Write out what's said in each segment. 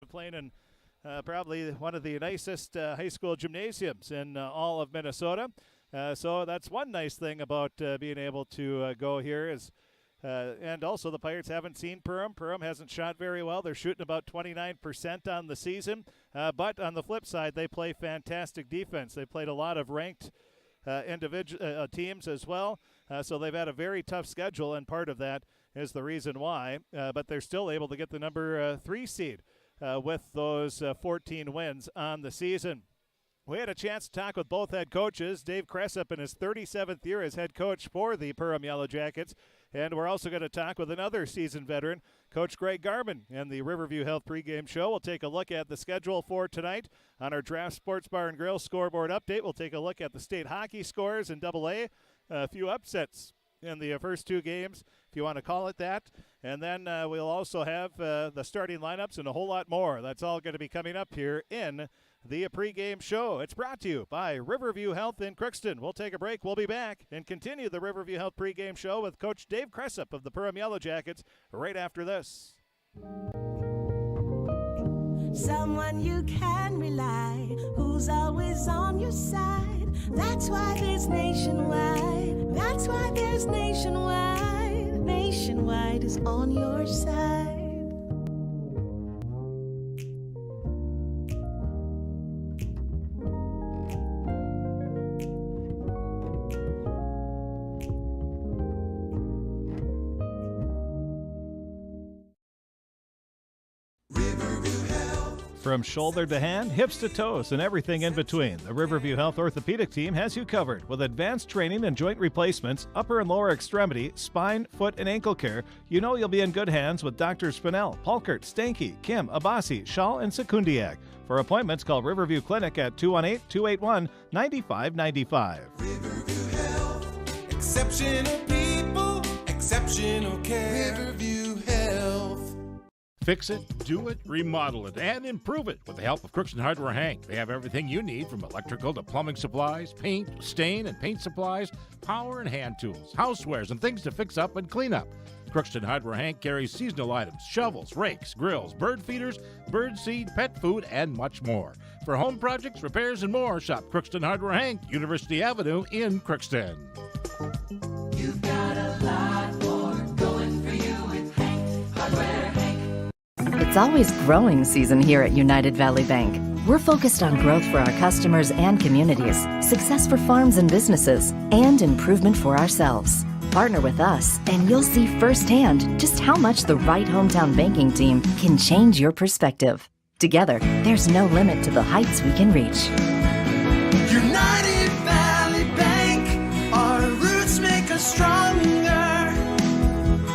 playing in probably one of the nicest high school gymnasiums in all of Minnesota. So that's one nice thing about being able to go here is and also the Pirates haven't seen Perham. Perham hasn't shot very well. They're shooting about 29% on the season. But on the flip side, they play fantastic defense. They played a lot of ranked individual teams as well. So they've had a very tough schedule, and part of that is the reason why. But they're still able to get the number 3 seed with those 14 wins on the season. We had a chance to talk with both head coaches, Dave Cressup in his 37th year as head coach for the Perham Yellow Jackets. And we're also going to talk with another seasoned veteran, Coach Greg Garman, in the Riverview Health pregame show. We'll take a look at the schedule for tonight on our Draft Sports Bar and Grill scoreboard update. We'll take a look at the state hockey scores in AA, a few upsets in the first 2 games, if you want to call it that. And then we'll also have the starting lineups and a whole lot more. That's all going to be coming up here in the pregame show. It's brought to you by Riverview Health in Crookston. We'll take a break. We'll be back and continue the Riverview Health pregame show with Coach Dave Cressup of the Perham Yellow Jackets right after this. Someone you can rely, who's always on your side. That's why there's Nationwide. That's why there's Nationwide. Nationwide is on your side. From shoulder to hand, hips to toes, and everything in between, the Riverview Health Orthopedic Team has you covered with advanced training and joint replacements, upper and lower extremity, spine, foot, and ankle care. You know you'll be in good hands with Drs. Spinell, Palkert, Stanky, Kim, Abasi, Schall, and Sekundiak. For appointments, call Riverview Clinic at 218-281-9595. Riverview Health, exceptional people, exceptional care. Riverview Health. Fix it, do it, remodel it, and improve it with the help of Crookston Hardware Hank. They have everything you need from electrical to plumbing supplies, paint, stain, and paint supplies, power and hand tools, housewares, and things to fix up and clean up. Crookston Hardware Hank carries seasonal items, shovels, rakes, grills, bird feeders, bird seed, pet food, and much more. For home projects, repairs, and more, shop Crookston Hardware Hank, University Avenue in Crookston. You've got a lot more going for you with Hank, Hardware Hank. It's always growing season here at United Valley Bank. We're focused on growth for our customers and communities, success for farms and businesses, and improvement for ourselves. Partner with us, and you'll see firsthand just how much the right hometown banking team can change your perspective. Together, there's no limit to the heights we can reach. United Valley Bank, our roots make us stronger.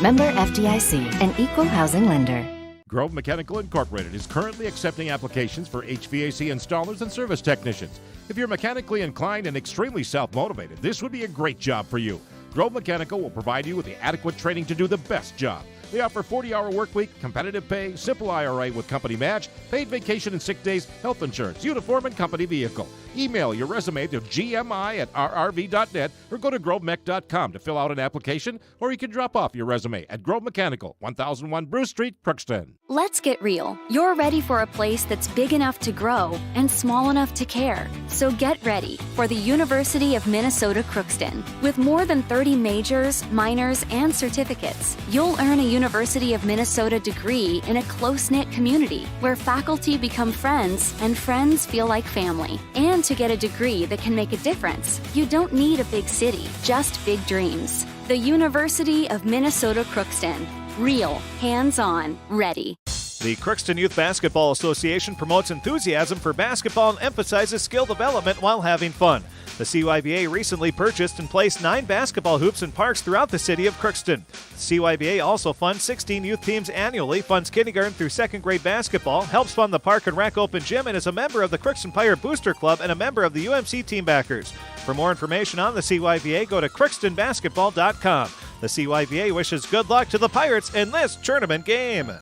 Member FDIC, an equal housing lender. Grove Mechanical Incorporated is currently accepting applications for HVAC installers and service technicians. If you're mechanically inclined and extremely self-motivated, this would be a great job for you. Grove Mechanical will provide you with the adequate training to do the best job. They offer 40-hour work week, competitive pay, simple IRA with company match, paid vacation and sick days, health insurance, uniform, and company vehicle. Email your resume to gmi@rrv.net or go to grovemech.com to fill out an application, or you can drop off your resume at Grove Mechanical, 1001 Bruce Street, Crookston. Let's get real. You're ready for a place that's big enough to grow and small enough to care. So get ready for the University of Minnesota Crookston. With more than 30 majors, minors, and certificates, you'll earn a University of Minnesota degree in a close-knit community where faculty become friends and friends feel like family. And to get a degree that can make a difference, you don't need a big city, just big dreams. The University of Minnesota Crookston. Real, hands-on, ready. The Crookston Youth Basketball Association promotes enthusiasm for basketball and emphasizes skill development while having fun. The CYBA recently purchased and placed 9 basketball hoops in parks throughout the city of Crookston. The CYBA also funds 16 youth teams annually, funds kindergarten through 2nd grade basketball, helps fund the Park and Rec Open Gym, and is a member of the Crookston Pirate Booster Club and a member of the UMC Team Backers. For more information on the CYBA, go to crookstonbasketball.com. The CYBA wishes good luck to the Pirates in this tournament game.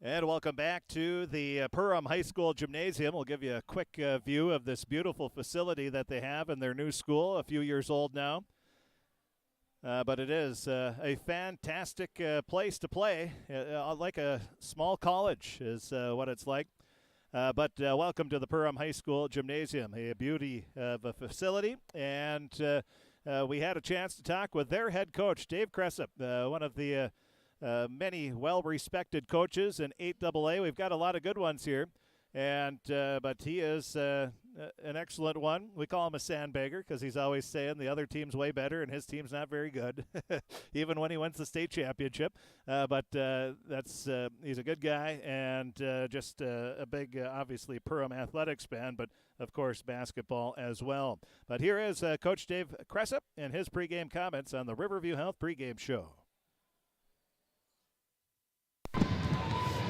And welcome back to the Perham High School Gymnasium. We'll give you a quick view of this beautiful facility that they have in their new school, a few years old now. But it is a fantastic place to play, like a small college is what it's like. But welcome to the Perham High School Gymnasium, a beauty of a facility. And we had a chance to talk with their head coach, Dave Cressup, one of the many well-respected coaches in 8AA. We've got a lot of good ones here, and but he is an excellent one. We call him a sandbagger because he's always saying the other team's way better and his team's not very good, even when he wins the state championship. But he's a good guy and just a big, obviously, Perham athletics fan, but of course basketball as well. But here is Coach Dave Cressup and his pregame comments on the Riverview Health pregame show.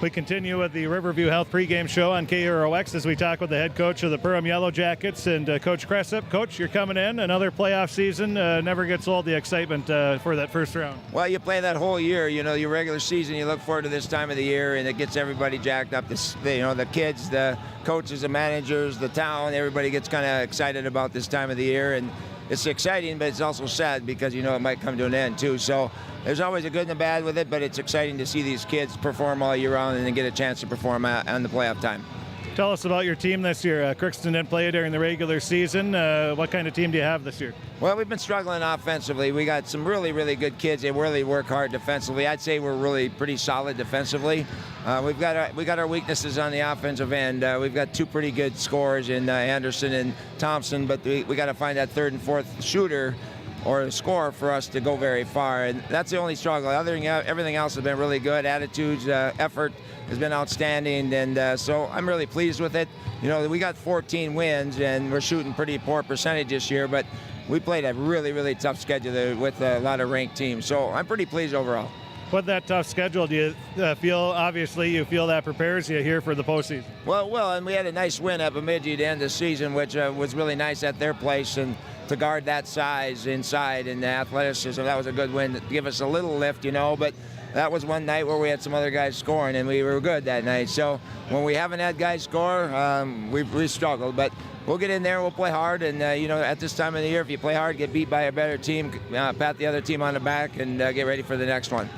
We continue with the Riverview Health pregame show on KROX as we talk with the head coach of the Perham Yellow Jackets and Coach Cressup. Coach, you're coming in. Another playoff season. Never gets old, the excitement for that first round. Well, you play that whole year. You know, your regular season, you look forward to this time of the year, and it gets everybody jacked up. The kids, the coaches, the managers, the town, everybody gets kind of excited about this time of the year. And it's exciting, but it's also sad because, you know, it might come to an end, too. So there's always a good and a bad with it, but it's exciting to see these kids perform all year round and then get a chance to perform on the playoff time. Tell us about your team this year. Crookston didn't play during the regular season. What kind of team do you have this year? Well, we've been struggling offensively. We got some really, really good kids. They really work hard defensively. I'd say we're really pretty solid defensively. We got our weaknesses on the offensive end. We've got two pretty good scorers in Anderson and Thompson, but we got to find that third and fourth shooter or a score for us to go very far, and that's the only struggle. Other than everything else has been really good. Attitudes, effort has been outstanding, and so I'm really pleased with it. You know, we got 14 wins, and we're shooting pretty poor percentage this year, but we played a really, really tough schedule with a lot of ranked teams, so I'm pretty pleased overall. With that tough schedule, do you feel that prepares you here for the postseason? Well, and we had a nice win at Bemidji at the end of the season, which was really nice at their place, and to guard that size inside and the athleticism, that was a good win to give us a little lift, you know, but that was one night where we had some other guys scoring, and we were good that night. So when we haven't had guys score, we struggled, but we'll get in there, we'll play hard, and you know, at this time of the year, if you play hard, get beat by a better team, pat the other team on the back, and get ready for the next one.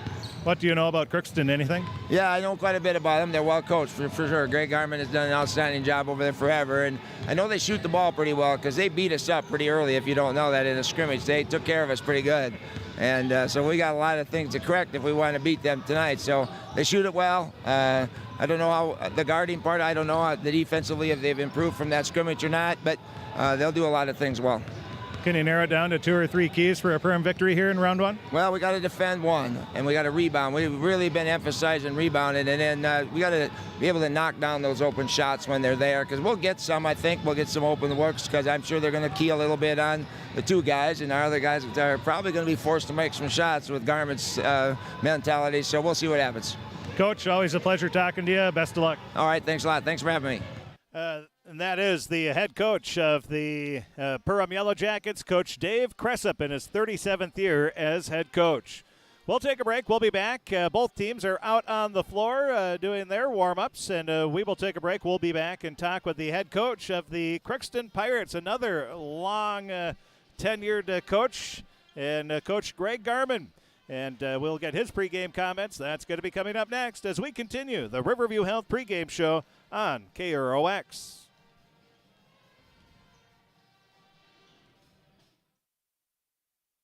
What do you know about Crookston? Anything? Yeah, I know quite a bit about them. They're well coached for sure. Greg Garman has done an outstanding job over there forever, and I know they shoot the ball pretty well because they beat us up pretty early. If you don't know that, in a scrimmage, they took care of us pretty good, and so we got a lot of things to correct if we want to beat them tonight. So they shoot it well. I don't know how the guarding part. I don't know how the defensively if they've improved from that scrimmage or not, but they'll do a lot of things well. Can you narrow it down to 2 or 3 keys for a Perham victory here in round one? Well, we got to defend one, and we got to rebound. We've really been emphasizing rebounding, and then we got to be able to knock down those open shots when they're there, because we'll get some, I think. We'll get some open looks, because I'm sure they're going to key a little bit on the two guys, and our other guys are probably going to be forced to make some shots with Garman's mentality, so we'll see what happens. Coach, always a pleasure talking to you. Best of luck. All right, thanks a lot. Thanks for having me. And that is the head coach of the Perham Yellow Jackets, Coach Dave Cressup, in his 37th year as head coach. We'll take a break. We'll be back. Both teams are out on the floor doing their warm-ups, and we will take a break. We'll be back and talk with the head coach of the Crookston Pirates, another long tenured coach, and Coach Greg Garman. And we'll get his pregame comments. That's going to be coming up next as we continue the Riverview Health pregame show on KROX.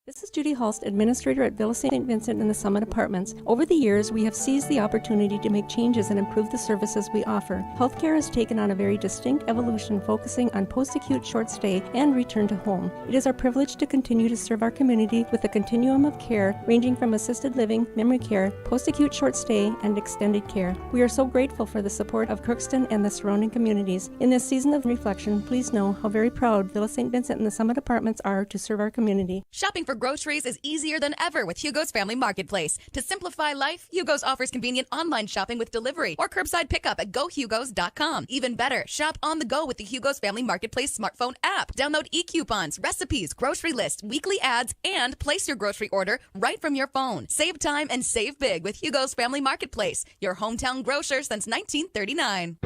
This is Judy Hulst, Administrator at Villa St. Vincent and the Summit Apartments. Over the years, we have seized the opportunity to make changes and improve the services we offer. Healthcare has taken on a very distinct evolution, focusing on post-acute short stay and return to home. It is our privilege to continue to serve our community with a continuum of care ranging from assisted living, memory care, post-acute short stay, and extended care. We are so grateful for the support of Crookston and the surrounding communities. In this season of reflection, please know how very proud Villa St. Vincent and the Summit Apartments are to serve our community. Shopping for groceries is easier than ever with Hugo's Family Marketplace. To simplify life, Hugo's offers convenient online shopping with delivery or curbside pickup at GoHugos.com. Even better, shop on the go with the Hugo's Family Marketplace smartphone app. Download e-coupons, recipes, grocery lists, weekly ads, and place your grocery order right from your phone. Save time and save big with Hugo's Family Marketplace, your hometown grocer since 1939.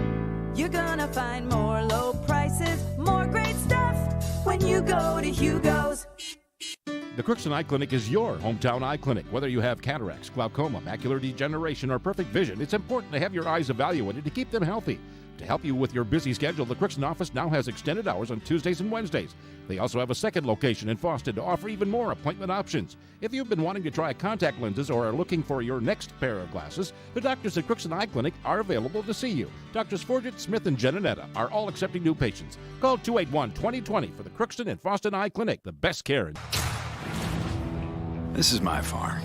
You're gonna find more low prices, more great stuff when you go to Hugo's. The Crookston Eye Clinic is your hometown eye clinic. Whether you have cataracts, glaucoma, macular degeneration, or perfect vision, it's important to have your eyes evaluated to keep them healthy. To help you with your busy schedule, the Crookston office now has extended hours on Tuesdays and Wednesdays. They also have a second location in Fawsted to offer even more appointment options. If you've been wanting to try contact lenses or are looking for your next pair of glasses, the doctors at Crookston Eye Clinic are available to see you. Doctors Forget, Smith, and Genanetta are all accepting new patients. Call 281-2020 for the Crookston and Fawsted Eye Clinic, the best care in. This is my farm.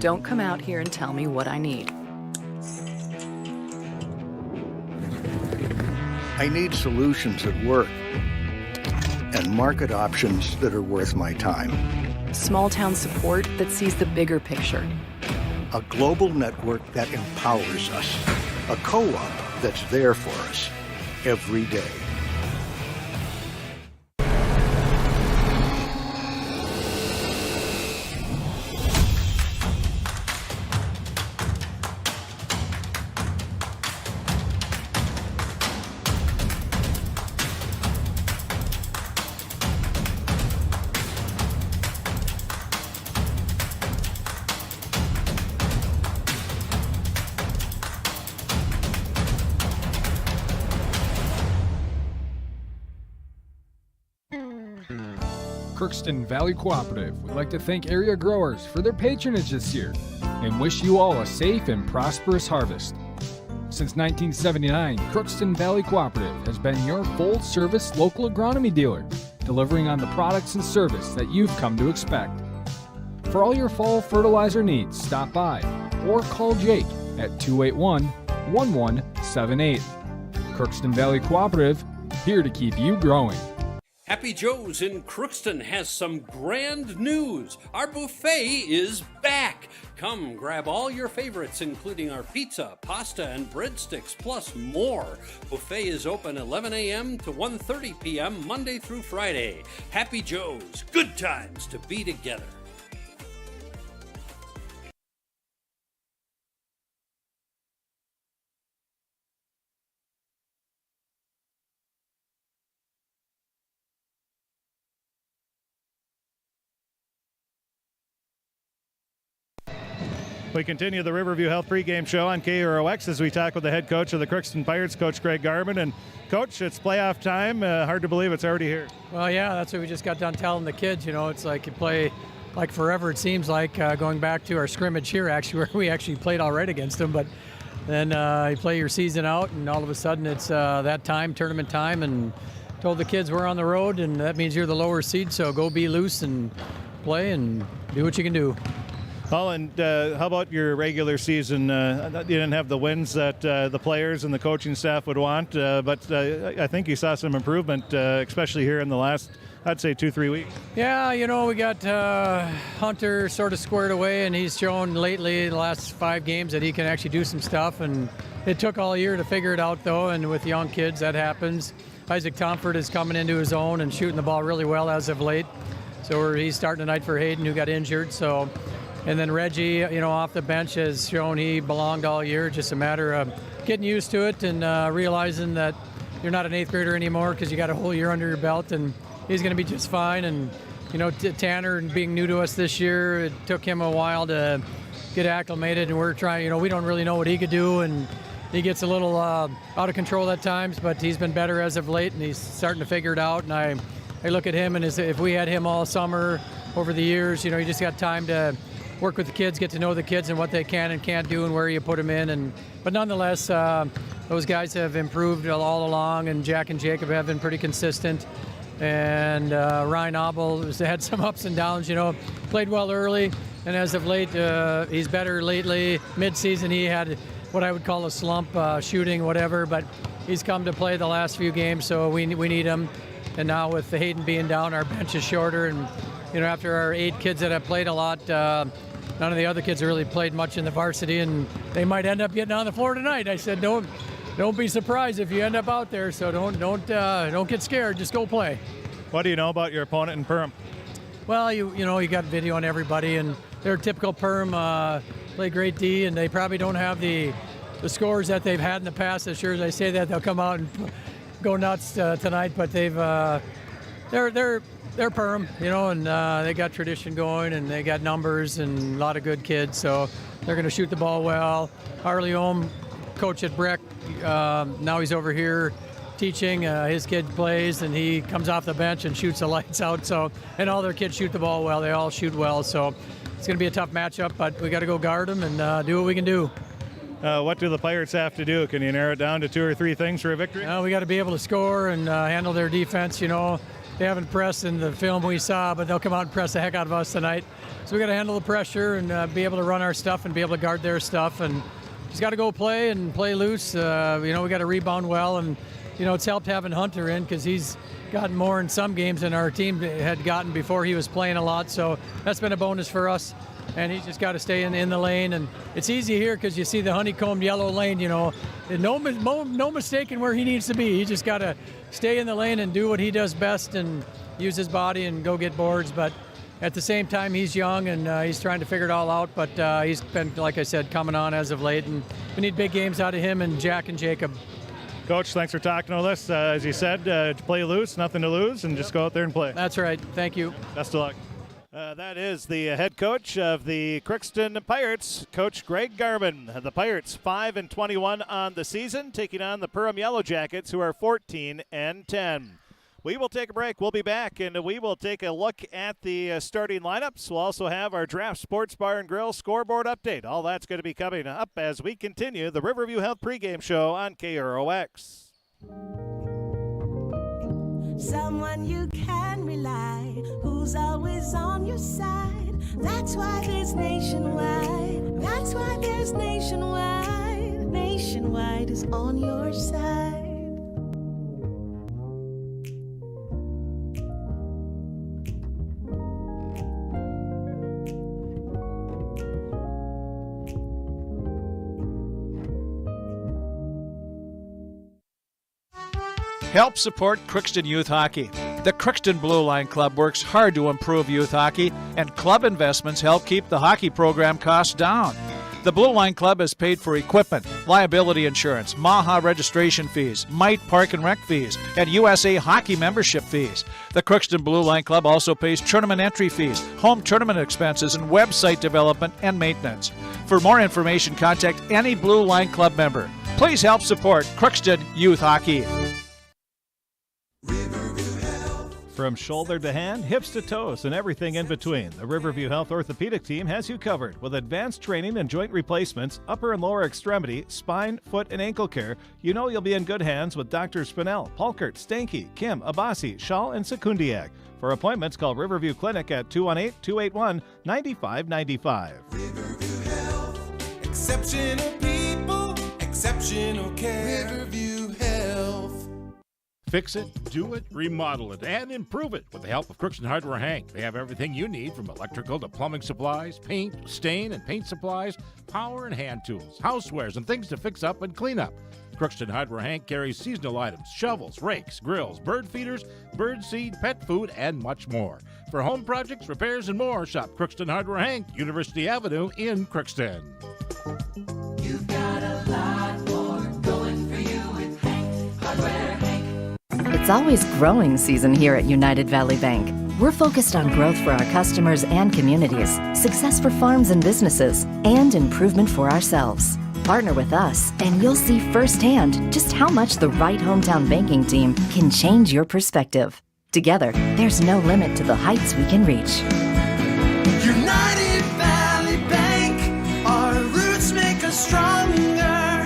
Don't come out here and tell me what I need. I need solutions that work and market options that are worth my time. Small town support that sees the bigger picture. A global network that empowers us. A co-op that's there for us every day. Crookston Valley Cooperative would like to thank area growers for their patronage this year and wish you all a safe and prosperous harvest. Since 1979, Crookston Valley Cooperative has been your full-service local agronomy dealer, delivering on the products and service that you've come to expect. For all your fall fertilizer needs, stop by or call Jake at 281-1178. Crookston Valley Cooperative, here to keep you growing. Happy Joe's in Crookston has some grand news. Our buffet is back. Come grab all your favorites, including our pizza, pasta, and breadsticks, plus more. Buffet is open 11 a.m. to 1:30 p.m. Monday through Friday. Happy Joe's, good times to be together. We continue the Riverview Health pregame show on KROX as we talk with the head coach of the Crookston Pirates, Coach Greg Garman. And, Coach, it's playoff time. Hard to believe it's already here. Well, yeah, that's what we just got done telling the kids. You know, it's like you play like forever, it seems like, going back to our scrimmage here, actually, where we actually played all right against them. But then you play your season out, and all of a sudden it's that time, tournament time, and told the kids we're on the road, and that means you're the lower seed, so go be loose and play and do what you can do. Well, and how about your regular season? You didn't have the wins that the players and the coaching staff would want, but I think you saw some improvement, especially here in the last, I'd say, 2-3 weeks. Yeah, you know, we got Hunter sort of squared away, and he's shown lately, the last 5 games, that he can actually do some stuff, and it took all year to figure it out, though, and with young kids, that happens. Isaac Tomford is coming into his own and shooting the ball really well as of late, so he's starting tonight for Hayden, who got injured, so... And then Reggie, you know, off the bench has shown he belonged all year. Just a matter of getting used to it and realizing that you're not an 8th grader anymore because you got a whole year under your belt, and he's going to be just fine. And, you know, Tanner, being new to us this year, it took him a while to get acclimated, and we're trying, you know, we don't really know what he could do, and he gets a little out of control at times, but he's been better as of late, and he's starting to figure it out. And I look at him, and if we had him all summer over the years, you know, you just got time to work with the kids, get to know the kids and what they can and can't do and where you put them in. But nonetheless, those guys have improved all along, and Jack and Jacob have been pretty consistent. And Ryan Abel has had some ups and downs, you know, played well early, and as of late, he's better lately. Mid-season, he had what I would call a slump, shooting, whatever, but he's come to play the last few games, so we need him. And now with the Hayden being down, our bench is shorter. And, after our 8 kids that have played a lot, none of the other kids have really played much in the varsity, and they might end up getting on the floor tonight. I said, don't be surprised if you end up out there. So don't get scared. Just go play. What do you know about your opponent in Perham? Well, you got video on everybody, and they're typical Perham, play great D, and they probably don't have the scores that they've had in the past. As sure as I say that, they'll come out and go nuts tonight. But they're Perham, and they got tradition going, and they got numbers and a lot of good kids. So they're going to shoot the ball well. Harley Ohm, coach at Breck, now he's over here teaching. His kid plays, and he comes off the bench and shoots the lights out. So, and all their kids shoot the ball well. They all shoot well. So it's going to be a tough matchup, but we got to go guard them and do what we can do. What do the Pirates have to do? Can you narrow it down to 2 or 3 things for a victory? We got to be able to score and handle their defense. They haven't pressed in the film we saw, but they'll come out and press the heck out of us tonight. So we got to handle the pressure and be able to run our stuff and be able to guard their stuff. And just got to go play and play loose. We got to rebound well. And, it's helped having Hunter in because he's gotten more in some games than our team had gotten before he was playing a lot. So that's been a bonus for us. And he's just got to stay in the lane. And it's easy here because you see the honeycombed yellow lane, and no mistaking where he needs to be. He just got to stay in the lane and do what he does best and use his body and go get boards. But at the same time, he's young and he's trying to figure it all out. But he's been, like I said, coming on as of late. And we need big games out of him and Jack and Jacob. Coach, thanks for talking with us. As you said, play loose, nothing to lose, and just go out there and play. That's right. Thank you. Best of luck. That is the head coach of the Crookston Pirates, Coach Greg Garman. The Pirates 5-21 on the season, taking on the Perham Yellow Jackets, who are 14-10. We will take a break. We'll be back, and we will take a look at the starting lineups. We'll also have our Draft Sports Bar and Grill scoreboard update. All that's going to be coming up as we continue the Riverview Health pregame show on KROX. Someone you can rely, who's always on your side. That's why there's Nationwide. That's why there's Nationwide. Nationwide is on your side. Help support Crookston Youth Hockey. The Crookston Blue Line Club works hard to improve youth hockey, and club investments help keep the hockey program costs down. The Blue Line Club has paid for equipment, liability insurance, MAHA registration fees, Mite Park and Rec fees, and USA Hockey membership fees. The Crookston Blue Line Club also pays tournament entry fees, home tournament expenses, and website development and maintenance. For more information, contact any Blue Line Club member. Please help support Crookston Youth Hockey. From shoulder to hand, hips to toes, and everything in between, the Riverview Health Orthopedic Team has you covered with advanced training and joint replacements, upper and lower extremity, spine, foot, and ankle care. You know you'll be in good hands with Drs. Spinell, Polkert, Stanky, Kim, Abasi, Shaw, and Sekundiak. For appointments, call Riverview Clinic at 218-281-9595. Riverview Health, exceptional people, exceptional care. Riverview Health. Fix it, do it, remodel it, and improve it with the help of Crookston Hardware Hank. They have everything you need from electrical to plumbing supplies, paint, stain, and paint supplies, power and hand tools, housewares, and things to fix up and clean up. Crookston Hardware Hank carries seasonal items, shovels, rakes, grills, bird feeders, bird seed, pet food, and much more. For home projects, repairs, and more, shop Crookston Hardware Hank, University Avenue in Crookston. You've got a lot more going for you with Hank, Hardware Hank. It's always growing season here at United Valley Bank. We're focused on growth for our customers and communities, success for farms and businesses, and improvement for ourselves. Partner with us, and you'll see firsthand just how much the right hometown banking team can change your perspective. Together, there's no limit to the heights we can reach. United Valley Bank, our roots make us stronger.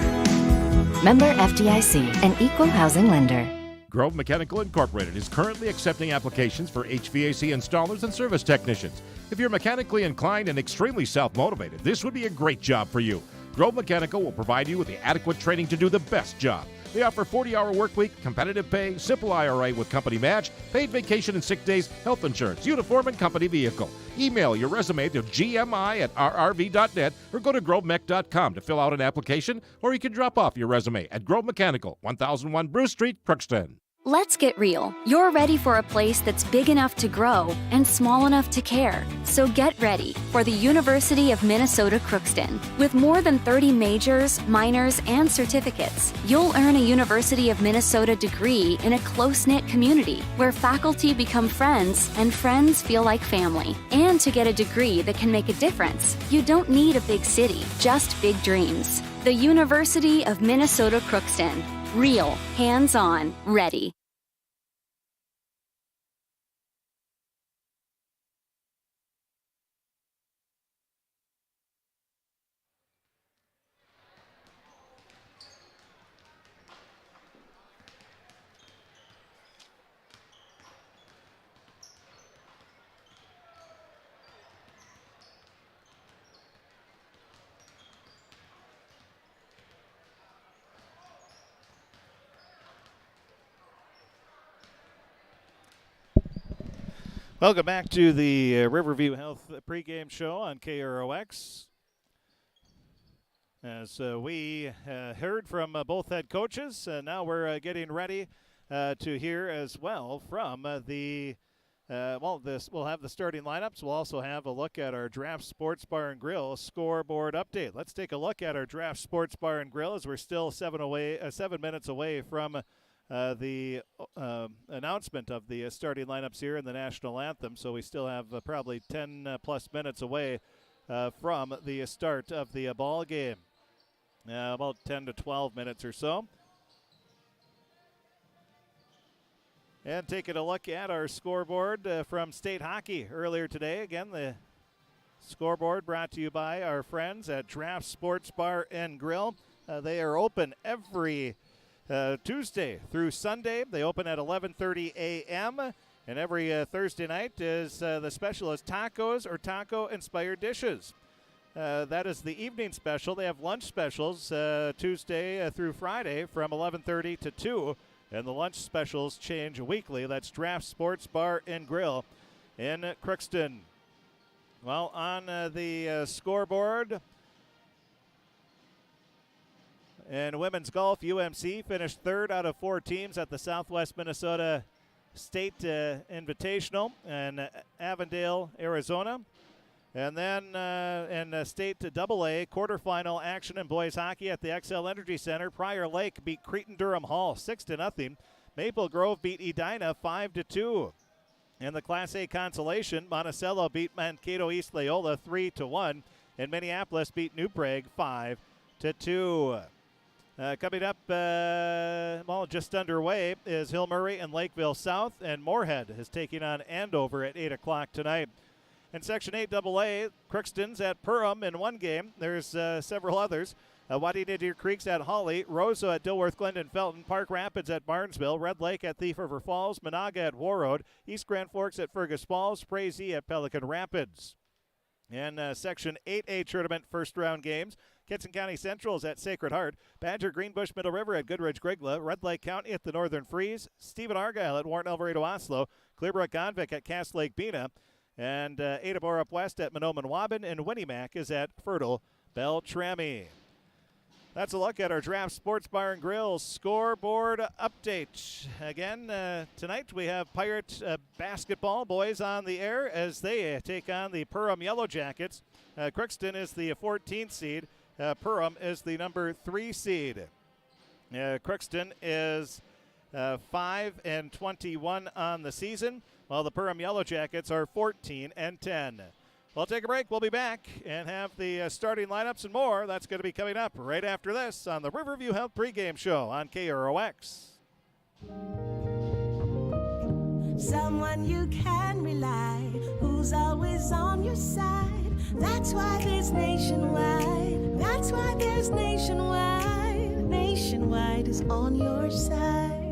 Member FDIC, an equal housing lender. Grove Mechanical Incorporated is currently accepting applications for HVAC installers and service technicians. If you're mechanically inclined and extremely self-motivated, this would be a great job for you. Grove Mechanical will provide you with the adequate training to do the best job. They offer 40-hour work week, competitive pay, simple IRA with company match, paid vacation and sick days, health insurance, uniform, and company vehicle. Email your resume to gmi@rrv.net or go to grovemech.com to fill out an application, or you can drop off your resume at Grove Mechanical, 1001 Bruce Street, Crookston. Let's get real. You're ready for a place that's big enough to grow and small enough to care. So get ready for the University of Minnesota Crookston. With more than 30 majors, minors, and certificates, you'll earn a University of Minnesota degree in a close-knit community where faculty become friends and friends feel like family. And to get a degree that can make a difference, you don't need a big city, just big dreams. The University of Minnesota Crookston. Real, hands-on, ready. Welcome back to the Riverview Health pregame show on KROX. As we heard from both head coaches, now we're getting ready to hear as well from we'll have the starting lineups. We'll also have a look at our Draft Sports Bar and Grill scoreboard update. Let's take a look at our Draft Sports Bar and Grill as we're still 7 minutes away from the announcement of the starting lineups here in the national anthem. So we still have probably 10 plus minutes away from the start of the ball game. About 10 to 12 minutes or so. And taking a look at our scoreboard from state hockey earlier today. Again, the scoreboard brought to you by our friends at Draft Sports Bar and Grill. They are open every Tuesday through Sunday. They open at 11:30 a.m. And every Thursday night is the special is tacos or taco-inspired dishes. That is the evening special. They have lunch specials Tuesday through Friday from 11:30 to 2. And the lunch specials change weekly. That's Draft Sports Bar and Grill in Crookston. Well, on the scoreboard, in women's golf, UMC finished third out of 4 teams at the Southwest Minnesota State Invitational in Avondale, Arizona. And then in State AA quarterfinal action in boys hockey at the XL Energy Center, Prior Lake beat Cretin-Durham Hall 6-0. Maple Grove beat Edina 5-2. In the Class A consolation, Monticello beat Mankato East Loyola 3-1. And Minneapolis beat New Prague 5-2. Coming up, just underway is Hill Murray and Lakeville South, and Moorhead is taking on Andover at 8 o'clock tonight. In Section 8 AA, Crookston's at Perham in one game. There's several others. Wadena Deer Creek's at Hawley, Roseau at Dilworth, Glendon, Felton, Park Rapids at Barnesville, Red Lake at Thief River Falls, Monaga at Warroad, East Grand Forks at Fergus Falls, Frazee at Pelican Rapids. In Section 8A tournament first round games, Kitson County Central is at Sacred Heart, Badger Greenbush Middle River at Goodrich Grigla, Red Lake County at the Northern Freeze, Stephen Argyle at Warren Alvarado Oslo, Clearbrook Gonvick at Cass Lake Bena, and Adabor up west at Monoman Waban, and Winnimac is at Fertile Beltrami. That's a look at our Draft Sports Bar and Grill scoreboard update. Again, tonight we have Pirate Basketball boys on the air as they take on the Perham Yellow Jackets. Crookston is the 14th seed. Perham is the number 3 seed. Crookston is 5-21 on the season, while the Perham Yellow Jackets are 14-10. We'll take a break. We'll be back and have the starting lineups and more. That's going to be coming up right after this on the Riverview Health pregame show on KROX. Someone you can rely, who's always on your side. That's why there's Nationwide. That's why there's Nationwide. Nationwide is on your side.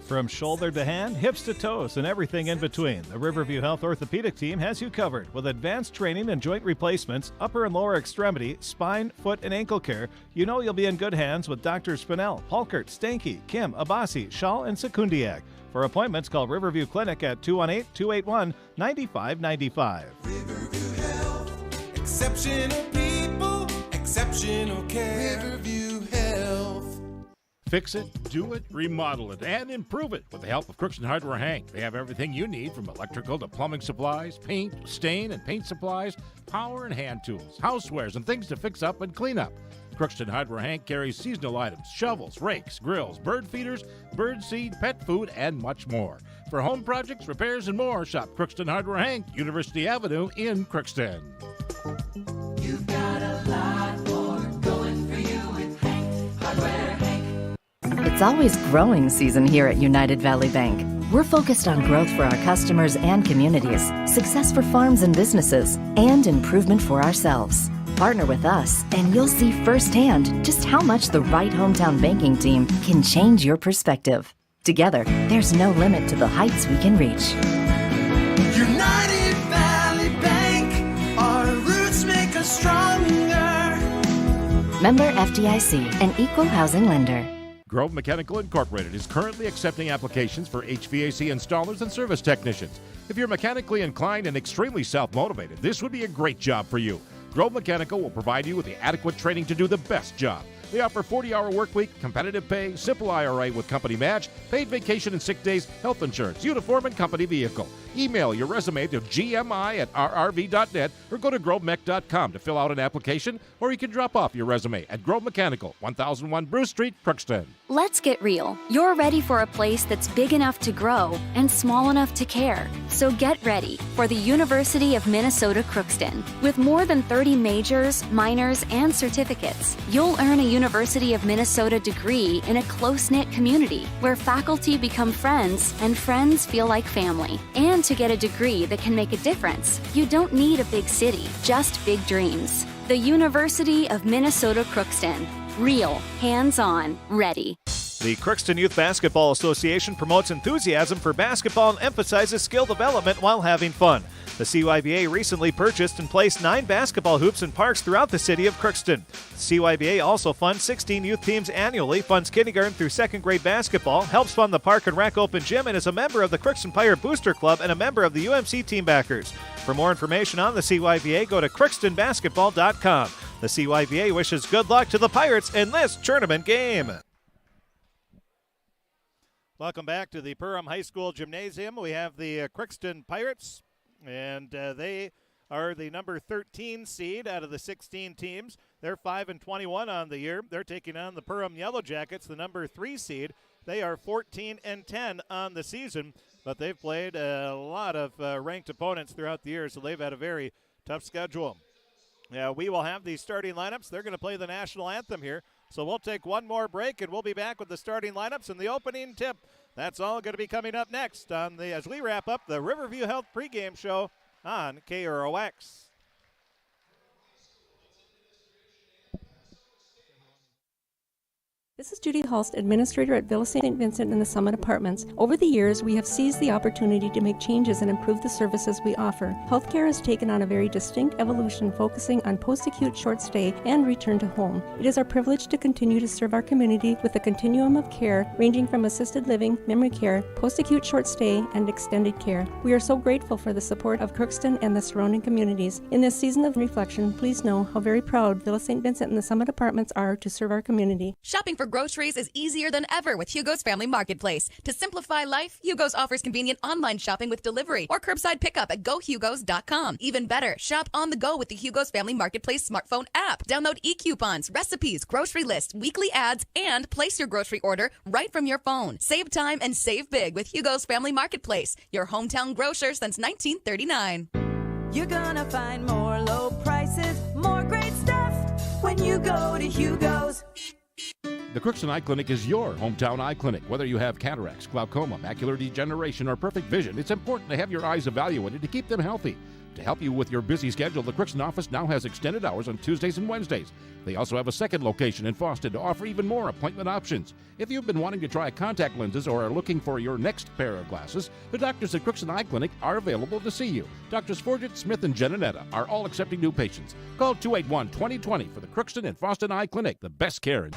From shoulder to hand, hips to toes, and everything in between, the Riverview Health Orthopedic Team has you covered with advanced training and joint replacements, upper and lower extremity, spine, foot, and ankle care. You know you'll be in good hands with Drs. Spinell, Polkert, Stanky, Kim, Abasi, Shaw, and Sekundiak. For appointments, call Riverview Clinic at 218-281-9595. Riverview Health, exceptional people, exceptional care. Riverview Health. Fix it, do it, remodel it, and improve it with the help of Crookston Hardware Hank. They have everything you need from electrical to plumbing supplies, paint, stain, and paint supplies, power and hand tools, housewares, and things to fix up and clean up. Crookston Hardware Hank carries seasonal items, shovels, rakes, grills, bird feeders, bird seed, pet food, and much more. For home projects, repairs, and more, shop Crookston Hardware Hank, University Avenue in Crookston. You've got a lot more going for you with Hank Hardware Hank. It's always growing season here at United Valley Bank. We're focused on growth for our customers and communities, success for farms and businesses, and improvement for ourselves. Partner with us, and you'll see firsthand just how much the right hometown banking team can change your perspective. Together, there's no limit to the heights we can reach. United Valley Bank, our roots make us stronger. Member FDIC, an equal housing lender. Grove Mechanical Incorporated is currently accepting applications for HVAC installers and service technicians. If you're mechanically inclined and extremely self-motivated, this would be a great job for you. Grove Mechanical will provide you with the adequate training to do the best job. They offer 40-hour work week, competitive pay, simple IRA with company match, paid vacation and sick days, health insurance, uniform, and company vehicle. Email your resume to gmi@rrv.net or go to grovemech.com to fill out an application, or you can drop off your resume at Grove Mechanical, 1001 Bruce Street, Crookston. Let's get real. You're ready for a place that's big enough to grow and small enough to care. So get ready for the University of Minnesota Crookston. With more than 30 majors, minors, and certificates, you'll earn a University of Minnesota degree in a close-knit community where faculty become friends and friends feel like family. And to get a degree that can make a difference, you don't need a big city, just big dreams. The University of Minnesota Crookston. Real, hands-on, ready. The Crookston Youth Basketball Association promotes enthusiasm for basketball and emphasizes skill development while having fun. The CYBA recently purchased and placed 9 basketball hoops in parks throughout the city of Crookston. The CYBA also funds 16 youth teams annually, funds kindergarten through 2nd grade basketball, helps fund the Park and Rec Open Gym, and is a member of the Crookston Pirate Booster Club and a member of the UMC Team Backers. For more information on the CYBA, go to crookstonbasketball.com. The CYBA wishes good luck to the Pirates in this tournament game. Welcome back to the Perham High School Gymnasium. We have the Crookston Pirates, and they are the number 13 seed out of the 16 teams. They're 5-21 on the year. They're taking on the Perham Yellow Jackets, the number 3 seed. They are 14-10 on the season, but they've played a lot of ranked opponents throughout the year, so they've had a very tough schedule. We will have the starting lineups. They're going to play the national anthem here. So we'll take one more break, and we'll be back with the starting lineups and the opening tip. That's all going to be coming up next as we wrap up the Riverview Health pregame show on KROX. This is Judy Hulst, Administrator at Villa St. Vincent and the Summit Apartments. Over the years, we have seized the opportunity to make changes and improve the services we offer. Healthcare has taken on a very distinct evolution, focusing on post-acute short stay and return to home. It is our privilege to continue to serve our community with a continuum of care ranging from assisted living, memory care, post-acute short stay, and extended care. We are so grateful for the support of Crookston and the surrounding communities. In this season of reflection, please know how very proud Villa St. Vincent and the Summit Apartments are to serve our community. Shopping for groceries is easier than ever with Hugo's Family Marketplace. To simplify life, Hugo's offers convenient online shopping with delivery or curbside pickup at gohugos.com. Even better, shop on the go with the Hugo's Family Marketplace smartphone app. Download e-coupons, recipes, grocery lists, weekly ads, and place your grocery order right from your phone. Save time and save big with Hugo's Family Marketplace, your hometown grocer since 1939. You're gonna find more low prices, more great stuff when you go to Hugo's. The Crookston Eye Clinic is your hometown eye clinic. Whether you have cataracts, glaucoma, macular degeneration, or perfect vision, it's important to have your eyes evaluated to keep them healthy. To help you with your busy schedule, the Crookston office now has extended hours on Tuesdays and Wednesdays. They also have a second location in Fawston to offer even more appointment options. If you've been wanting to try contact lenses or are looking for your next pair of glasses, the doctors at Crookston Eye Clinic are available to see you. Doctors Forget, Smith, and Jananetta are all accepting new patients. Call 281-2020 for the Crookston and Fawston Eye Clinic, the best care in.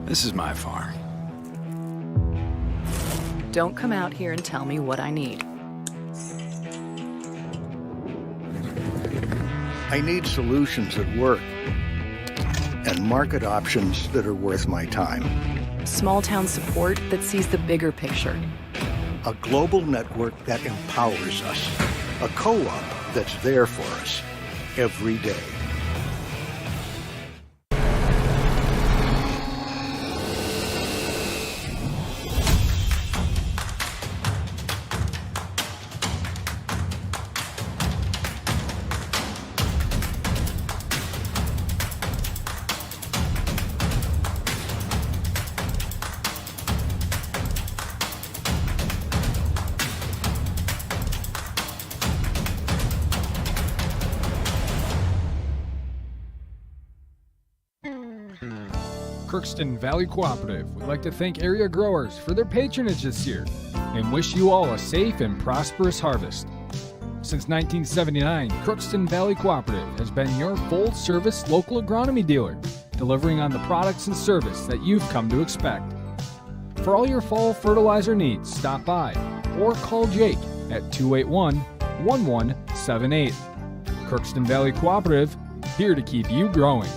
This is my farm. Don't come out here and tell me what I need. I need solutions that work and market options that are worth my time. Small town support that sees the bigger picture. A global network that empowers us. A co-op that's there for us every day. Crookston Valley Cooperative would like to thank area growers for their patronage this year and wish you all a safe and prosperous harvest. Since 1979, Crookston Valley Cooperative has been your full-service local agronomy dealer, delivering on the products and service that you've come to expect. For all your fall fertilizer needs, stop by or call Jake at 281-1178. Crookston Valley Cooperative, here to keep you growing.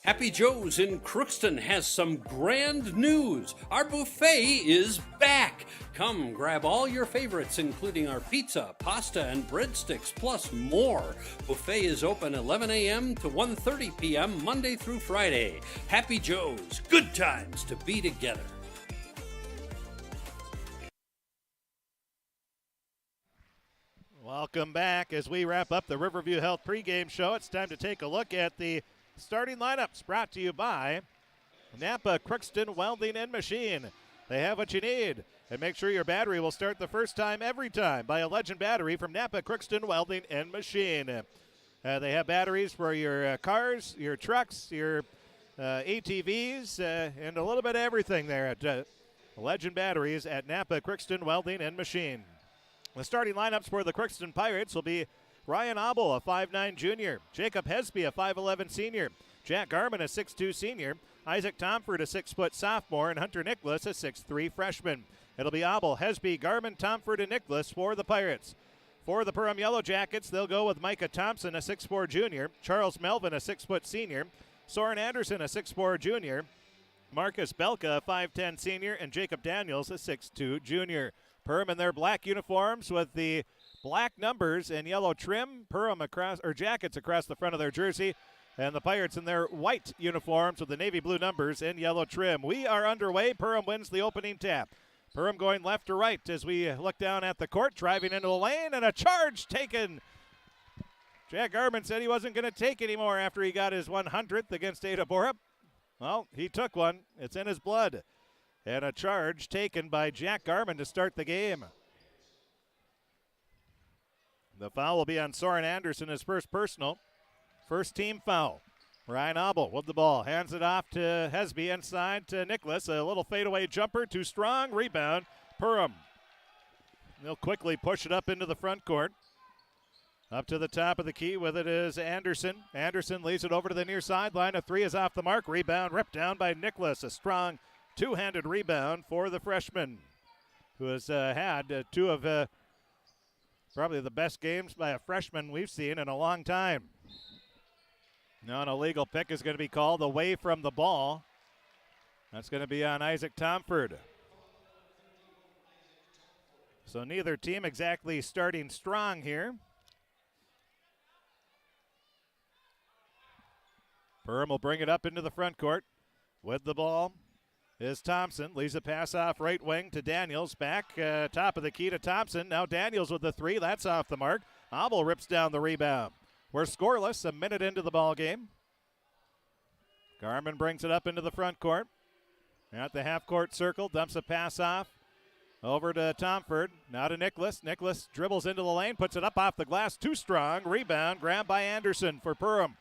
Happy Joe's in Crookston has some grand news. Our buffet is back. Come grab all your favorites, including our pizza, pasta, and breadsticks, plus more. Buffet is open 11 a.m. to 1:30 p.m. Monday through Friday. Happy Joe's, good times to be together. Welcome back as we wrap up the Riverview Health pregame show. It's time to take a look at the starting lineups brought to you by Napa Crookston Welding and Machine. They have what you need. And make sure your battery will start the first time every time by a Legend battery from Napa Crookston Welding and Machine. They have batteries for your cars, your trucks, your ATVs, and a little bit of everything there at Legend Batteries at Napa Crookston Welding and Machine. The starting lineups for the Crookston Pirates will be Ryan Abel, a 5'9 junior. Jacob Hesby, a 5'11 senior. Jack Garman, a 6'2 senior. Isaac Tomford, a 6-foot sophomore. And Hunter Nicholas, a 6'3 freshman. It'll be Abel, Hesby, Garman, Tomford, and Nicholas for the Pirates. For the Perham Yellow Jackets, they'll go with Micah Thompson, a 6'4 junior. Charles Melvin, a 6-foot senior. Soren Anderson, a 6'4 junior. Marcus Belka, a 5'10 senior. And Jacob Daniels, a 6'2 junior. Perham in their black uniforms with the black numbers and yellow trim. Perham Jackets across the front of their jersey. And the Pirates in their white uniforms with the navy blue numbers and yellow trim. We are underway. Perham wins the opening tap. Perham going left to right as we look down at the court, driving into the lane, and a charge taken. Jack Garman said he wasn't going to take anymore after he got his 100th against Ada Borup. Well, he took one. It's in his blood. And a charge taken by Jack Garman to start the game. The foul will be on Soren Anderson, his first personal. First team foul. Ryan Abel with the ball. Hands it off to Hesby inside to Nicholas. A little fadeaway jumper. Too strong. Rebound. Perham. They'll quickly push it up into the front court. Up to the top of the key with it is Anderson. Anderson leaves it over to the near sideline. A three is off the mark. Rebound ripped down by Nicholas. A strong two-handed rebound for the freshman, who has had two of probably the best games by a freshman we've seen in a long time. Now an illegal pick is going to be called away from the ball. That's going to be on Isaac Tomford. So neither team exactly starting strong here. Perham will bring it up into the front court. With the ball is Thompson. Leaves a pass off right wing to Daniels. Back top of the key to Thompson. Now Daniels with the three. That's off the mark. Abel rips down the rebound. We're scoreless a minute into the ball game. Garman brings it up into the front court. At the half-court circle, dumps a pass off Over to Tomford. Now to Nicholas. Nicholas dribbles into the lane, puts it up off the glass. Too strong. Rebound. Grabbed by Anderson for Perham.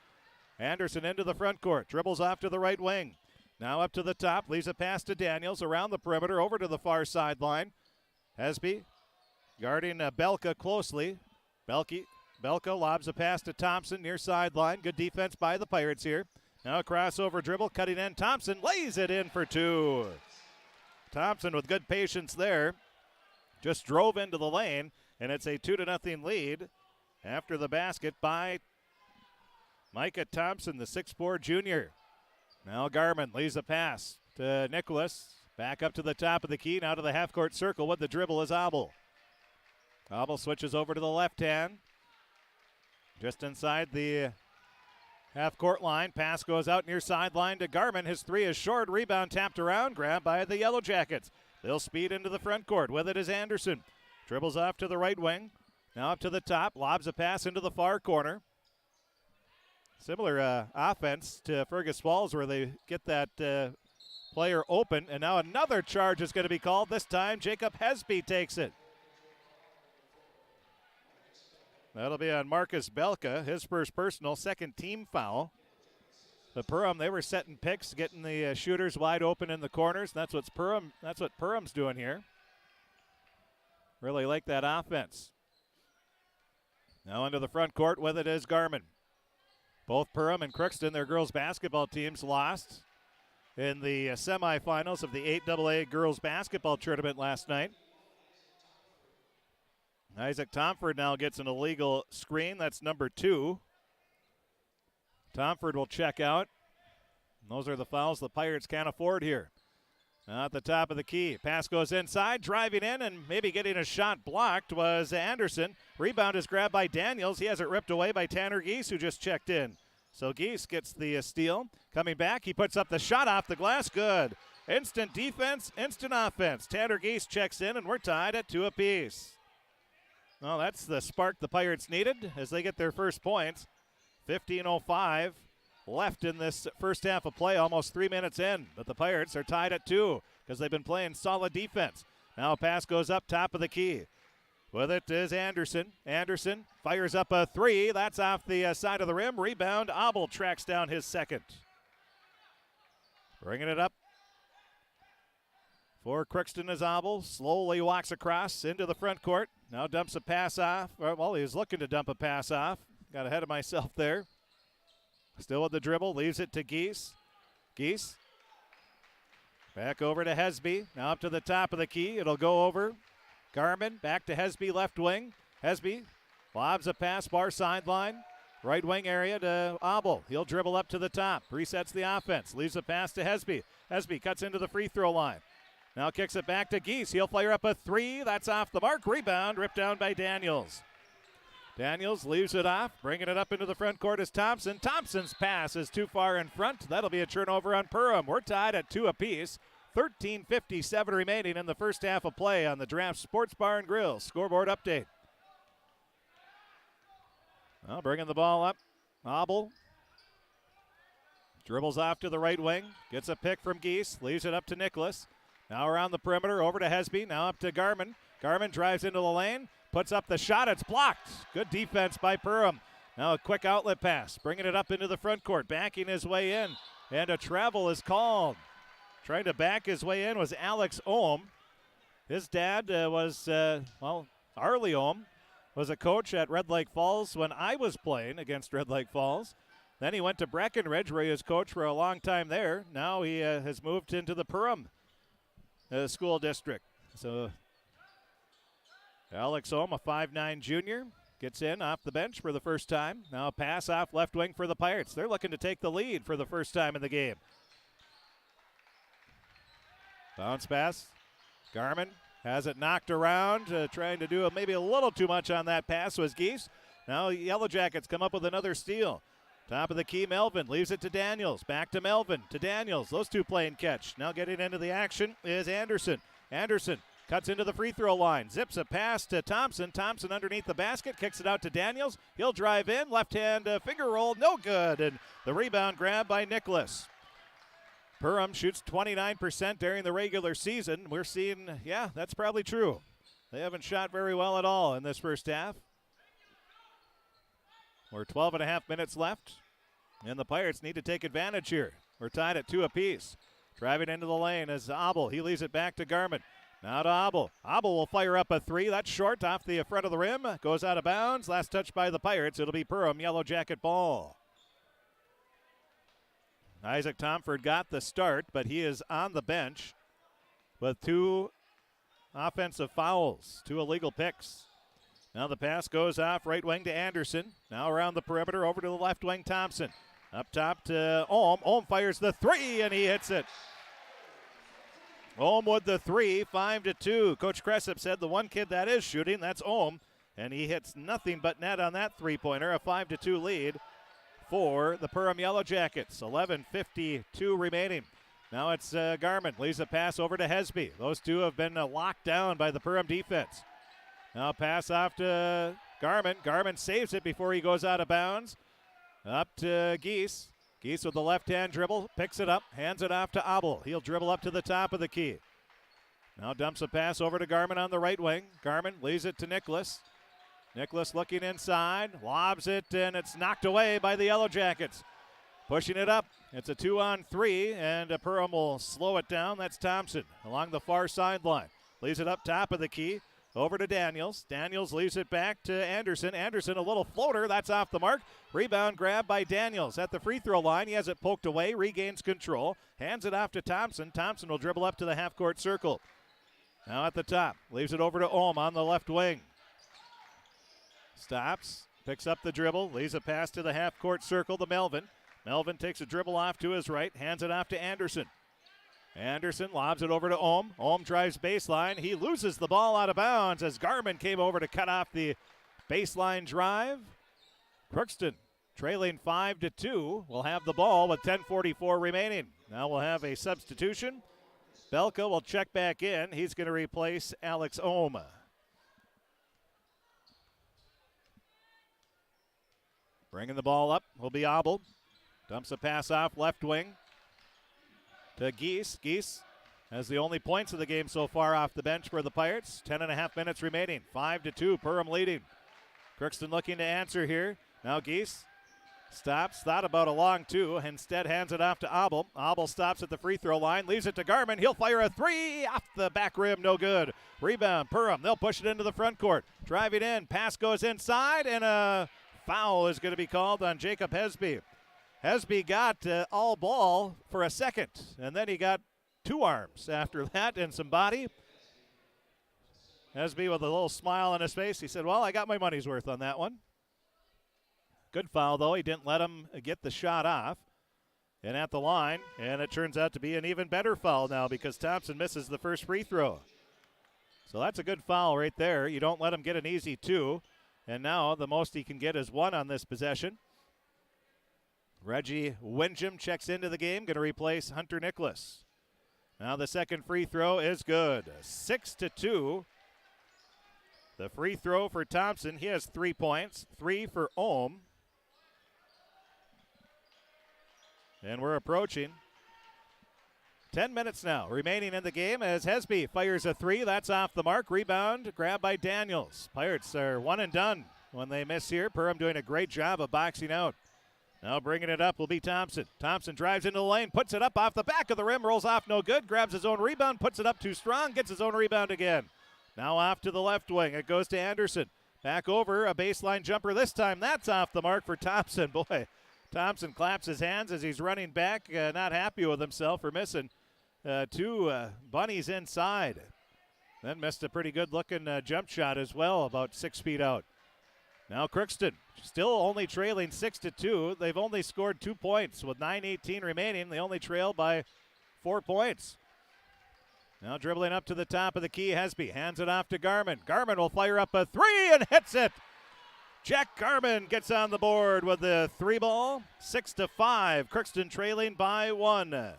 Anderson into the front court. Dribbles off to the right wing. Now up to the top. Leaves a pass to Daniels around the perimeter. Over to the far sideline. Hesby guarding Belka closely. Belka lobs a pass to Thompson near sideline. Good defense by the Pirates here. Now a crossover dribble. Cutting in. Thompson lays it in for two. Thompson with good patience there. Just drove into the lane, and it's a 2-0 lead after the basket by Micah Thompson, the 6'4 junior. Now Garman leaves a pass to Nicholas. Back up to the top of the key, now to the half-court circle with the dribble is Abel. Abel switches over to the left hand. Just inside the half-court line. Pass goes out near sideline to Garman. His three is short. Rebound tapped around. Grabbed by the Yellow Jackets. They'll speed into the front court. With it is Anderson. Dribbles off to the right wing. Now up to the top. Lobs a pass into the far corner. Similar offense to Fergus Falls where they get that player open. And now another charge is going to be called. This time Jacob Hesby takes it. That'll be on Marcus Belka, his first personal, second team foul. The Perham, they were setting picks, getting the shooters wide open in the corners. That's what Perham's doing here. Really like that offense. Now into the front court with it is Garman. Both Perham and Crookston, their girls basketball teams, lost in the semifinals of the 8AA girls basketball tournament last night. Isaac Tomford now gets an illegal screen. That's number 2. Tomford will check out. And those are the fouls the Pirates can't afford here. Now at the top of the key. Pass goes inside. Driving in and maybe getting a shot blocked was Anderson. Rebound is grabbed by Daniels. He has it ripped away by Tanner Geese, who just checked in. So Geese gets the steal. Coming back, he puts up the shot off the glass. Good. Instant defense, instant offense. Tanner Geese checks in, and we're tied at 2 apiece. Well, that's the spark the Pirates needed as they get their first points. 15:05 left in this first half of play, almost 3 minutes in. But the Pirates are tied at 2 because they've been playing solid defense. Now a pass goes up top of the key. With it is Anderson. Anderson fires up a 3. That's off the side of the rim. Rebound. Abel tracks down his second. Bringing it up for Crookston is Abel. Slowly walks across into the front court. Now dumps a pass off. Well, he was looking to dump a pass off. Got ahead of myself there. Still with the dribble. Leaves it to Geese. Geese. Back over to Hesby. Now up to the top of the key. It'll go over. Garman back to Hesby, left wing. Hesby lobs a pass, far sideline. Right wing area to Abel. He'll dribble up to the top. Resets the offense. Leaves a pass to Hesby. Hesby cuts into the free throw line. Now kicks it back to Geese. He'll fire up a 3. That's off the mark. Rebound ripped down by Daniels. Daniels leaves it off. Bringing it up into the front court is Thompson. Thompson's pass is too far in front. That'll be a turnover on Perham. We're tied at 2 apiece. 13:57 remaining in the first half of play on the Draft Sports Bar and Grill scoreboard update. Well, bringing the ball up. Abel dribbles off to the right wing. Gets a pick from Geese. Leaves it up to Nicholas. Now around the perimeter, over to Hesby. Now up to Garman. Garman drives into the lane. Puts up the shot. It's blocked. Good defense by Perham. Now a quick outlet pass. Bringing it up into the front court. Backing his way in. And a travel is called. Trying to back his way in was Alex Ohm. His dad was, Arlie Ohm was a coach at Red Lake Falls when I was playing against Red Lake Falls. Then he went to Breckenridge where he was coach for a long time there. Now he has moved into the Perham school district. So Alex Ohm, a 5'9 junior, gets in off the bench for the first time. Now a pass off left wing for the Pirates. They're looking to take the lead for the first time in the game. Bounce pass. Garman has it knocked around, trying to do maybe a little too much on that pass was Geese. Now Yellow Jackets come up with another steal. Top of the key, Melvin leaves it to Daniels. Back to Melvin, to Daniels. Those two playing catch. Now getting into the action is Anderson. Anderson cuts into the free throw line. Zips a pass to Thompson. Thompson underneath the basket. Kicks it out to Daniels. He'll drive in. Left hand finger roll. No good. And the rebound grab by Nicholas. Perham shoots 29% during the regular season. We're seeing, yeah, that's probably true. They haven't shot very well at all in this first half. We're 12 and a half minutes left, and the Pirates need to take advantage here. We're tied at 2 apiece. Driving into the lane is Abel. He leaves it back to Garman. Now to Abel. Abel will fire up a 3. That's short off the front of the rim. Goes out of bounds. Last touch by the Pirates. It'll be Perham, Yellow Jacket ball. Isaac Tomford got the start, but he is on the bench with 2 offensive fouls, 2 illegal picks. Now the pass goes off right wing to Anderson. Now around the perimeter over to the left wing, Thompson. Up top to Ohm. Ohm fires the 3, and he hits it. Ohm with the 3, 5-2. Coach Cressup said the one kid that is shooting, that's Ohm, and he hits nothing but net on that three-pointer. A 5-2 lead for the Perham Yellow Jackets. 11:52 remaining. Now it's Garman. Leaves a pass over to Hesby. Those two have been locked down by the Perham defense. Now pass off to Garman. Garman saves it before he goes out of bounds. Up to Geese. Geese with the left-hand dribble, picks it up, hands it off to Abel. He'll dribble up to the top of the key. Now dumps a pass over to Garman on the right wing. Garman leaves it to Nicholas. Nicholas looking inside, lobs it, and it's knocked away by the Yellow Jackets. Pushing it up. It's a 2-on-3, and Perham will slow it down. That's Thompson along the far sideline. Leaves it up top of the key. Over to Daniels. Daniels leaves it back to Anderson. Anderson, a little floater. That's off the mark. Rebound grab by Daniels at the free throw line. He has it poked away, regains control, hands it off to Thompson. Thompson will dribble up to the half-court circle. Now at the top. Leaves it over to Ohm on the left wing. Stops. Picks up the dribble. Leaves a pass to the half-court circle to Melvin. Melvin takes a dribble off to his right. Hands it off to Anderson. Anderson lobs it over to Ohm. Ohm drives baseline. He loses the ball out of bounds as Garman came over to cut off the baseline drive. Crookston trailing 5-2 will have the ball with 10:44 remaining. Now we'll have a substitution. Belka will check back in. He's going to replace Alex Ohm. Bringing the ball up will be Abel. Dumps a pass off left wing to Geese. Geese has the only points of the game so far off the bench for the Pirates. 10.5 minutes remaining. 5-2, Perham leading. Crookston looking to answer here. Now Geese stops, thought about a long 2, instead hands it off to Abel. Abel stops at the free throw line, leaves it to Garman. He'll fire a 3 off the back rim, no good. Rebound, Perham. They'll push it into the front court. Driving in, pass goes inside, and a foul is going to be called on Jacob Hesby. Hesby got all ball for a second, and then he got 2 arms after that and some body. Hesby with a little smile on his face. He said, well, I got my money's worth on that one. Good foul, though. He didn't let him get the shot off. And at the line, and it turns out to be an even better foul now because Thompson misses the first free throw. So that's a good foul right there. You don't let him get an easy 2. And now the most he can get is 1 on this possession. Reggie Windjam checks into the game, going to replace Hunter Nicholas. Now the second free throw is good. 6-2. The free throw for Thompson. He has 3 points, 3 for Ohm. And we're approaching 10 minutes now remaining in the game as Hesby fires a 3. That's off the mark. Rebound grabbed by Daniels. Pirates are one and done when they miss here. Perham doing a great job of boxing out. Now bringing it up will be Thompson. Thompson drives into the lane, puts it up off the back of the rim, rolls off no good, grabs his own rebound, puts it up too strong, gets his own rebound again. Now off to the left wing. It goes to Anderson. Back over, a baseline jumper this time. That's off the mark for Thompson. Boy, Thompson claps his hands as he's running back, not happy with himself for missing 2 bunnies inside. Then missed a pretty good-looking jump shot as well, about 6 feet out. Now Crookston still only trailing 6-2. They've only scored 2 points with 9:18 remaining. They only trail by 4 points. Now dribbling up to the top of the key, Hesby hands it off to Garman. Garman will fire up a 3 and hits it. Jack Garman gets on the board with the 3 ball. 6-5. Crookston trailing by 1.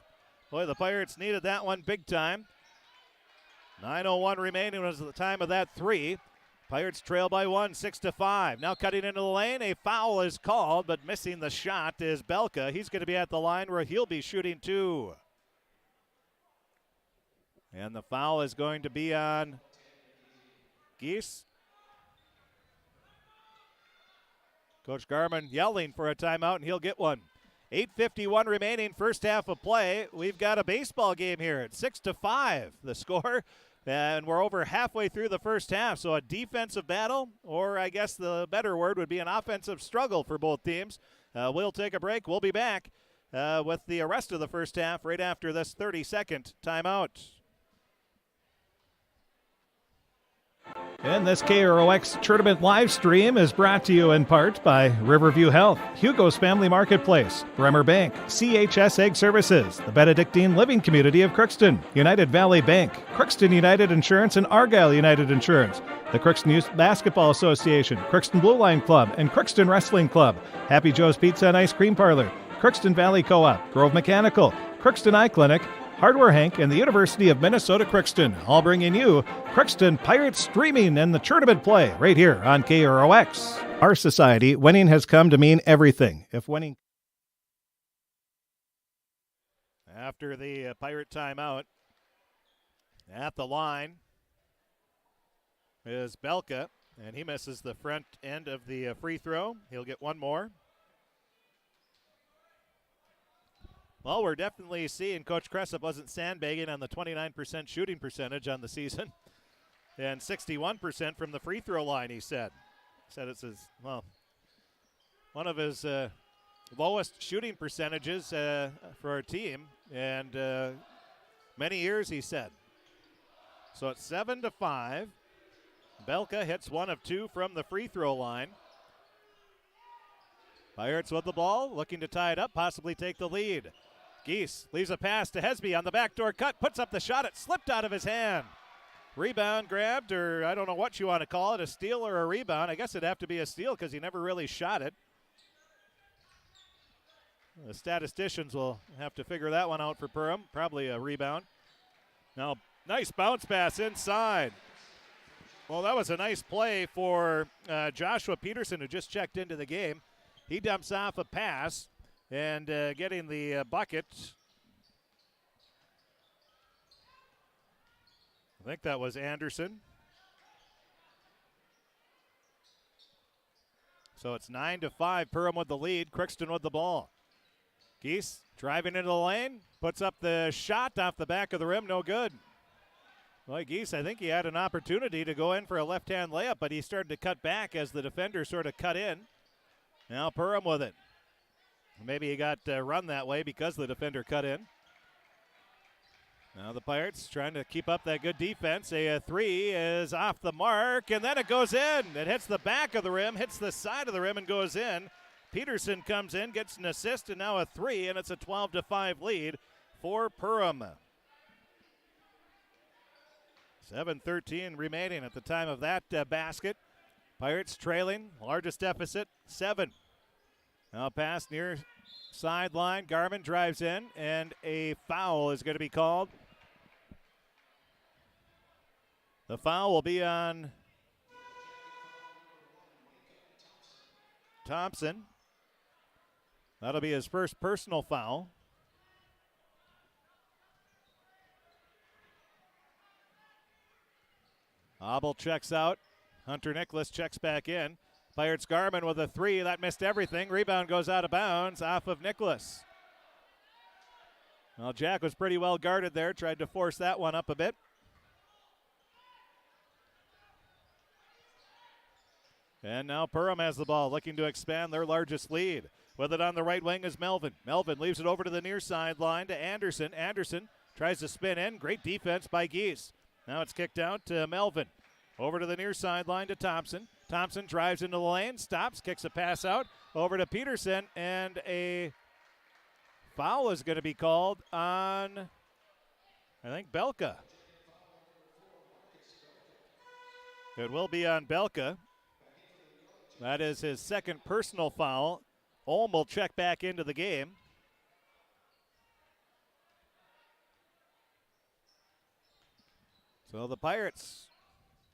Boy, the Pirates needed that one big time. 9:01 remaining was the time of that 3. Pirates trail by 1, 6-5. Now cutting into the lane. A foul is called, but missing the shot is Belka. He's going to be at the line where he'll be shooting 2. And the foul is going to be on Geese. Coach Garman yelling for a timeout, and he'll get one. 8:51 remaining, first half of play. We've got a baseball game here. It's 6-5, the score. And we're over halfway through the first half. So a defensive battle, or I guess the better word would be an offensive struggle for both teams. We'll take a break. We'll be back with the rest of the first half right after this 30-second timeout. And this KROX tournament live stream is brought to you in part by Riverview Health, Hugo's Family Marketplace, Bremer Bank, CHS Egg Services, the Benedictine Living Community of Crookston, United Valley Bank, Crookston United Insurance and Argyle United Insurance, the Crookston Youth Basketball Association, Crookston Blue Line Club, and Crookston Wrestling Club, Happy Joe's Pizza and Ice Cream Parlor, Crookston Valley Co-op, Grove Mechanical, Crookston Eye Clinic, Hardware Hank, and the University of Minnesota Crookston, all bringing you Crookston Pirates streaming and the tournament play right here on KROX. Our society, winning has come to mean everything. If winning... After the Pirate timeout, at the line is Belka, and he misses the front end of the free throw. He'll get one more. Well, we're definitely seeing Coach Cressup wasn't sandbagging on the 29% shooting percentage on the season and 61% from the free throw line, he said. He said it's one of his lowest shooting percentages for our team and many years, he said. So it's 7-5. Belka hits 1 of 2 from the free throw line. Pirates with the ball, looking to tie it up, possibly take the lead. Geese leaves a pass to Hesby on the backdoor cut, puts up the shot, it slipped out of his hand. Rebound grabbed, or I don't know what you want to call it, a steal or a rebound. I guess it'd have to be a steal because he never really shot it. The statisticians will have to figure that one out for Perham, probably a rebound. Now, nice bounce pass inside. Well, that was a nice play for Joshua Peterson, who just checked into the game. He dumps off a pass and getting the bucket. I think that was Anderson. So it's 9-5. Perham with the lead. Crookston with the ball. Geese driving into the lane. Puts up the shot off the back of the rim. No good. Well, Geese, I think he had an opportunity to go in for a left-hand layup, but he started to cut back as the defender sort of cut in. Now Perham with it. Maybe he got run that way because the defender cut in. Now the Pirates trying to keep up that good defense. A three is off the mark, and then it goes in. It hits the back of the rim, hits the side of the rim, and goes in. Peterson comes in, gets an assist, and now a three, and it's a 12-5 lead for Perham. 7:13 remaining at the time of that basket. Pirates trailing, largest deficit, 7. Now pass near sideline. Garman drives in, and a foul is going to be called. The foul will be on Thompson. That'll be his first personal foul. Abel checks out. Hunter Nicholas checks back in. Pirates Garman with a three. That missed everything. Rebound goes out of bounds off of Nicholas. Well, Jack was pretty well guarded there. Tried to force that one up a bit. And now Perham has the ball, looking to expand their largest lead. With it on the right wing is Melvin. Melvin leaves it over to the near sideline to Anderson. Anderson tries to spin in. Great defense by Geese. Now it's kicked out to Melvin. Over to the near sideline to Thompson. Thompson drives into the lane, stops, kicks a pass out. Over to Peterson, and a foul is going to be called on, I think, Belka. It will be on Belka. That is his second personal foul. Olm will check back into the game. So the Pirates,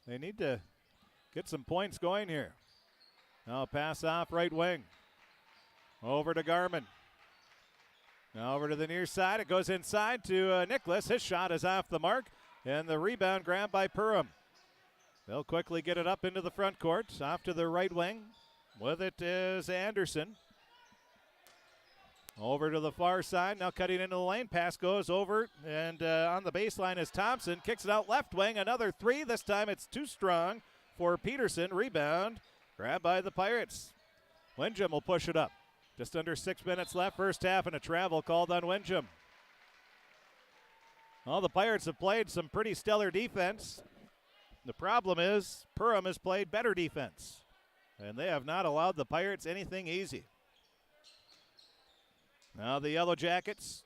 they need to get some points going here. Now pass off right wing. Over to Garman. Now over to the near side. It goes inside to Nicholas. His shot is off the mark. And the rebound grab by Perham. They'll quickly get it up into the front court. Off to the right wing. With it is Anderson. Over to the far side. Now cutting into the lane. Pass goes over. And on the baseline is Thompson. Kicks it out left wing. Another three. This time it's too strong for Peterson. Rebound. Grabbed by the Pirates. Windjam will push it up. Just under 6 minutes left. First half and a travel called on Windjam. Well, the Pirates have played some pretty stellar defense. The problem is Perham has played better defense. And they have not allowed the Pirates anything easy. Now the Yellow Jackets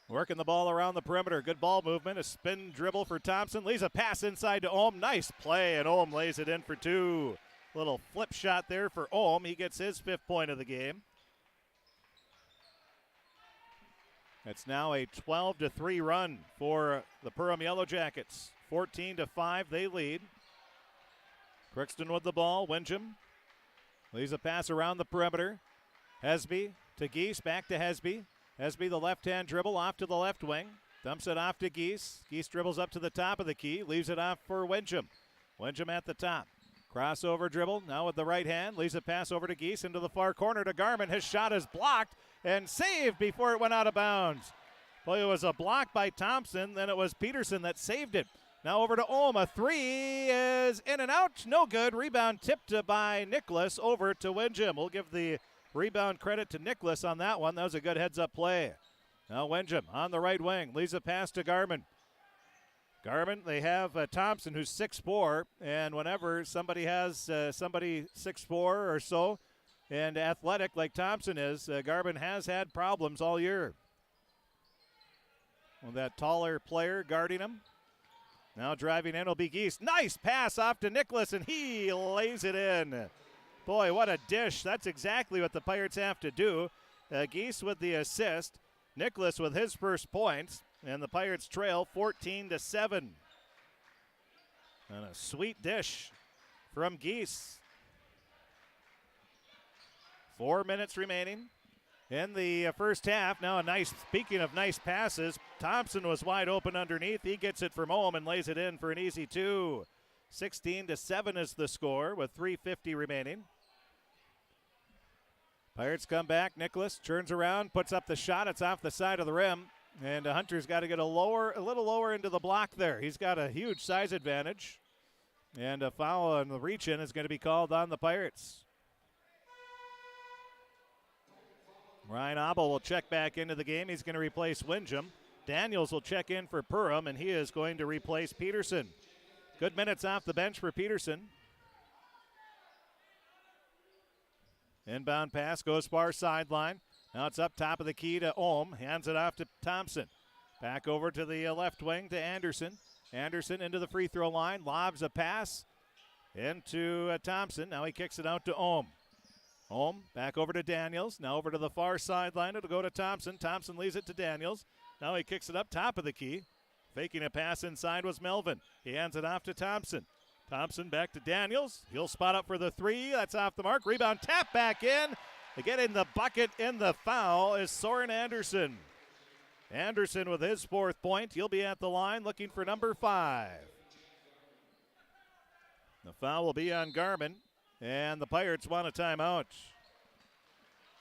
working the ball around the perimeter. Good ball movement. A spin dribble for Thompson. Leaves a pass inside to Ohm. Nice play, and Ohm lays it in for two. Little flip shot there for Ohm. He gets his 5th point of the game. It's now a 12-3 run for the Perham Yellow Jackets. 14-5, they lead. Crookston with the ball. Windjam leaves a pass around the perimeter. Hesby to Geese, back to Hesby. Hesby, the left-hand dribble, off to the left wing. Dumps it off to Geese. Geese dribbles up to the top of the key, leaves it off for Windjam. Windjam at the top. Crossover dribble, now with the right hand. Leaves a pass over to Geese into the far corner to Garman. His shot is blocked and saved before it went out of bounds. Well, it was a block by Thompson, then it was Peterson that saved it. Now over to Ohm. A three is in and out. No good. Rebound tipped by Nicholas over to Windjam. We'll give the rebound credit to Nicholas on that one. That was a good heads-up play. Now Windjam on the right wing. Leaves a pass to Garman. Garman, they have Thompson, who's 6'4", and whenever somebody has somebody 6'4" or so and athletic like Thompson is, Garman has had problems all year. With that taller player guarding him. Now driving in will be Geese. Nice pass off to Nicholas, and he lays it in. Boy, what a dish. That's exactly what the Pirates have to do. Geese with the assist. Nicholas with his first points. And the Pirates trail 14-7. And a sweet dish from Geese. 4 minutes remaining in the first half. Now speaking of nice passes, Thompson was wide open underneath. He gets it from home and lays it in for an easy two. 16-7 is the score with 3:50 remaining. Pirates come back. Nicholas turns around, puts up the shot. It's off the side of the rim. And Hunter's got to get a little lower into the block there. He's got a huge size advantage. And a foul on the reach-in is going to be called on the Pirates. Ryan Abel will check back into the game. He's going to replace Windjam. Daniels will check in for Perham, and he is going to replace Peterson. Good minutes off the bench for Peterson. Inbound pass goes far sideline. Now it's up top of the key to Ohm. Hands it off to Thompson. Back over to the left wing to Anderson. Anderson into the free throw line. Lobs a pass into Thompson. Now he kicks it out to Ohm. Ohm back over to Daniels. Now over to the far sideline. It'll go to Thompson. Thompson leaves it to Daniels. Now he kicks it up top of the key. Faking a pass inside was Melvin. He hands it off to Thompson. Thompson back to Daniels. He'll spot up for the three. That's off the mark. Rebound tap back in. Getting the bucket in the foul is Soren Anderson. Anderson with his 4th point. He'll be at the line looking for number 5. The foul will be on Garman, and the Pirates want a timeout.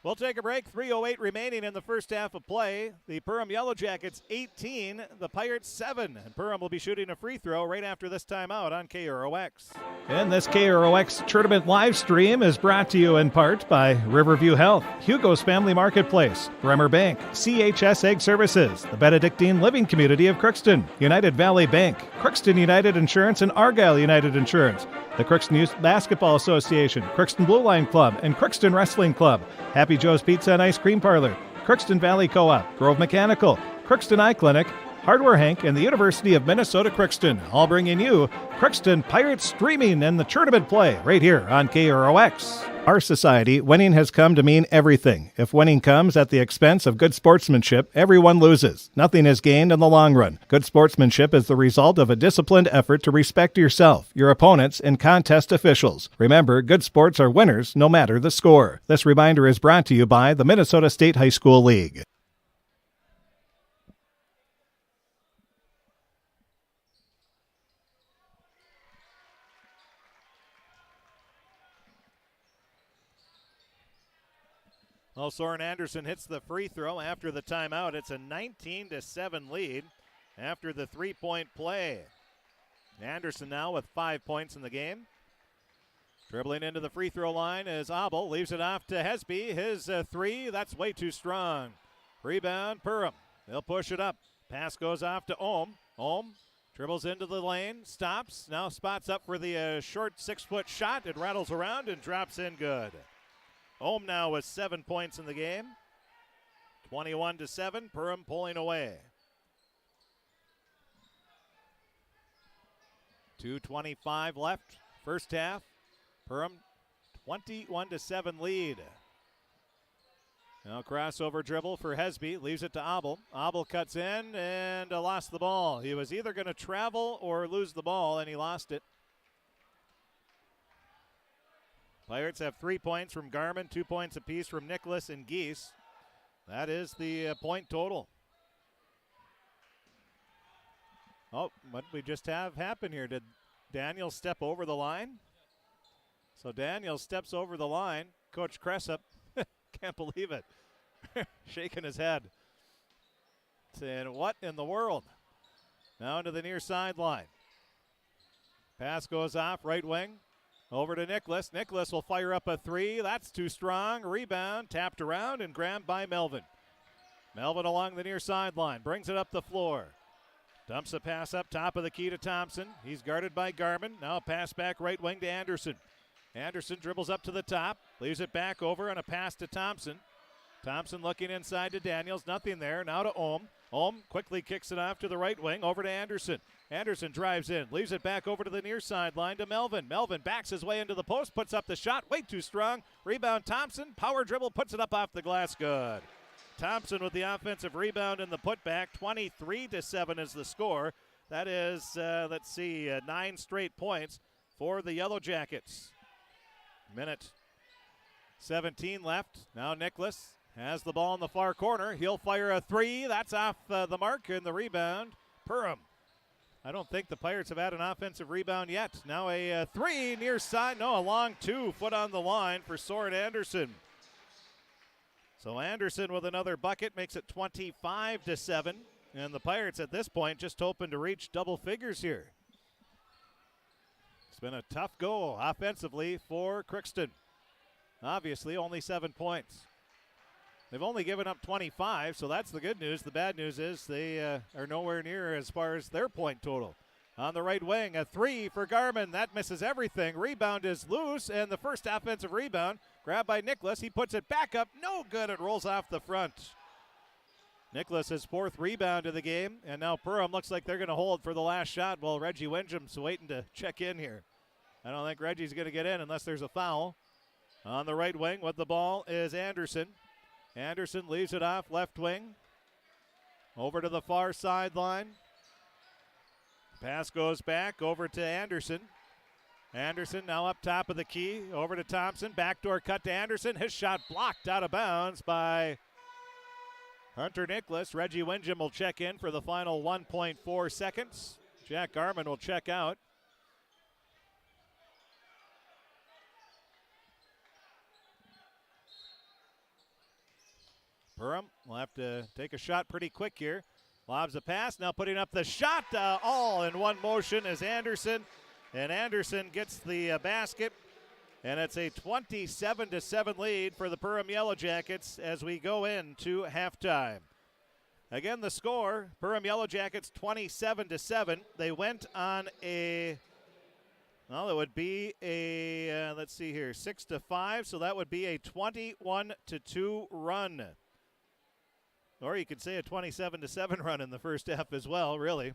We'll take a break. 3:08 remaining in the first half of play. The Perham Yellow Jackets 18, the Pirates 7. And Perham will be shooting a free throw right after this timeout on KROX. And this KROX tournament live stream is brought to you in part by Riverview Health, Hugo's Family Marketplace, Bremer Bank, CHS Egg Services, the Benedictine Living Community of Crookston, United Valley Bank, Crookston United Insurance and Argyle United Insurance, the Crookston Youth Basketball Association, Crookston Blue Line Club, and Crookston Wrestling Club, Happy Joe's Pizza and Ice Cream Parlor, Crookston Valley Co-op, Grove Mechanical, Crookston Eye Clinic, Hardware Hank, and the University of Minnesota Crookston, all bringing you Crookston Pirates streaming and the tournament play right here on KROX. Our society, winning has come to mean everything. If winning comes at the expense of good sportsmanship, everyone loses. Nothing is gained in the long run. Good sportsmanship is the result of a disciplined effort to respect yourself, your opponents, and contest officials. Remember, good sports are winners no matter the score. This reminder is brought to you by the Minnesota State High School League. Well, Soren Anderson hits the free throw after the timeout. It's a 19-7 lead after the three-point play. Anderson now with 5 points in the game. Dribbling into the free throw line is Abel. Leaves it off to Hesby. His three, that's way too strong. Rebound, Perham. They'll push it up. Pass goes off to Ohm. Ohm dribbles into the lane, stops. Now spots up for the short 6-foot shot. It rattles around and drops in good. Ohm now with 7 points in the game. 21-7, Perham pulling away. 2:25 left, first half. Perham 21-7 lead. Now crossover dribble for Hesby, leaves it to Abel. Abel cuts in and lost the ball. He was either going to travel or lose the ball, and he lost it. Pirates have 3 points from Garman, 2 points apiece from Nicholas and Geese. That is the point total. Oh, what did we just have happen here? Did Daniel step over the line? So Daniel steps over the line. Coach Cressup, can't believe it, shaking his head, saying, what in the world? Now into the near sideline. Pass goes off, right wing, over to Nicholas. Nicholas will fire up a three. That's too strong. Rebound, tapped around and grabbed by Melvin. Melvin along the near sideline, brings it up the floor. Dumps a pass up top of the key to Thompson. He's guarded by Garman. Now a pass back right wing to Anderson. Anderson dribbles up to the top, leaves it back over on a pass to Thompson. Thompson looking inside to Daniels, nothing there. Now to Ohm. Ohm quickly kicks it off to the right wing, over to Anderson. Anderson drives in, leaves it back over to the near sideline to Melvin. Melvin backs his way into the post, puts up the shot, way too strong. Rebound Thompson, power dribble, puts it up off the glass, good. Thompson with the offensive rebound and the putback. 23-7 is the score. That is, 9 straight points for the Yellow Jackets. Minute 17 left. Now Nicholas has the ball in the far corner. He'll fire a three. That's off the mark, and the rebound, Perham. I don't think the Pirates have had an offensive rebound yet. Now a three near side. No, a long 2 foot on the line for Soren Anderson. So Anderson with another bucket makes it 25-7. And the Pirates at this point just hoping to reach double figures here. It's been a tough go offensively for Crookston. Obviously, only 7 points. They've only given up 25, so that's the good news. The bad news is they are nowhere near as far as their point total. On the right wing, a three for Garman. That misses everything. Rebound is loose, and the first offensive rebound grabbed by Nicholas. He puts it back up. No good. It rolls off the front. Nicholas his 4th rebound of the game, and now Perham looks like they're going to hold for the last shot while Reggie Windham's waiting to check in here. I don't think Reggie's going to get in unless there's a foul. On the right wing with the ball is Anderson. Anderson leaves it off left wing. Over to the far sideline. Pass goes back over to Anderson. Anderson now up top of the key. Over to Thompson. Backdoor cut to Anderson. His shot blocked out of bounds by Hunter Nicholas. Reggie Windham will check in for the final 1.4 seconds. Jack Garman will check out. Perham will have to take a shot pretty quick here. Lobs a pass, now putting up the shot all in one motion is Anderson. And Anderson gets the basket. And it's a 27-7 lead for the Perham Yellow Jackets as we go into halftime. Again, the score, Perham Yellow Jackets 27-7. They went on it would be a, 6-5. So that would be a 21-2 run. Or you could say a 27-7 run in the first half as well, really.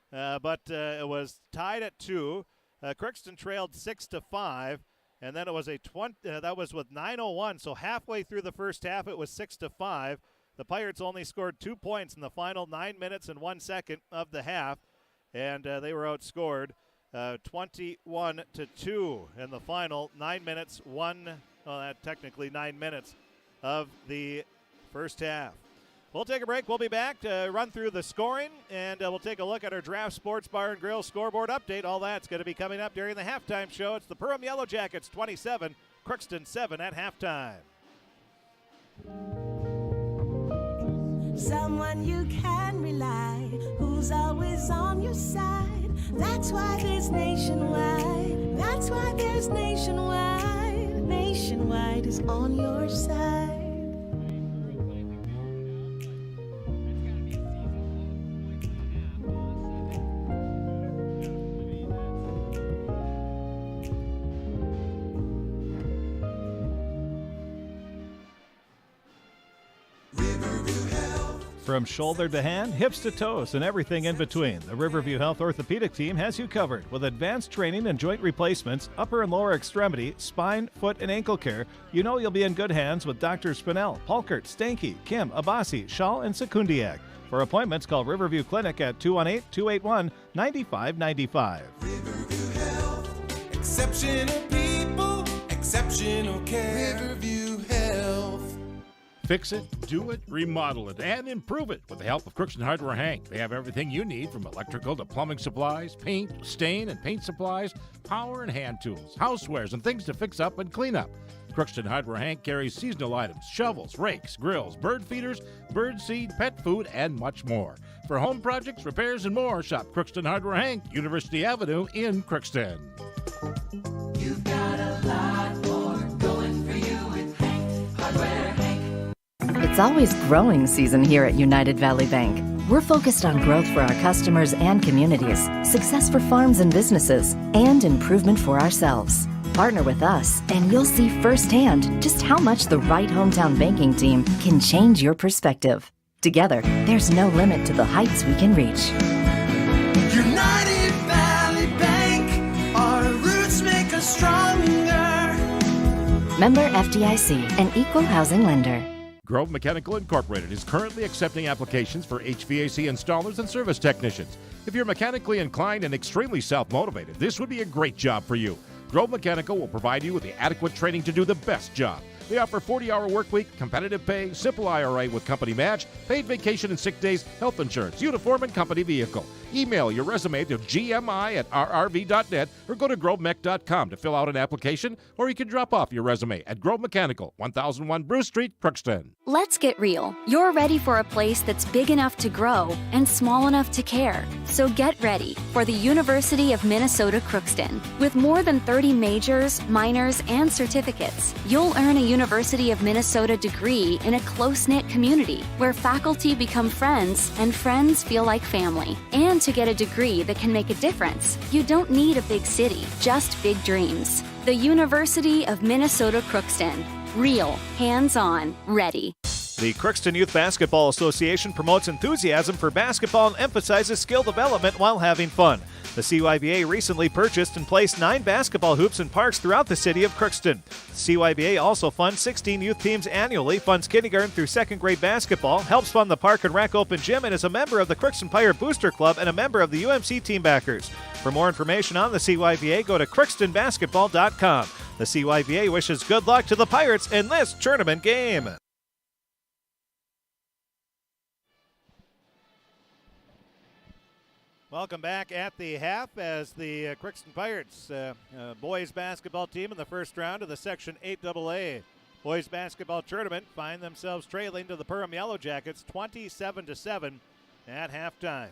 But it was tied at 2. Crookston trailed 6-5, and then it was that was with 9:01. So halfway through the first half, it was 6-5. The Pirates only scored 2 points in the final 9 minutes and 1 second of the half, and they were outscored 21-2 in the final 9 minutes. 9 minutes of the first half. We'll take a break. We'll be back to run through the scoring, and we'll take a look at our Draft Sports Bar and Grill scoreboard update. All that's going to be coming up during the halftime show. It's the Perham Yellow Jackets 27, Crookston 7 at halftime. Someone you can rely, who's always on your side. That's why there's Nationwide. That's why there's Nationwide. Nationwide is on your side. From shoulder to hand, hips to toes, and everything in between, the Riverview Health Orthopedic Team has you covered with advanced training and joint replacements, upper and lower extremity, spine, foot, and ankle care. You know you'll be in good hands with Drs. Spinell, Polkert, Stanky, Kim, Abasi, Shaw, and Sekundiak. For appointments, call Riverview Clinic at 218-281-9595. Riverview Health. Exceptional people, exceptional care. Riverview Health. Fix it, do it, remodel it, and improve it with the help of Crookston Hardware Hank. They have everything you need from electrical to plumbing supplies, paint, stain, and paint supplies, power and hand tools, housewares, and things to fix up and clean up. Crookston Hardware Hank carries seasonal items, shovels, rakes, grills, bird feeders, bird seed, pet food, and much more. For home projects, repairs, and more, shop Crookston Hardware Hank, University Avenue in Crookston. You've got a lot more going for you with Hank, Hardware Hank. It's always growing season here at United Valley Bank. We're focused on growth for our customers and communities, success for farms and businesses, and improvement for ourselves. Partner with us, and you'll see firsthand just how much the right hometown banking team can change your perspective. Together, there's no limit to the heights we can reach. United Valley Bank, our roots make us stronger. Member FDIC, an equal housing lender. Grove Mechanical Incorporated is currently accepting applications for HVAC installers and service technicians. If you're mechanically inclined and extremely self-motivated, this would be a great job for you. Grove Mechanical will provide you with the adequate training to do the best job. They offer 40-hour work week, competitive pay, simple IRA with company match, paid vacation and sick days, health insurance, uniform, and company vehicle. Email your resume to gmi@rrv.net or go to grovemech.com to fill out an application, or you can drop off your resume at Grove Mechanical, 1001 Bruce Street, Crookston. Let's get real. You're ready for a place that's big enough to grow and small enough to care. So get ready for the University of Minnesota Crookston. With more than 30 majors, minors, and certificates, you'll earn a University of Minnesota degree in a close-knit community where faculty become friends and friends feel like family. And to get a degree that can make a difference, you don't need a big city, just big dreams. The University of Minnesota Crookston. Real, hands-on, ready. The Crookston Youth Basketball Association promotes enthusiasm for basketball and emphasizes skill development while having fun. The CYBA recently purchased and placed 9 basketball hoops in parks throughout the city of Crookston. The CYBA also funds 16 youth teams annually, funds kindergarten through 2nd grade basketball, helps fund the Park and Rec Open Gym, and is a member of the Crookston Pirate Booster Club and a member of the UMC Team Backers. For more information on the CYBA, go to crookstonbasketball.com. The CYBA wishes good luck to the Pirates in this tournament game. Welcome back at the half as the Crookston Pirates boys basketball team in the first round of the Section 8AA boys basketball tournament find themselves trailing to the Perham Yellow Jackets 27-7 at halftime.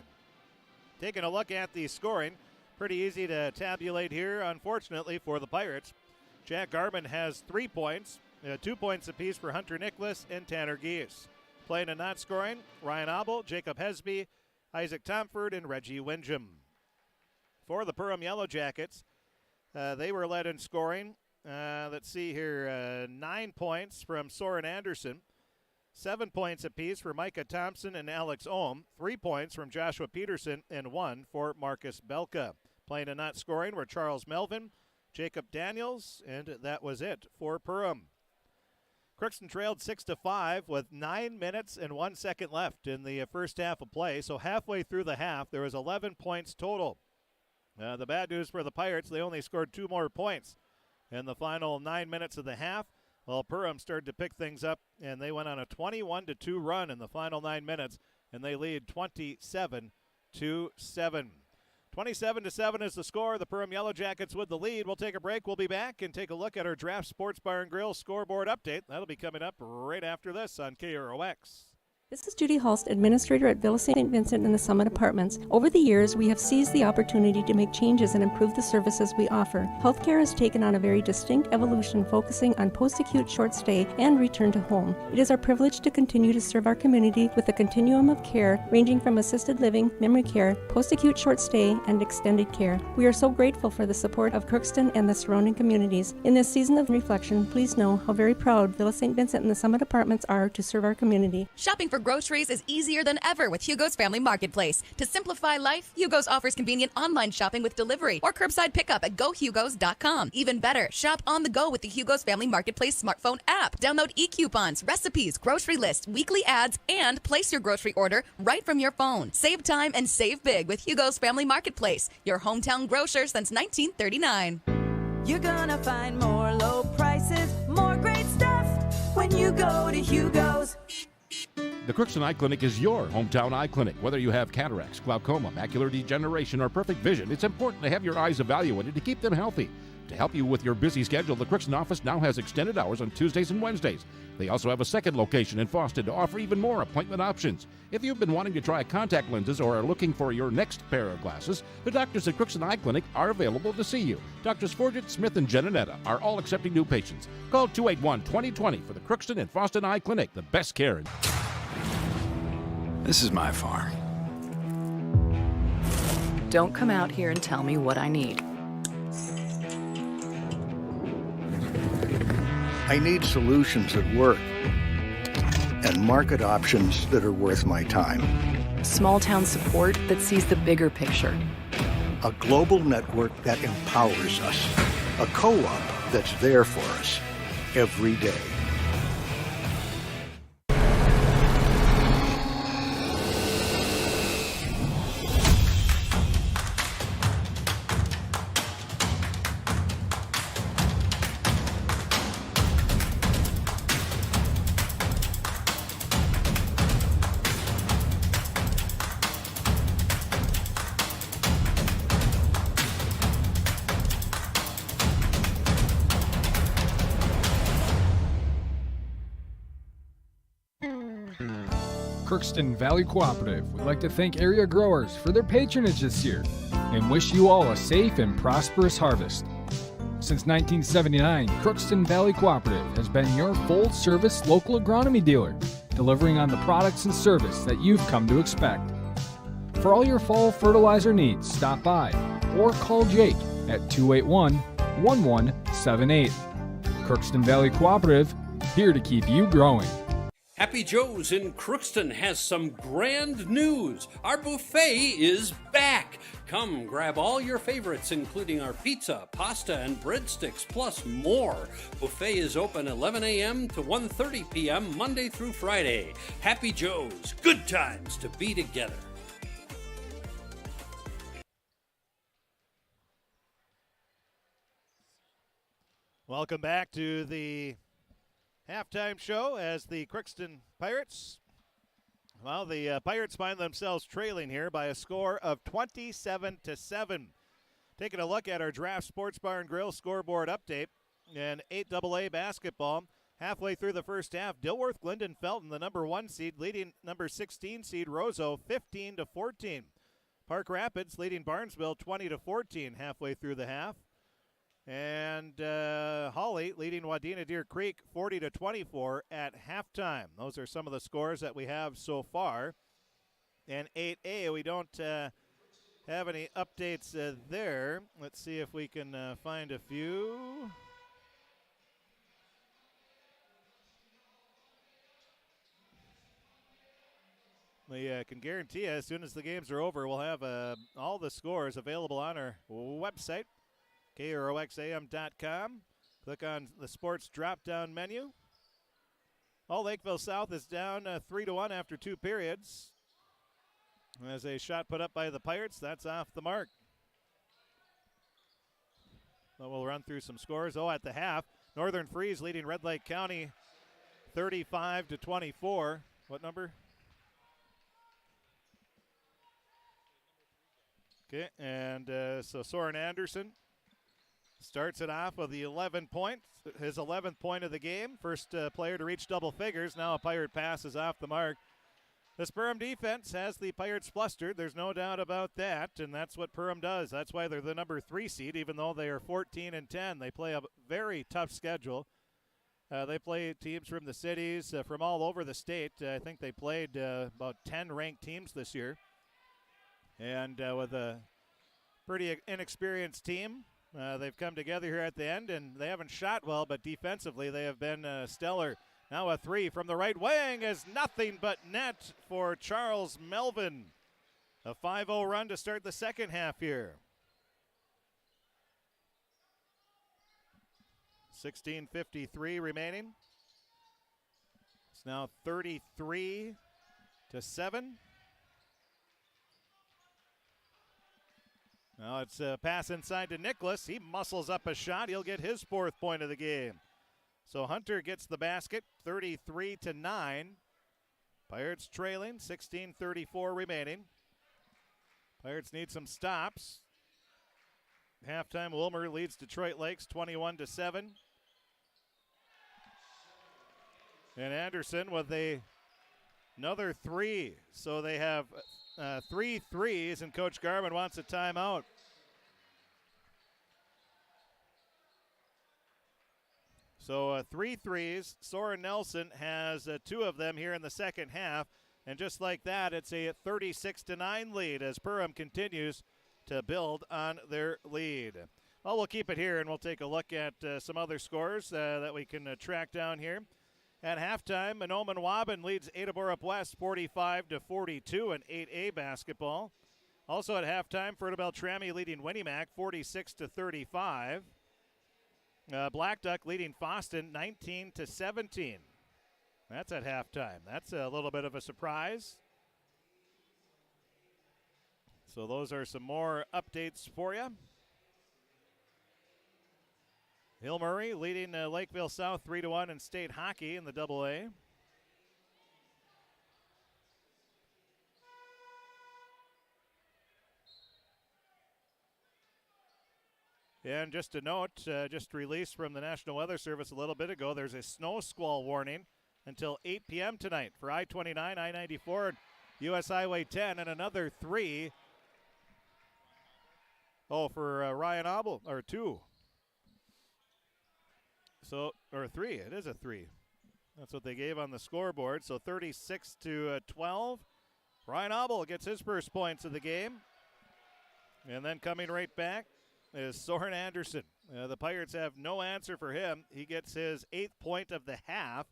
Taking a look at the scoring, pretty easy to tabulate here, unfortunately, for the Pirates. Jack Garman has 3 points, 2 points apiece for Hunter Nicholas and Tanner Geese. Playing and not scoring, Ryan Abel, Jacob Hesby, Isaac Tomford, and Reggie Windjam. For the Perham Yellow Jackets, they were led in scoring. Let's see here, 9 points from Soren Anderson, 7 points apiece for Micah Thompson and Alex Ohm, 3 points from Joshua Peterson, and 1 for Marcus Belka. Playing and not scoring were Charles Melvin, Jacob Daniels, and that was it for Perham. Crookston trailed 6-5 with 9 minutes and 1 second left in the first half of play. So halfway through the half, there was 11 points total. The bad news for the Pirates, they only scored 2 more points in the final 9 minutes of the half. Well, Perham started to pick things up, and they went on a 21-2 run in the final 9 minutes, and they lead 27-7. 27-7 is the score. The Perham Yellow Jackets with the lead. We'll take a break. We'll be back and take a look at our Draft Sports Bar and Grill scoreboard update. That'll be coming up right after this on KROX. This is Judy Hulst, Administrator at Villa St. Vincent in the Summit Apartments. Over the years, we have seized the opportunity to make changes and improve the services we offer. Healthcare has taken on a very distinct evolution, focusing on post-acute short stay and return to home. It is our privilege to continue to serve our community with a continuum of care ranging from assisted living, memory care, post-acute short stay, and extended care. We are so grateful for the support of Crookston and the surrounding communities. In this season of reflection, please know how very proud Villa St. Vincent and the Summit Apartments are to serve our community. Shopping for groceries is easier than ever with Hugo's Family Marketplace. To simplify life, Hugo's offers convenient online shopping with delivery or curbside pickup at gohugos.com. Even better, shop on the go with the Hugo's Family Marketplace smartphone app. Download e-coupons, recipes, grocery lists, weekly ads, and place your grocery order right from your phone. Save time and save big with Hugo's Family Marketplace, your hometown grocer since 1939. You're gonna find more low prices, more great stuff when you go to Hugo's. The Crookston Eye Clinic is your hometown eye clinic. Whether you have cataracts, glaucoma, macular degeneration, or perfect vision, it's important to have your eyes evaluated to keep them healthy. To help you with your busy schedule, the Crookston office now has extended hours on Tuesdays and Wednesdays. They also have a second location in Fawston to offer even more appointment options. If you've been wanting to try contact lenses or are looking for your next pair of glasses, the doctors at Crookston Eye Clinic are available to see you. Doctors Forget, Smith, and Jananetta are all accepting new patients. Call 281-2020 for the Crookston and Fawston Eye Clinic, the best care in. This is my farm. Don't come out here and tell me what I need. I need solutions that work and market options that are worth my time. Small town support that sees the bigger picture. A global network that empowers us. A co-op that's there for us every day. Crookston Valley Cooperative would like to thank area growers for their patronage this year and wish you all a safe and prosperous harvest. Since 1979, Crookston Valley Cooperative has been your full-service local agronomy dealer, delivering on the products and service that you've come to expect. For all your fall fertilizer needs, stop by or call Jake at 281-1178. Crookston Valley Cooperative, here to keep you growing. Happy Joe's in Crookston has some grand news. Our buffet is back. Come grab all your favorites, including our pizza, pasta, and breadsticks, plus more. Buffet is open 11 a.m. to 1:30 p.m. Monday through Friday. Happy Joe's, good times to be together. Welcome back to the halftime show as the Crookston Pirates. Well, the Pirates find themselves trailing here by a score of 27-7. Taking a look at our Draft Sports Bar and Grill scoreboard update in 8AA basketball. Halfway through the first half, Dilworth Glendon Felton, the number 1 seed, leading number 16 seed Roseau 15-14. Park Rapids leading Barnesville 20-14 halfway through the half. And Hawley leading Wadena Deer Creek 40-24 at halftime. Those are some of the scores that we have so far. And 8A, we don't have any updates there. Let's see if we can find a few. We can guarantee you, as soon as the games are over, we'll have all the scores available on our website, KROXAM.com. Click on the sports drop-down menu. All Lakeville South is down 3-1 after 2 periods. As a shot put up by the Pirates, that's off the mark. So we'll run through some scores. At the half, Northern Freeze leading Red Lake County 35-24. What number? Okay, and so Soren Anderson starts it off with the 11 points, his 11th point of the game. First player to reach double figures. Now a Pirate pass is off the mark. This Perham defense has the Pirates flustered. There's no doubt about that, and that's what Perham does. That's why they're the number 3 seed, even though they are 14-10. They play a very tough schedule. They play teams from the cities, from all over the state. I think they played about 10 ranked teams this year. And with a pretty inexperienced team, they've come together here at the end, and they haven't shot well, but defensively they have been stellar. Now a 3 from the right wing is nothing but net for Charles Melvin. A 5-0 run to start the second half here. 16:53 remaining. It's now 33-7. Now it's a pass inside to Nicholas. He muscles up a shot. He'll get his 4th point of the game. So Hunter gets the basket, 33-9. Pirates trailing, 16:34 remaining. Pirates need some stops. Halftime, Wilmer leads Detroit Lakes 21-7. And Anderson with another 3. So they have 3 threes, and Coach Garman wants a timeout. So 3 threes. Soren Nelson has 2 of them here in the second half. And just like that, it's a 36-9 lead as Perham continues to build on their lead. Well, we'll keep it here, and we'll take a look at some other scores that we can track down here. At halftime, Manoman Waban leads Ataborup West 45-42 in 8A basketball. Also at halftime, Fertile Beltrami leading Winnimac 46-35. Black Duck leading Foston 19-17. That's at halftime. That's a little bit of a surprise. So those are some more updates for you. Hill Murray leading Lakeville South 3-1 in state hockey in the AA. And just a note, just released from the National Weather Service a little bit ago, there's a snow squall warning until 8 p.m. tonight for I-29, I-94, and U.S. Highway 10, and another 3. Oh, for Ryan Obel, or 2. So, or 3, it is a 3. That's what they gave on the scoreboard. So 36-12. Ryan Obel gets his first points of the game. And then coming right back is Soren Anderson. The Pirates have no answer for him. He gets his 8th point of the half.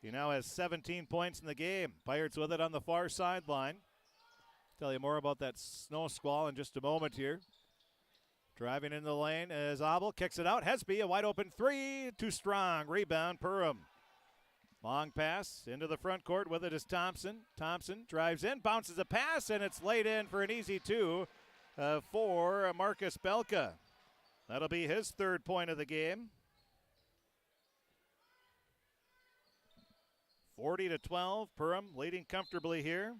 He now has 17 points in the game. Pirates with it on the far sideline. Tell you more about that snow squall in just a moment here. Driving in the lane as Obel kicks it out. Hesby, a wide open 3. Too strong. Rebound, Perham. Long pass into the front court with it is Thompson. Thompson drives in, bounces a pass, and it's laid in for an easy 2 for Marcus Belka. That'll be his 3rd point of the game. 40-12, Perham leading comfortably here.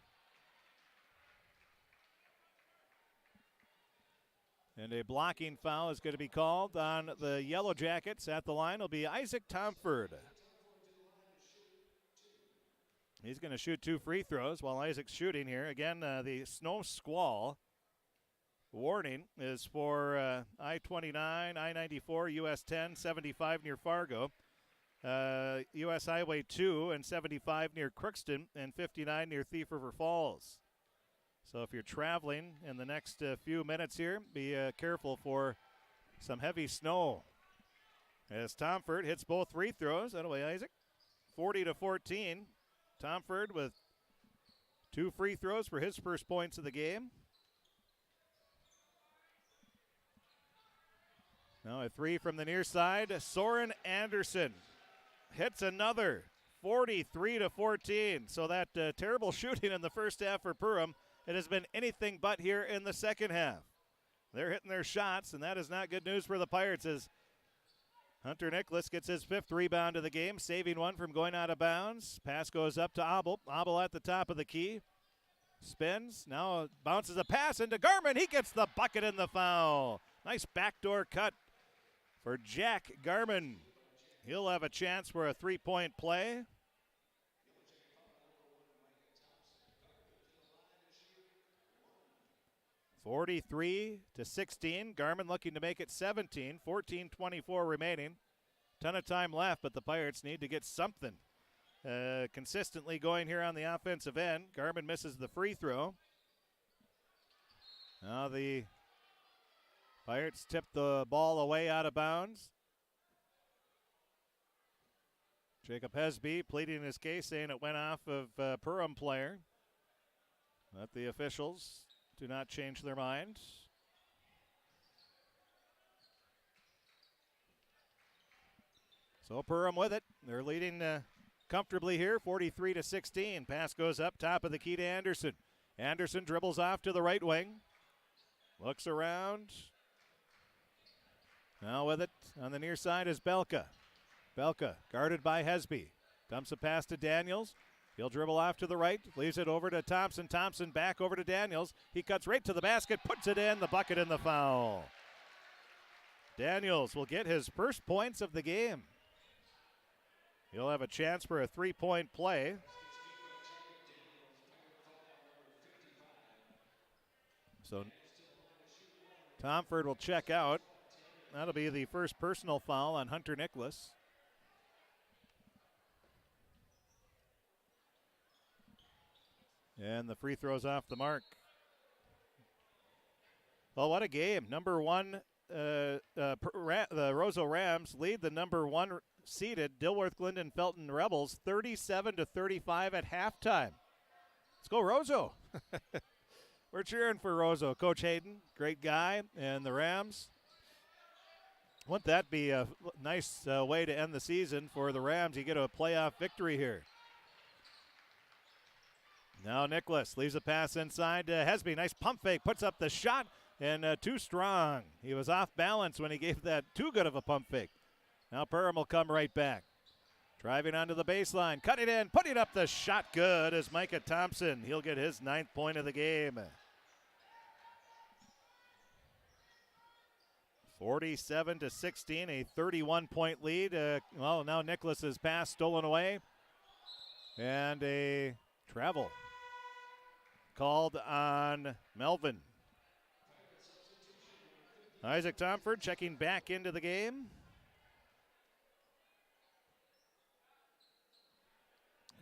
And a blocking foul is going to be called on the Yellow Jackets. At the line will be Isaac Tomford. He's going to shoot 2 free throws while Isaac's shooting here. Again, the snow squall warning is for I-29, I-94, US 10, 75 near Fargo, US Highway 2 and 75 near Crookston, and 59 near Thief River Falls. So if you're traveling in the next few minutes here, be careful for some heavy snow. As Tomford hits both free throws. That away, Isaac. 40-14. Tomford with 2 free throws for his first points of the game. Now a 3 from the near side. Soren Anderson hits another. 43-14. So that terrible shooting in the first half for Perham, it has been anything but here in the second half. They're hitting their shots, and that is not good news for the Pirates as Hunter Nicholas gets his 5th rebound of the game, saving one from going out of bounds. Pass goes up to Obel. Obel at the top of the key. Spins. Now bounces a pass into Garman. He gets the bucket and the foul. Nice backdoor cut for Jack Garman. He'll have a chance for a three-point play. (43-16). Garman looking to make it 17. 14:24 remaining. Ton of time left, but the Pirates need to get something consistently going here on the offensive end. Garman misses the free throw. Now the Pirates tip the ball away out of bounds. Jacob Hesby pleading his case, saying it went off of Perham player. But the officials do not change their mind. So Perham with it. They're leading comfortably here, 43-16. Pass goes up, top of the key to Anderson. Anderson dribbles off to the right wing. Looks around. Now with it on the near side is Belka. Belka guarded by Hesby. Dumps a pass to Daniels. He'll dribble off to the right, leaves it over to Thompson. Thompson back over to Daniels. He cuts right to the basket, puts it in, the bucket and the foul. Daniels will get his first points of the game. He'll have a chance for a three-point play. So Tomford will check out. That'll be the first personal foul on Hunter Nicholas. And the free throw's off the mark. Well, what a game. Number one, the Roseau Rams lead the number one seeded Dilworth Glendon Felton Rebels 37-35 at halftime. Let's go Roseau. We're cheering for Roseau. Coach Hayden, great guy, and the Rams. Wouldn't that be a nice way to end the season for the Rams? You get a playoff victory here. Now Nicholas leaves a pass inside to Hesby. Nice pump fake, puts up the shot, and too strong. He was off balance when he gave that too good of a pump fake. Now Perham will come right back. Driving onto the baseline, cutting in, putting up the shot good is Micah Thompson. He'll get his 9th point of the game. 47-16, a 31-point lead. Well, now Nicholas's pass stolen away. And a travel called on Melvin. Isaac Tomford checking back into the game.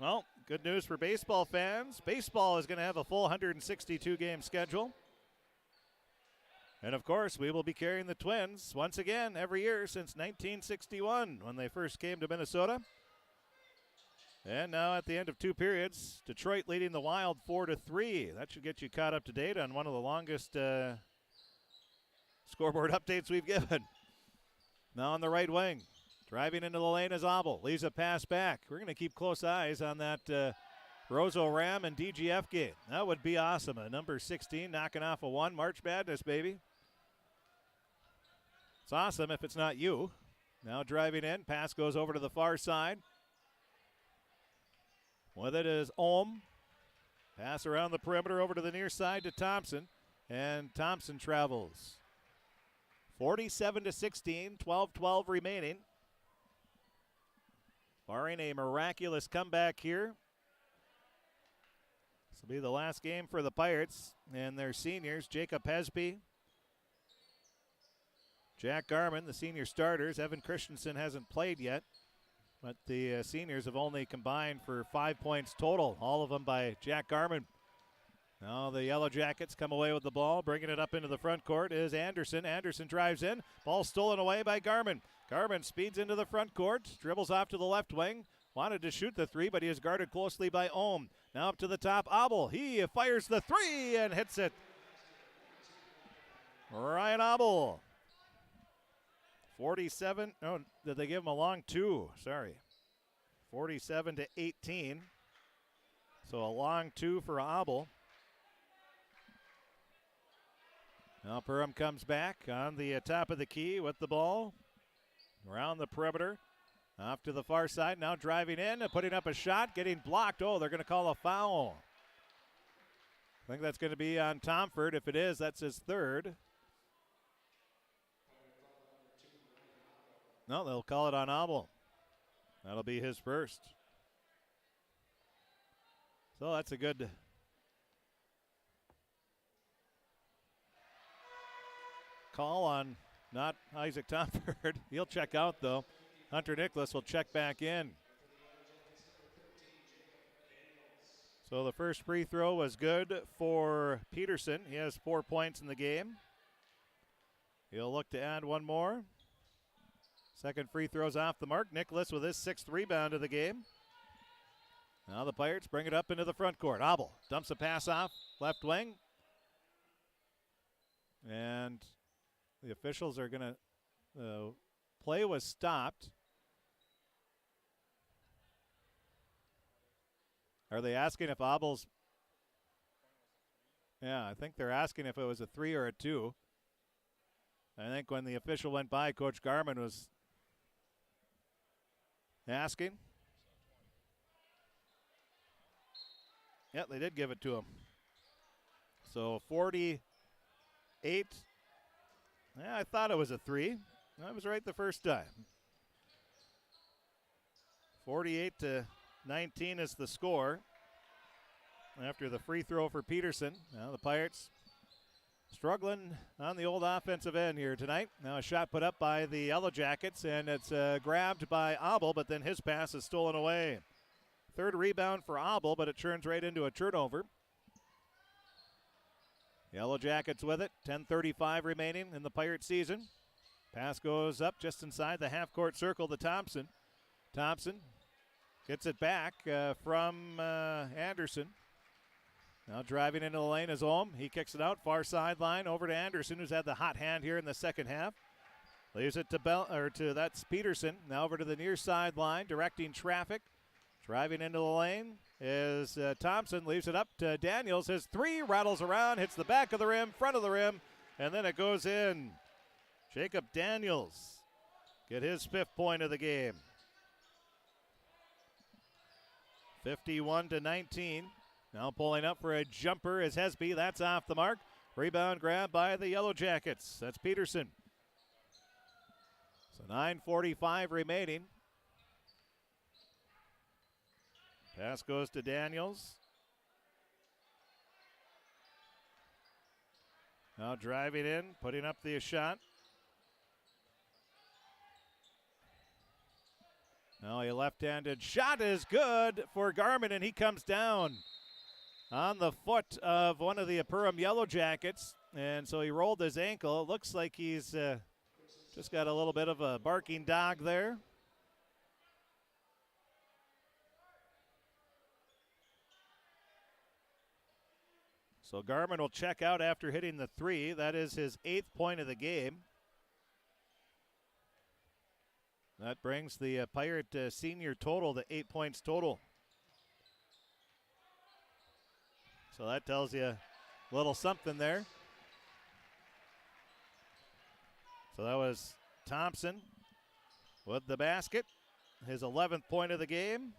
Well, good news for baseball fans. Baseball is going to have a full 162-game schedule. And, of course, we will be carrying the Twins once again every year since 1961 when they first came to Minnesota. And now at the end of two periods, Detroit leading the Wild 4-3. That should get you caught up to date on one of the longest scoreboard updates we've given. Now on the right wing, driving into the lane is Abel. Leaves a pass back. We're going to keep close eyes on that Roseau Ram and DGF game. That would be awesome. A number 16 knocking off a 1. March Madness, baby. It's awesome if it's not you. Now driving in. Pass goes over to the far side. With it is Ohm. Pass around the perimeter over to the near side to Thompson. And Thompson travels. 47-16, 12-12 remaining. Barring a miraculous comeback here. This will be the last game for the Pirates and their seniors, Jacob Hesby, Jack Garman, the senior starters. Evan Christensen hasn't played yet, but the seniors have only combined for 5 points total, all of them by Jack Garman. Now the Yellow Jackets come away with the ball. Bringing it up into the front court is Anderson. Anderson drives in. Ball stolen away by Garman. Garman speeds into the front court. Dribbles off to the left wing. Wanted to shoot the three, but he is guarded closely by Ohm. Now up to the top, Abel. He fires the three and hits it. Ryan Abel. 47. Oh, did they give him a long two? Sorry. 47-18. So a long two for Abel. Now Perham comes back on the top of the key with the ball. Around the perimeter. Off to the far side. Now driving in, putting up a shot, getting blocked. Oh, they're going to call a foul. I think that's going to be on Tomford. If it is, that's his third. No, they'll call it on Abel. That'll be his first. So that's a good call on not Isaac Tomford. He'll check out, though. Hunter Nicholas will check back in. So the first free throw was good for Peterson. He has 4 points in the game. He'll look to add one more. Second free throw's off the mark. Nicholas with his 6th rebound of the game. Now the Pirates bring it up into the front court. Abel dumps a pass off left wing. And the officials are going to, play was stopped. Are they asking if Abel's, yeah, I think they're asking if it was a 3 or a 2. I think when the official went by, Coach Garman was asking. Yeah, they did give it to him. So 48. Yeah, I thought it was a 3. I was right the first time. 48-19 is the score after the free throw for Peterson. Now the Pirates struggling on the old offensive end here tonight. Now a shot put up by the Yellow Jackets, and it's grabbed by Abel, but then his pass is stolen away. Third rebound for Abel, but it turns right into a turnover. Yellow Jackets with it. 10:35 remaining in the Pirate season. Pass goes up just inside the half-court circle to Thompson. Thompson gets it back from Anderson. Now driving into the lane is Ohm. He kicks it out far sideline over to Anderson, who's had the hot hand here in the second half. Leaves it to that's Peterson. Now over to the near sideline, directing traffic. Driving into the lane is Thompson. Leaves it up to Daniels. His 3 rattles around, hits the back of the rim, front of the rim, and then it goes in. Jacob Daniels get his 5th point of the game. 51-19. Now pulling up for a jumper is Hesby. That's off the mark. Rebound grab by the Yellow Jackets. That's Peterson. So 9:45 remaining. Pass goes to Daniels. Now driving in, putting up the shot. Now a left-handed shot is good for Garman, and he comes down on the foot of one of the Perham Yellow Jackets, and so he rolled his ankle. It looks like he's just got a little bit of a barking dog there. So Garman will check out after hitting the 3. That is his 8th point of the game. That brings the Pirate senior total to 8 points total. So that tells you a little something there. So that was Thompson with the basket. His 11th point of the game.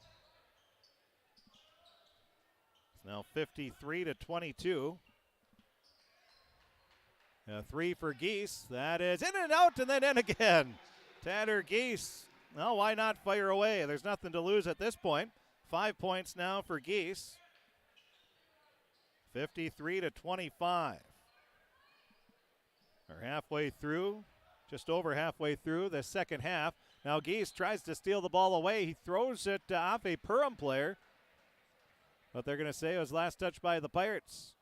It's now 53-22. 3 for Geese. That is in and out and then in again. Tanner Geese. Well, why not fire away? There's nothing to lose at this point. 5 points now for Geese. 53-25. We're halfway through, just over halfway through the second half. Now Geese tries to steal the ball away. He throws it off a Perham player. But they're going to say it was last touched by the Pirates.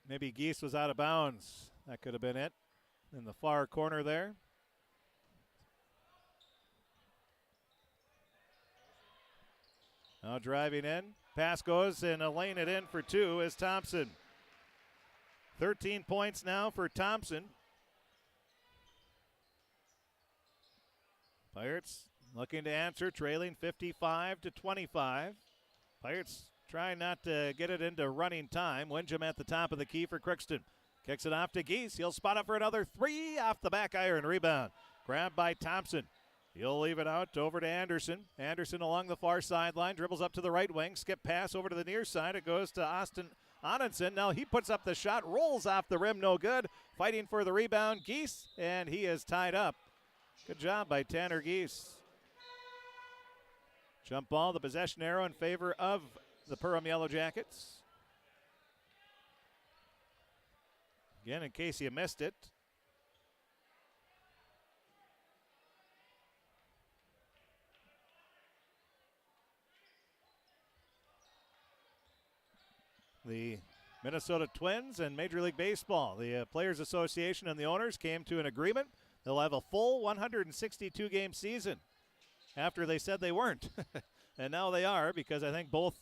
Maybe Geese was out of bounds. That could have been it. In the far corner there. Now driving in. Pass goes and laying it in for 2 is Thompson. 13 points now for Thompson. Pirates looking to answer, trailing 55-25. Pirates trying not to get it into running time. Windjam at the top of the key for Crookston. Kicks it off to Geese. He'll spot up for another 3 off the back iron. Rebound. Grabbed by Thompson. He'll leave it out over to Anderson. Anderson along the far sideline. Dribbles up to the right wing. Skip pass over to the near side. It goes to Anundson. Now he puts up the shot, rolls off the rim, no good. Fighting for the rebound, Geese, and he is tied up. Good job by Tanner Geese. Jump ball, the possession arrow in favor of the Perham Yellow Jackets. Again, in case you missed it, the Minnesota Twins and Major League Baseball, the Players Association and the owners came to an agreement. They'll have a full 162-game season after they said they weren't. And now they are, because I think both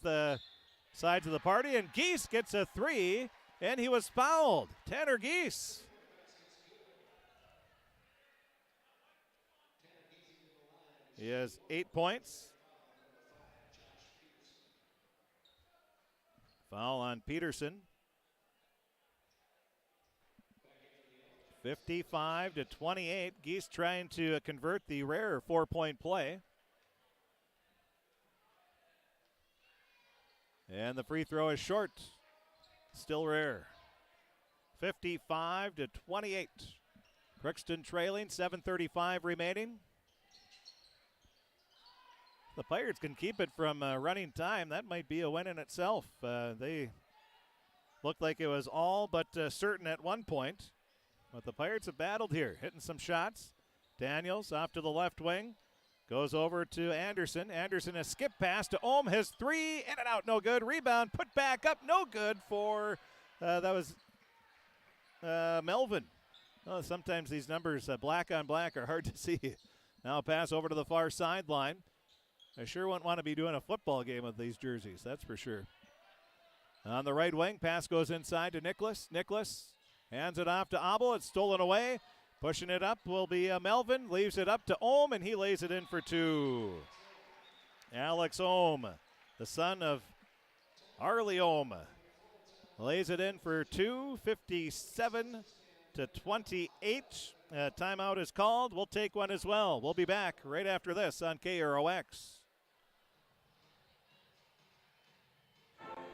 sides of the party. And Geese gets a three, and he was fouled. Tanner Geese. He has 8 points. Foul on Peterson. 55-28. Geese trying to convert the rare 4-point play. And the free throw is short. Still rare. 55-28. Crookston trailing, 7:35 remaining. The Pirates can keep it from running time. That might be a win in itself. They looked like it was all but certain at one point. But the Pirates have battled here, hitting some shots. Daniels off to the left wing. Goes over to Anderson. Anderson, a skip pass to Ohm. His three, in and out, no good. Rebound, put back up, no good for, that was Melvin. Oh, sometimes these numbers, black on black, are hard to see. Now a pass over to the far sideline. I sure wouldn't want to be doing a football game with these jerseys, that's for sure. On the right wing, pass goes inside to Nicholas. Nicholas hands it off to Abel. It's stolen away. Pushing it up will be Melvin. Leaves it up to Ohm, and he lays it in for two. Alex Ohm, the son of Harley Ohm, lays it in for two. 57-28. Timeout is called. We'll take one as well. We'll be back right after this on KROX.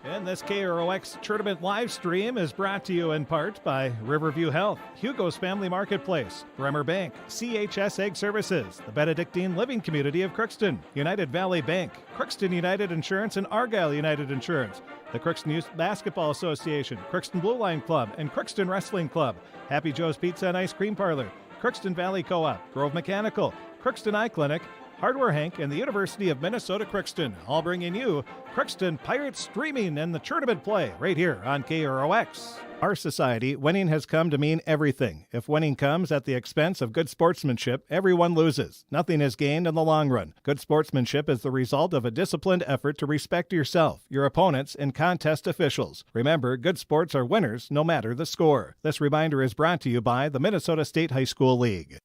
And this KROX tournament live stream is brought to you in part by Riverview Health, Hugo's Family Marketplace, Bremer Bank, CHS Egg Services, the Benedictine Living Community of Crookston, United Valley Bank, Crookston United Insurance and Argyle United Insurance, the Crookston Youth Basketball Association, Crookston Blue Line Club, and Crookston Wrestling Club, Happy Joe's Pizza and Ice Cream Parlor, Crookston Valley Co-op, Grove Mechanical, Crookston Eye Clinic, Hardware Hank, and the University of Minnesota Crookston, all bringing you Crookston Pirates streaming and the tournament play right here on KROX. Our society, winning has come to mean everything. If winning comes at the expense of good sportsmanship, everyone loses. Nothing is gained in the long run. Good sportsmanship is the result of a disciplined effort to respect yourself, your opponents, and contest officials. Remember, good sports are winners no matter the score. This reminder is brought to you by the Minnesota State High School League.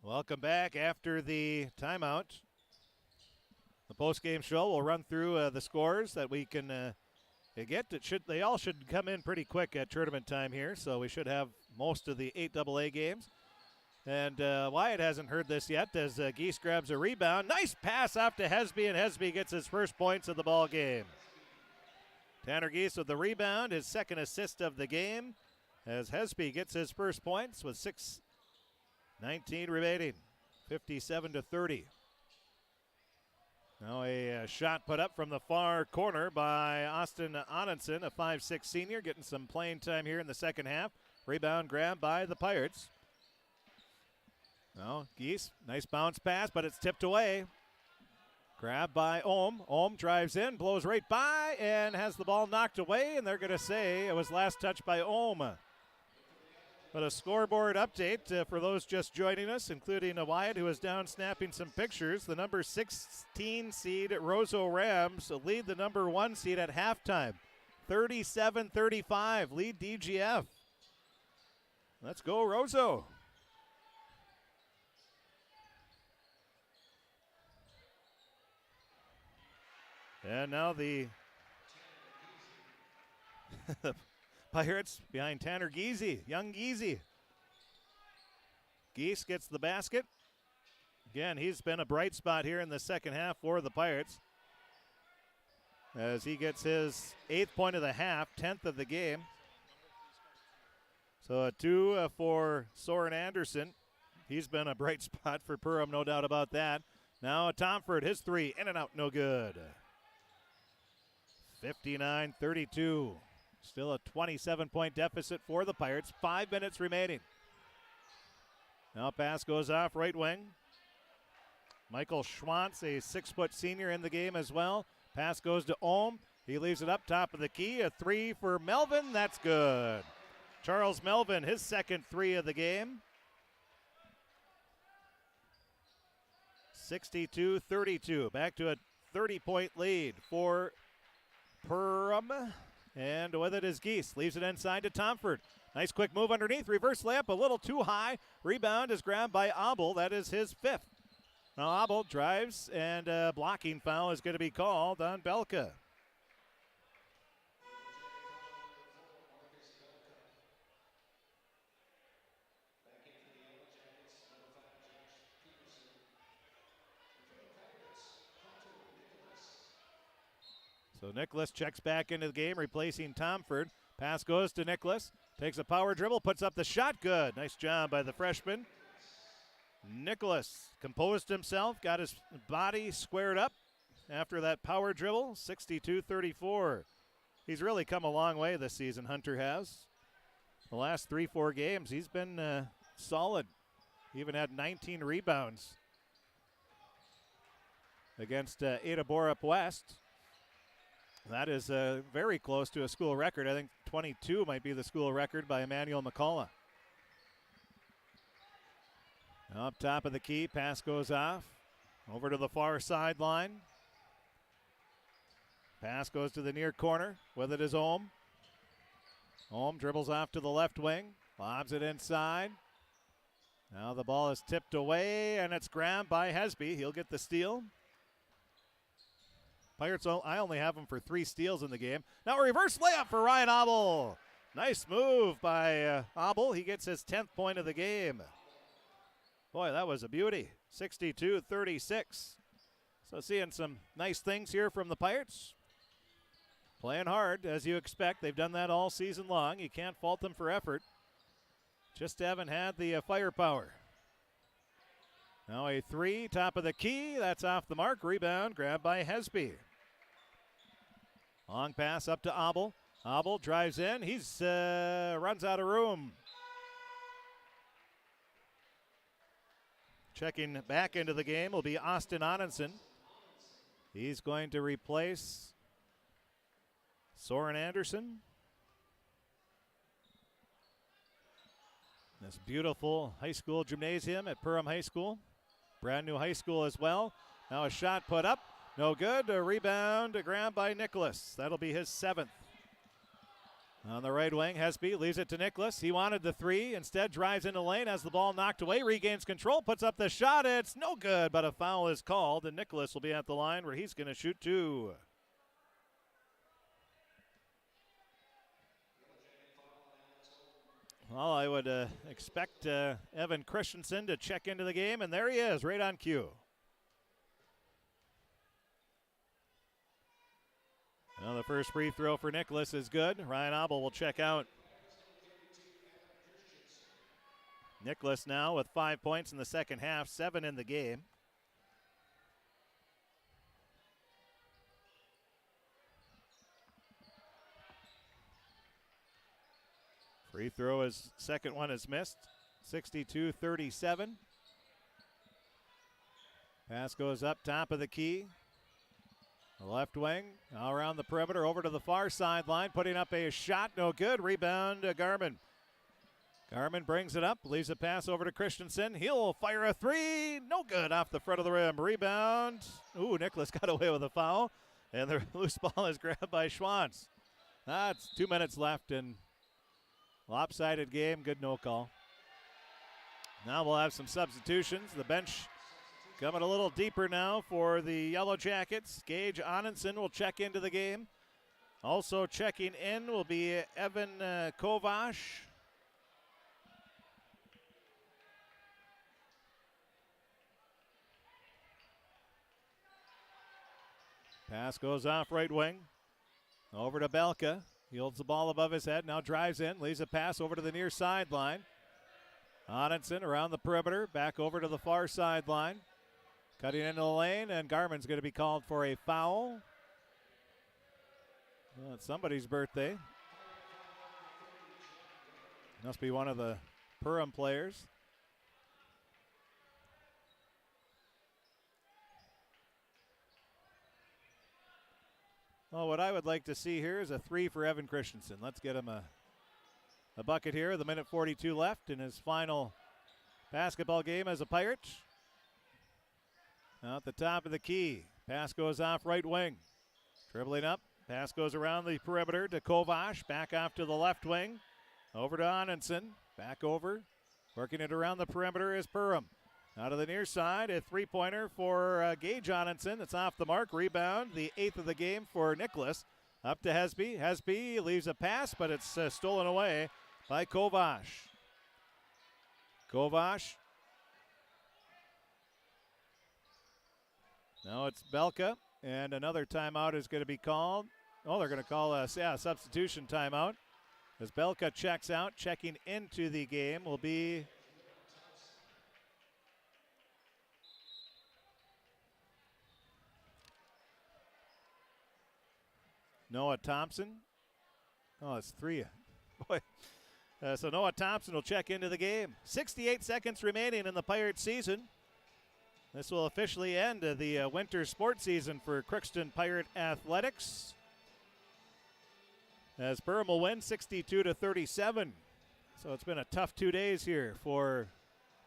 Welcome back after the timeout. The postgame show will run through the scores that we can get. They all should come in pretty quick at tournament time here, so we should have most of the 8AA games. And Wyatt hasn't heard this yet as Geese grabs a rebound. Nice pass off to Hesby, and Hesby gets his first points of the ball game. Tanner Geese with the rebound, his second assist of the game, as Hesby gets his first points with 6:19 remaining, 57-30. Now a shot put up from the far corner by Austin Anundson, a 5'6" senior, getting some playing time here in the second half. Rebound grab by the Pirates. Now Geese, nice bounce pass, but it's tipped away. Grab by Ohm. Ohm drives in, blows right by, and has the ball knocked away, and they're going to say it was last touched by Ohm. But a scoreboard update for those just joining us, including Wyatt, who is down snapping some pictures. The number 16 seed Roseau Rams lead the number 1 seed at halftime. 37-35, lead DGF. Let's go, Roseau. And now the Pirates behind Tanner Geese, young Geese. Geese gets the basket. Again, he's been a bright spot here in the second half for the Pirates, as he gets his 8th point of the half, 10th of the game. So a 2 for Soren Anderson. He's been a bright spot for Perham, no doubt about that. Now Tomford, his 3, in and out, no good. 59-32. Still a 27-point deficit for the Pirates. 5 minutes remaining. Now pass goes off right wing. Michael Schwantz, a 6-foot senior, in the game as well. Pass goes to Ohm. He leaves it up top of the key. A 3 for Melvin. That's good. Charles Melvin, his second 3 of the game. 62-32. Back to a 30-point lead for Perham. And with it is Geese. Leaves it inside to Tomford. Nice quick move underneath. Reverse layup a little too high. Rebound is grabbed by Abel. That is his 5th. Now Abel drives, and a blocking foul is going to be called on Belka. So Nicholas checks back into the game, replacing Tomford. Pass goes to Nicholas. Takes a power dribble, puts up the shot. Good. Nice job by the freshman. Nicholas composed himself, got his body squared up after that power dribble. 62-34. He's really come a long way this season, Hunter has. The last 3-4 games, he's been solid. He even had 19 rebounds against Ada Borup West. That is very close to a school record. I think 22 might be the school record by Emmanuel McCullough. Up top of the key, pass goes off. Over to the far sideline. Pass goes to the near corner. With it is Ohm. Ohm dribbles off to the left wing. Lobs it inside. Now the ball is tipped away, and it's grabbed by Hesby. He'll get the steal. Pirates, I only have him for 3 steals in the game. Now a reverse layup for Ryan Abel. Nice move by Abel. He gets his 10th point of the game. Boy, that was a beauty. 62-36. So seeing some nice things here from the Pirates. Playing hard, as you expect. They've done that all season long. You can't fault them for effort. Just haven't had the firepower. Now a 3, top of the key. That's off the mark. Rebound grabbed by Hesby. Long pass up to Abel. Abel drives in. He's runs out of room. Checking back into the game will be Austin Onenson. He's going to replace Soren Anderson. This beautiful high school gymnasium at Perham High School. Brand new high school as well. Now a shot put up. No good. A rebound, a grab by Nicholas. That'll be his 7th. On the right wing, Hesby leaves it to Nicholas. He wanted the 3. Instead, drives into the lane, has the ball knocked away, regains control, puts up the shot. It's no good, but a foul is called, and Nicholas will be at the line where he's going to shoot 2. Well, I would expect Evan Christensen to check into the game, and there he is, right on cue. Well, the first free throw for Nicholas is good. Ryan Abel will check out. Nicholas now with 5 points in the second half, 7 in the game. Free throw, his second one is missed. 62-37. Pass goes up top of the key. The left wing, now around the perimeter, over to the far sideline, putting up a shot, no good. Rebound, Garman. Garman brings it up, leaves a pass over to Christensen. He'll fire a 3, no good, off the front of the rim. Rebound. Ooh, Nicholas got away with a foul, and the loose ball is grabbed by Schwantz. It's 2 minutes left, and lopsided game, good no call. Now we'll have some substitutions. The bench coming a little deeper now for the Yellow Jackets. Gage Onenson will check into the game. Also checking in will be Evan Kovash. Pass goes off right wing. Over to Belka. He holds the ball above his head, now drives in, leaves a pass over to the near sideline. Onenson around the perimeter, back over to the far sideline. Cutting into the lane, and Garman's going to be called for a foul. Well, it's somebody's birthday. Must be one of the Perham players. Well, what I would like to see here is a 3 for Evan Christensen. Let's get him a bucket here. The minute 42 left in his final basketball game as a Pirate. Now at the top of the key. Pass goes off right wing. Dribbling up. Pass goes around the perimeter to Kovash. Back off to the left wing. Over to Onenson. Back over. Working it around the perimeter is Perham. Out of the near side, a three-pointer for Gage Onenson. It's off the mark. Rebound, the 8th of the game for Nicholas. Up to Hesby. Hesby leaves a pass, but it's stolen away by Kovash. Kovash. Now it's Belka, and another timeout is going to be called. Oh, they're going to call a substitution timeout. As Belka checks out, checking into the game will be Noah Thompson. Oh, it's 3. Boy. So Noah Thompson will check into the game. 68 seconds remaining in the Pirate season. This will officially end the winter sports season for Crookston Pirate Athletics. As Perham will win 62-37. So it's been a tough 2 days here for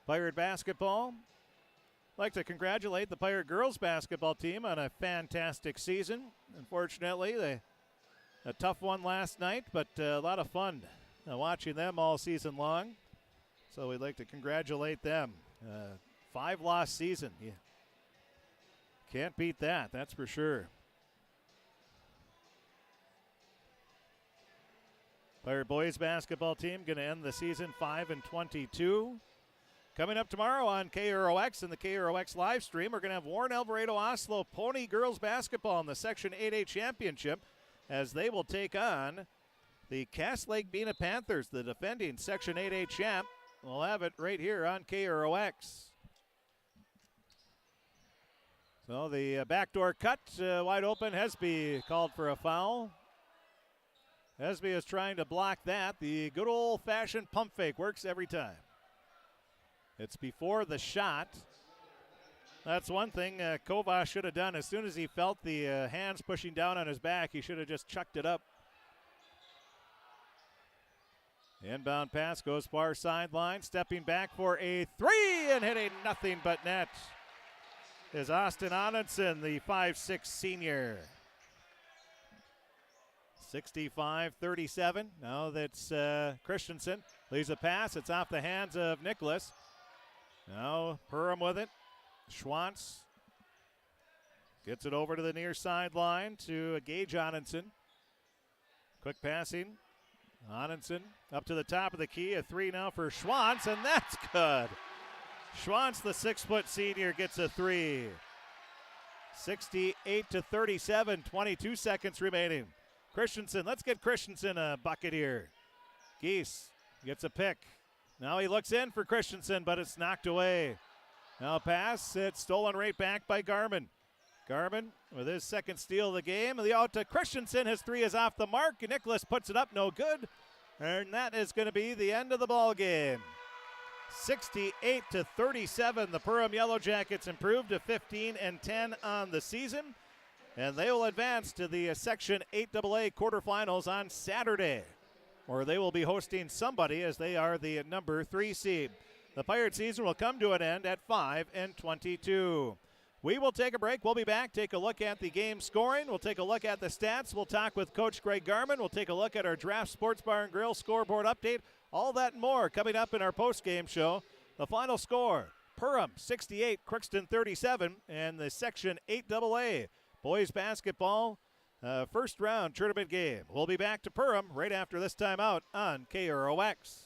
Pirate basketball. I'd like to congratulate the Pirate girls basketball team on a fantastic season. Unfortunately, a tough one last night, but a lot of fun watching them all season long. So we'd like to congratulate them. 5-loss season. Yeah. Can't beat that, that's for sure. Pirate boys basketball team going to end the season 5-22. Coming up tomorrow on KROX and the KROX live stream, we're going to have Warren Alvarado Oslo Pony girls basketball in the Section 8A championship as they will take on the Cass Lake Bena Panthers, the defending Section 8A champ. We'll have it right here on KROX. So the backdoor cut wide open. Hesby called for a foul. Hesby is trying to block that. The good old-fashioned pump fake works every time. It's before the shot. That's one thing Kovash should have done. As soon as he felt the hands pushing down on his back, he should have just chucked it up. Inbound pass goes far sideline. Stepping back for a 3 and hitting nothing but net is Austin Onenson, the 5'6" senior. 65-37. Now that's Christensen. Leaves a pass. It's off the hands of Nicholas. Now Perham with it. Schwantz gets it over to the near sideline to Gage Onenson. Quick passing. Onenson up to the top of the key. A 3 now for Schwantz, and that's good. Schwantz, the 6-foot senior, gets a 3. 68-37, 22 seconds remaining. Christensen, let's get Christensen a bucket here. Geese gets a pick. Now he looks in for Christensen, but it's knocked away. Now pass, it's stolen right back by Garman. Garman with his second steal of the game. The out to Christensen, his 3 is off the mark. Nicholas puts it up, no good. And that is going to be the end of the ball game. 68-37, the Perham Yellow Jackets improved to 15-10 on the season. And they will advance to the Section 8AA quarterfinals on Saturday, where they will be hosting somebody as they are the number 3 seed. The Pirate season will come to an end at 5-22. We will take a break. We'll be back. Take a look at the game scoring. We'll take a look at the stats. We'll talk with Coach Greg Garman. We'll take a look at our Draft Sports Bar and Grill scoreboard update. All that and more coming up in our post-game show. The final score, Perham 68, Crookston 37, and the Section 8AA boys basketball first round tournament game. We'll be back to Perham right after this timeout on KROX.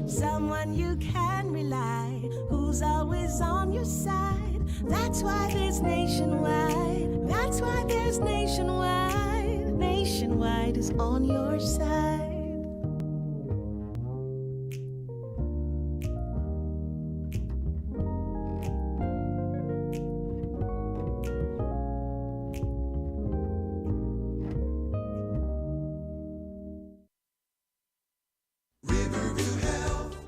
Someone you can rely, who's always on your side. That's why there's Nationwide. That's why there's Nationwide. Nationwide is on your side.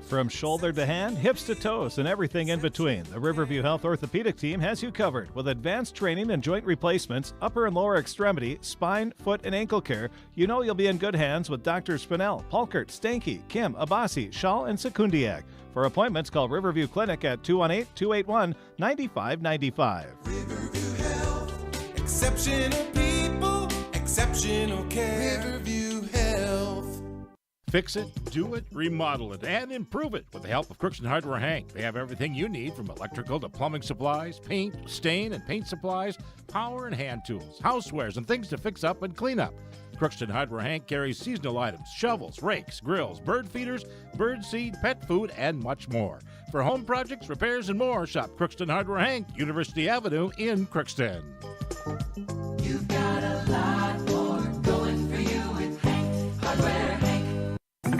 From shoulder to hand, hips to toes, and everything in between, the Riverview Health Orthopedic Team has you covered. With advanced training and joint replacements, upper and lower extremity, spine, foot, and ankle care, you know you'll be in good hands with Drs. Spinell, Palkert, Stanky, Kim, Abasi, Schall, and Sekundiak. For appointments, call Riverview Clinic at 218-281-9595. Riverview Health. Exceptional people, exceptional care. Riverview Health. Fix it, do it, remodel it, and improve it with the help of Crookston Hardware Hank. They have everything you need from electrical to plumbing supplies, paint, stain, and paint supplies, power and hand tools, housewares, and things to fix up and clean up. Crookston Hardware Hank carries seasonal items, shovels, rakes, grills, bird feeders, bird seed, pet food, and much more. For home projects, repairs, and more, shop Crookston Hardware Hank, University Avenue in Crookston. You've got a lot more going for you with Hank Hardware Hank.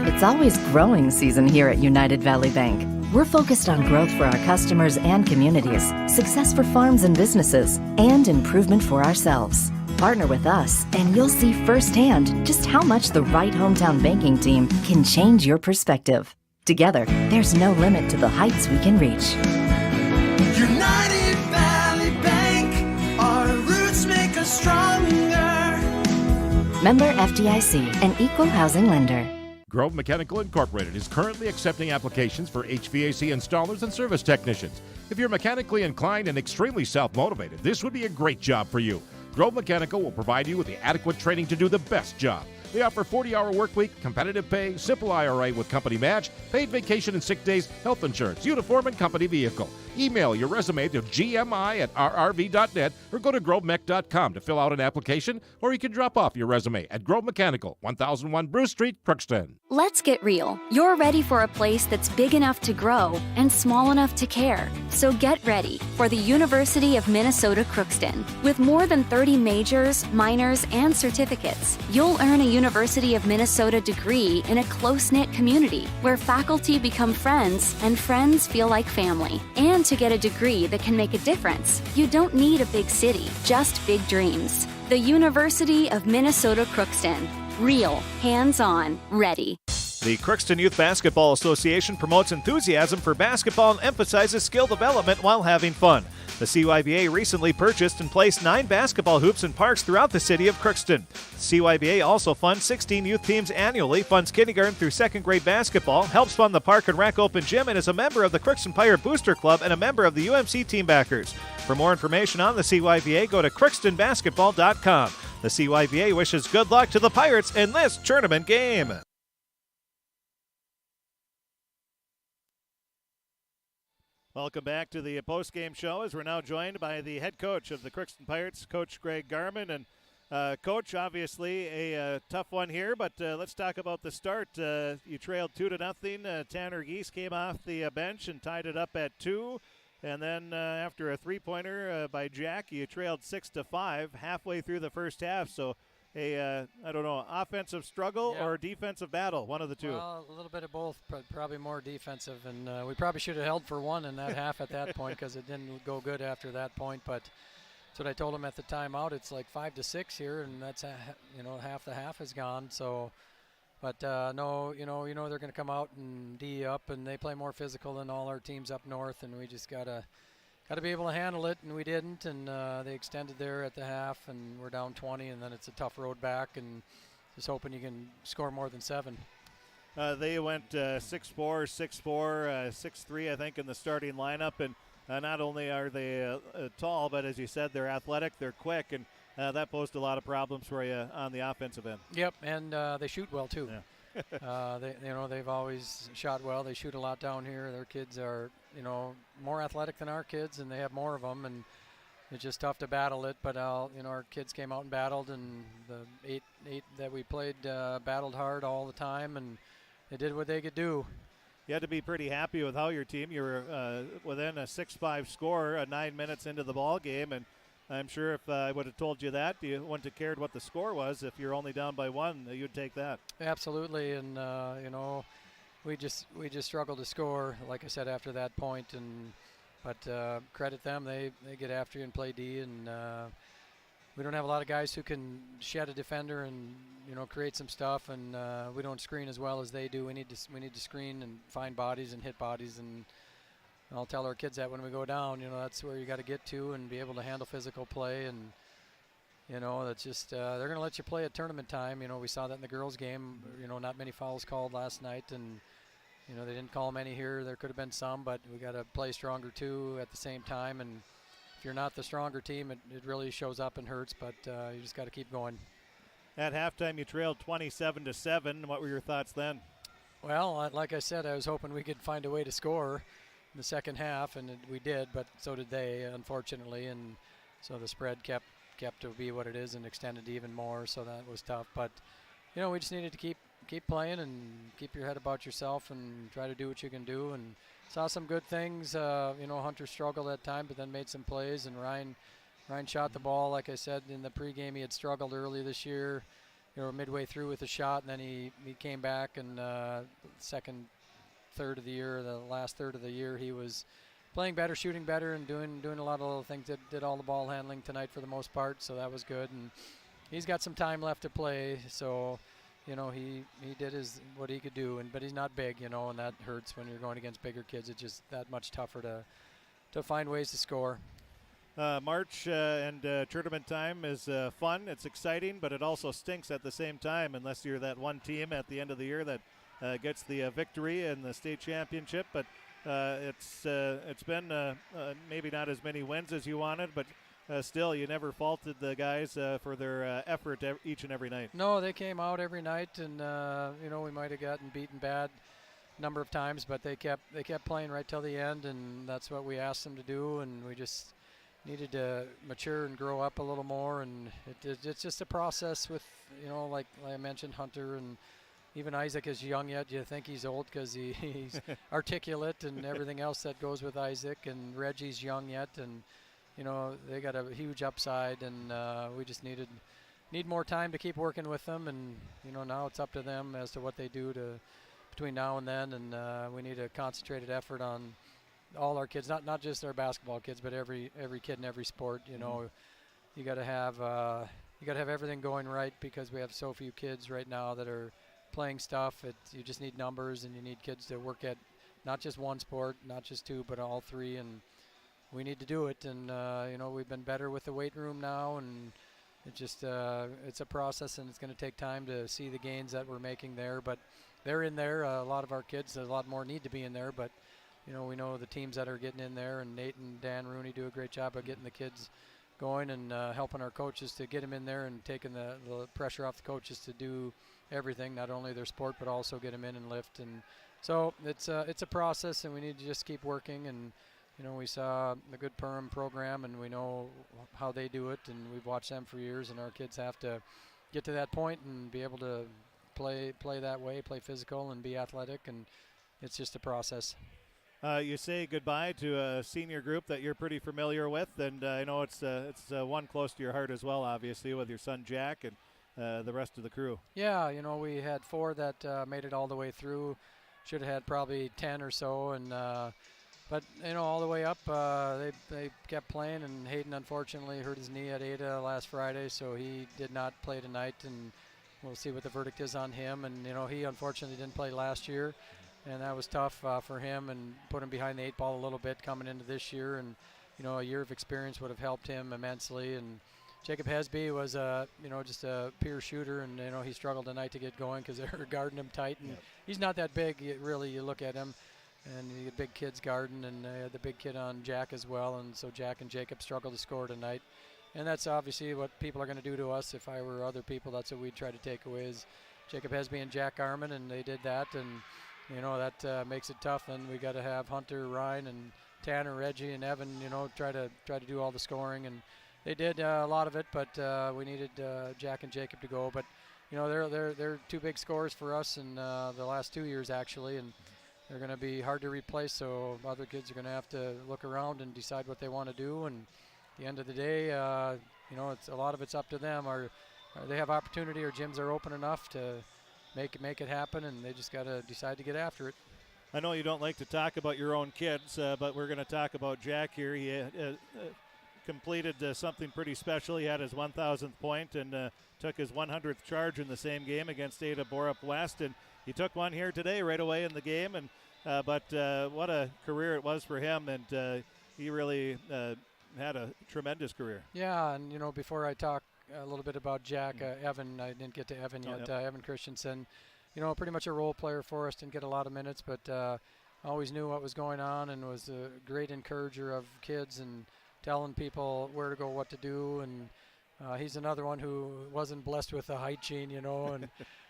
It's always growing season here at United Valley Bank. We're focused on growth for our customers and communities, success for farms and businesses, and improvement for ourselves. Partner with us, and you'll see firsthand just how much the right hometown banking team can change your perspective. Together, there's no limit to the heights we can reach. United Valley Bank, our roots make us stronger. Member FDIC, an equal housing lender. Grove Mechanical Incorporated is currently accepting applications for HVAC installers and service technicians. If you're mechanically inclined and extremely self-motivated, this would be a great job for you. Grove Mechanical will provide you with the adequate training to do the best job. They offer 40-hour work week, competitive pay, simple IRA with company match, paid vacation and sick days, health insurance, uniform, and company vehicle. Email your resume to gmi@rrv.net or go to grovemech.com to fill out an application, or you can drop off your resume at Grove Mechanical, 1001 Bruce Street, Crookston. Let's get real. You're ready for a place that's big enough to grow and small enough to care. So get ready for the University of Minnesota Crookston. With more than 30 majors, minors, and certificates, you'll earn a University of Minnesota degree in a close-knit community where faculty become friends and friends feel like family. And to get a degree that can make a difference, you don't need a big city, just big dreams. The University of Minnesota Crookston. Real, hands-on, ready. The Crookston Youth Basketball Association promotes enthusiasm for basketball and emphasizes skill development while having fun. The CYBA recently purchased and placed 9 basketball hoops in parks throughout the city of Crookston. CYBA also funds 16 youth teams annually, funds kindergarten through 2nd grade basketball, helps fund the Park and Rec Open Gym, and is a member of the Crookston Pirate Booster Club and a member of the UMC Team Backers. For more information on the CYBA, go to crookstonbasketball.com. The CYBA wishes good luck to the Pirates in this tournament game. Welcome back to the postgame show as we're now joined by the head coach of the Crookston Pirates, Coach Greg Garman. And Coach, obviously a tough one here, but let's talk about the start. You trailed 2-0. Tanner Geese came off the bench and tied it up at 2. And then after a three-pointer by Jack, you trailed 6-5 halfway through the first half. So I don't know, offensive struggle or defensive battle, one of the two? Well, a little bit of both, but probably more defensive. And we probably should have held for one in that half at that point because it didn't go good after that point. But that's what I told him at the timeout. It's like 5-6 here, and that's half the half is gone. So, but no, they're going to come out and D up, and they play more physical than all our teams up north, and we just gotta be able to handle it, and we didn't. And they extended there at the half, and we're down 20, and then it's a tough road back, and just hoping you can score more than 7. They went 6-4, 6-4, 6-3, I think, in the starting lineup, and not only are they tall, but as you said, they're athletic, they're quick, and that posed a lot of problems for you on the offensive end. Yep, and they shoot well too. Yeah. They've always shot well. They shoot a lot down here. Their kids are, more athletic than our kids, and they have more of them, and it's just tough to battle it. But our kids came out and battled, and the eight that we played battled hard all the time, and they did what they could do. You had to be pretty happy with how your team, you were within a 6-5 score 9 minutes into the ball game, and I'm sure if I would have told you that, you wouldn't have cared what the score was. If you're only down by 1, you'd take that. Absolutely, and we just struggled to score, like I said, after that point, but credit them, they get after you and play D, and we don't have a lot of guys who can shed a defender and create some stuff, and we don't screen as well as they do. We need to screen and find bodies and hit bodies, and I'll tell our kids that when we go down, that's where you got to get to and be able to handle physical play, and that's just they're going to let you play at tournament time. We saw that in the girls' game. Not many fouls called last night, and they didn't call many here. There could have been some, but we got to play stronger too at the same time. And if you're not the stronger team, it really shows up and hurts. But you just got to keep going. At halftime, you trailed 27-7. What were your thoughts then? Well, like I said, I was hoping we could find a way to score in the second half, and we did, but so did they, unfortunately. And so the spread kept to be what it is and extended even more, so that was tough. But we just needed to keep playing and keep your head about yourself and try to do what you can do. And saw some good things. Hunter struggled at time, but then made some plays, and Ryan shot the ball. Like I said in the pregame, he had struggled early this year, midway through with a shot, and then he came back, and second third of the year, the last third of the year, he was playing better, shooting better, and doing a lot of little things. Did all the ball handling tonight for the most part, so that was good. And he's got some time left to play, so he did what he could do. But he's not big, and that hurts when you're going against bigger kids. It's just that much tougher to find ways to score. March and tournament time is fun. It's exciting, but it also stinks at the same time unless you're that one team at the end of the year that gets the victory in the state championship. But it's been maybe not as many wins as you wanted, but still, you never faulted the guys for their effort each and every night. No, they came out every night, and we might have gotten beaten bad a number of times, but they kept playing right till the end, and that's what we asked them to do, and we just needed to mature and grow up a little more. And it's just a process with, like I mentioned, Hunter, and even Isaac is young yet. You think he's old because he's articulate and everything else that goes with Isaac, and Reggie's young yet, and they got a huge upside, and we just need more time to keep working with them. And now it's up to them as to what they do between now and then, and we need a concentrated effort on all our kids, not just our basketball kids, but every kid in every sport. You got to have everything going right, because we have so few kids right now that are playing stuff. You just need numbers, and you need kids to work at not just one sport, not just two, but all three, and we need to do it. And we've been better with the weight room now, and it just it's a process, and it's going to take time to see the gains that we're making there. But they're in there. A lot of our kids, a lot more need to be in there, but we know the teams that are getting in there, and Nate and Dan Rooney do a great job of getting the kids going and helping our coaches to get them in there and taking the pressure off the coaches to do everything, not only their sport, but also get them in and lift. And so it's a process, and we need to just keep working. And we saw the good Perham program, and we know how they do it, and we've watched them for years, and our kids have to get to that point and be able to play that way, play physical and be athletic, and it's just a process. You say goodbye to a senior group that you're pretty familiar with, and I know it's one close to your heart as well, obviously, with your son Jack and the rest of the crew. Yeah, we had 4 that made it all the way through. Should have had probably 10 or so, and but all the way up, they kept playing. And Hayden unfortunately hurt his knee at Ada last Friday, so he did not play tonight, and we'll see what the verdict is on him. And he unfortunately didn't play last year, and that was tough for him, and put him behind the 8 ball a little bit coming into this year. And a year of experience would have helped him immensely. And Jacob Hesby was just a pure shooter, and he struggled tonight to get going because they were guarding him tight. And he's not that big, really. You look at him, and the big kids guarding, and the big kid on Jack as well. And so Jack and Jacob struggled to score tonight. And that's obviously what people are going to do to us. If I were other people, that's what we'd try to take away is Jacob Hesby and Jack Garman, and they did that. And that makes it tough. And we got to have Hunter, Ryan, and Tanner, Reggie, and Evan, try to do all the scoring. And they did a lot of it, but we needed Jack and Jacob to go. But they're 2 big scorers for us in the last 2 years actually, and they're going to be hard to replace, so other kids are going to have to look around and decide what they want to do. And at the end of the day, it's a lot of it's up to them. Or they have opportunity, or gyms are open enough to make it happen, and they just got to decide to get after it. I know you don't like to talk about your own kids, but we're going to talk about Jack here. He completed something pretty special. He had his 1,000th point and took his 100th charge in the same game against Ada Borup West, and he took one here today right away in the game. And but what a career it was for him, and he really had a tremendous career. Yeah, and before I talk a little bit about Jack, Evan, I didn't get to Evan yet. Evan Christensen, pretty much a role player for us, didn't get a lot of minutes, but always knew what was going on and was a great encourager of kids and telling people where to go, what to do. And he's another one who wasn't blessed with a height gene, and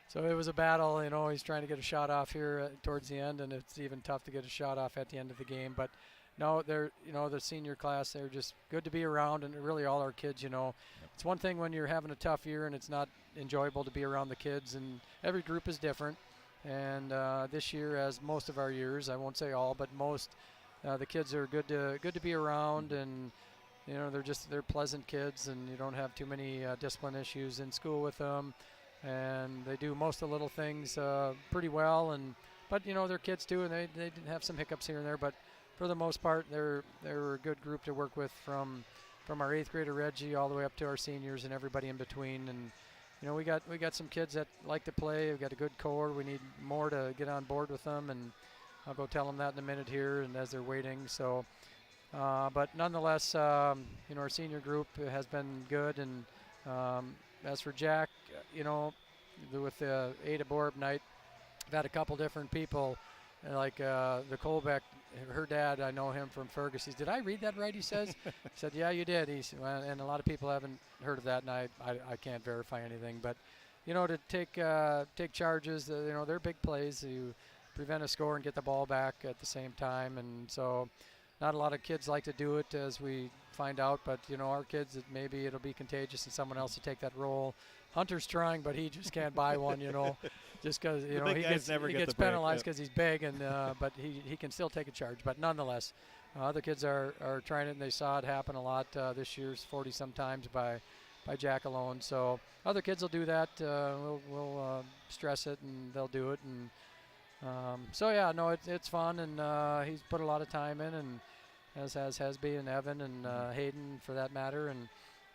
so it was a battle. He's trying to get a shot off here towards the end, and it's even tough to get a shot off at the end of the game. But no, they're, the senior class, they're just good to be around, and really all our kids, It's one thing when you're having a tough year and it's not enjoyable to be around the kids, and every group is different. And this year, as most of our years, I won't say all, but most, the kids are good to be around, and they're pleasant kids, and you don't have too many discipline issues in school with them, and they do most of the little things pretty well. But they're kids too, and they did have some hiccups here and there, but for the most part, they're a good group to work with from our 8th grader Reggie all the way up to our seniors and everybody in between. And we got some kids that like to play. We've got a good core. We need more to get on board with them, and I'll go tell them that in a minute here, and as they're waiting. So, but nonetheless, our senior group has been good. And as for Jack, with the Ada Borup night, I've had a couple different people, like the Colbeck, her dad, I know him from Fergus. Did I read that right, he says? He said, yeah, you did. He said, well, and a lot of people haven't heard of that, and I can't verify anything. But, to take charges, they're big plays. You prevent a score and get the ball back at the same time. And so not a lot of kids like to do it, as we find out. But, our kids, maybe it'll be contagious and someone else will take that role. Hunter's trying, but he just can't buy one, just because he gets penalized because he's big, and but he can still take a charge. But nonetheless, other kids are trying it, and they saw it happen a lot this year's 40 sometimes by Jack alone. So other kids will do that. We'll stress it, and they'll do it. And it's fun, and he's put a lot of time in, and as has Hesby and Evan and Hayden for that matter, and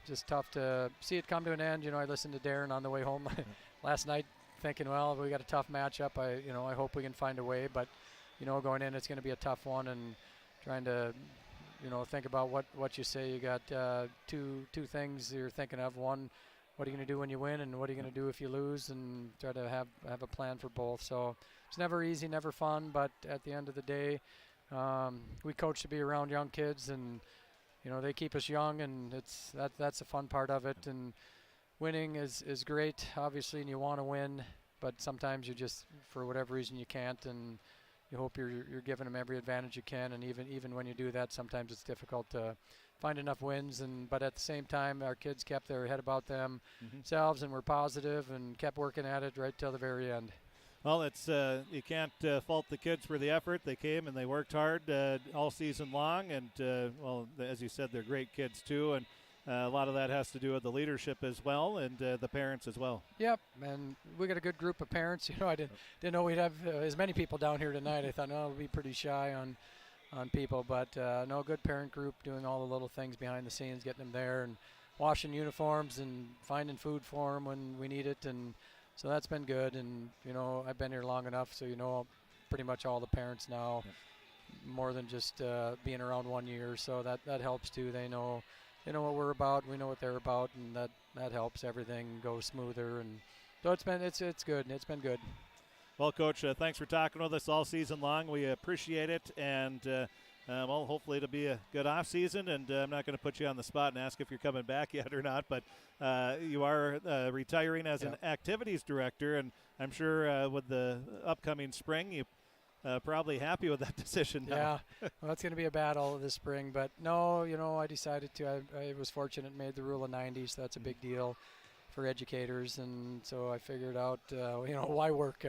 just tough to see it come to an end. I listened to Darren on the way home last night thinking, well, we got a tough matchup. I hope we can find a way. But, going in, it's going to be a tough one, and trying to, think about what you say. You got two things you're thinking of. One, what are you going to do when you win, and what are you going to do if you lose, and try to have a plan for both. So it's never easy, never fun, but at the end of the day, we coach to be around young kids, and they keep us young, and that's the fun part of it. And winning is great, obviously, and you want to win, but sometimes you just, for whatever reason, you can't, and you hope you're giving them every advantage you can. And even when you do that, sometimes it's difficult to find enough wins. But at the same time, our kids kept their head about themselves and were positive and kept working at it right till the very end. Well, it's you can't fault the kids for the effort. They came and they worked hard all season long, and as you said, they're great kids too, and a lot of that has to do with the leadership as well, and the parents as well. Yep, and we got a good group of parents. I didn't know we'd have as many people down here tonight. I thought, we'll be pretty shy on people, but no, good parent group doing all the little things behind the scenes, getting them there and washing uniforms and finding food for them when we need it. And so that's been good, and I've been here long enough, so pretty much all the parents now, more than just being around 1 year. So that helps too. They know what we're about, we know what they're about, and that helps everything go smoother. And so it's good. It's been good. Well, Coach, thanks for talking with us all season long. We appreciate it, and hopefully it'll be a good off season. And I'm not going to put you on the spot and ask if you're coming back yet or not, but you are retiring as an activities director, and I'm sure with the upcoming spring, you probably happy with that decision now. Yeah, well, it's going to be a battle this spring, but no, I decided to. I was fortunate, made the rule of 90, so that's a big deal for educators, and so I figured out, why work?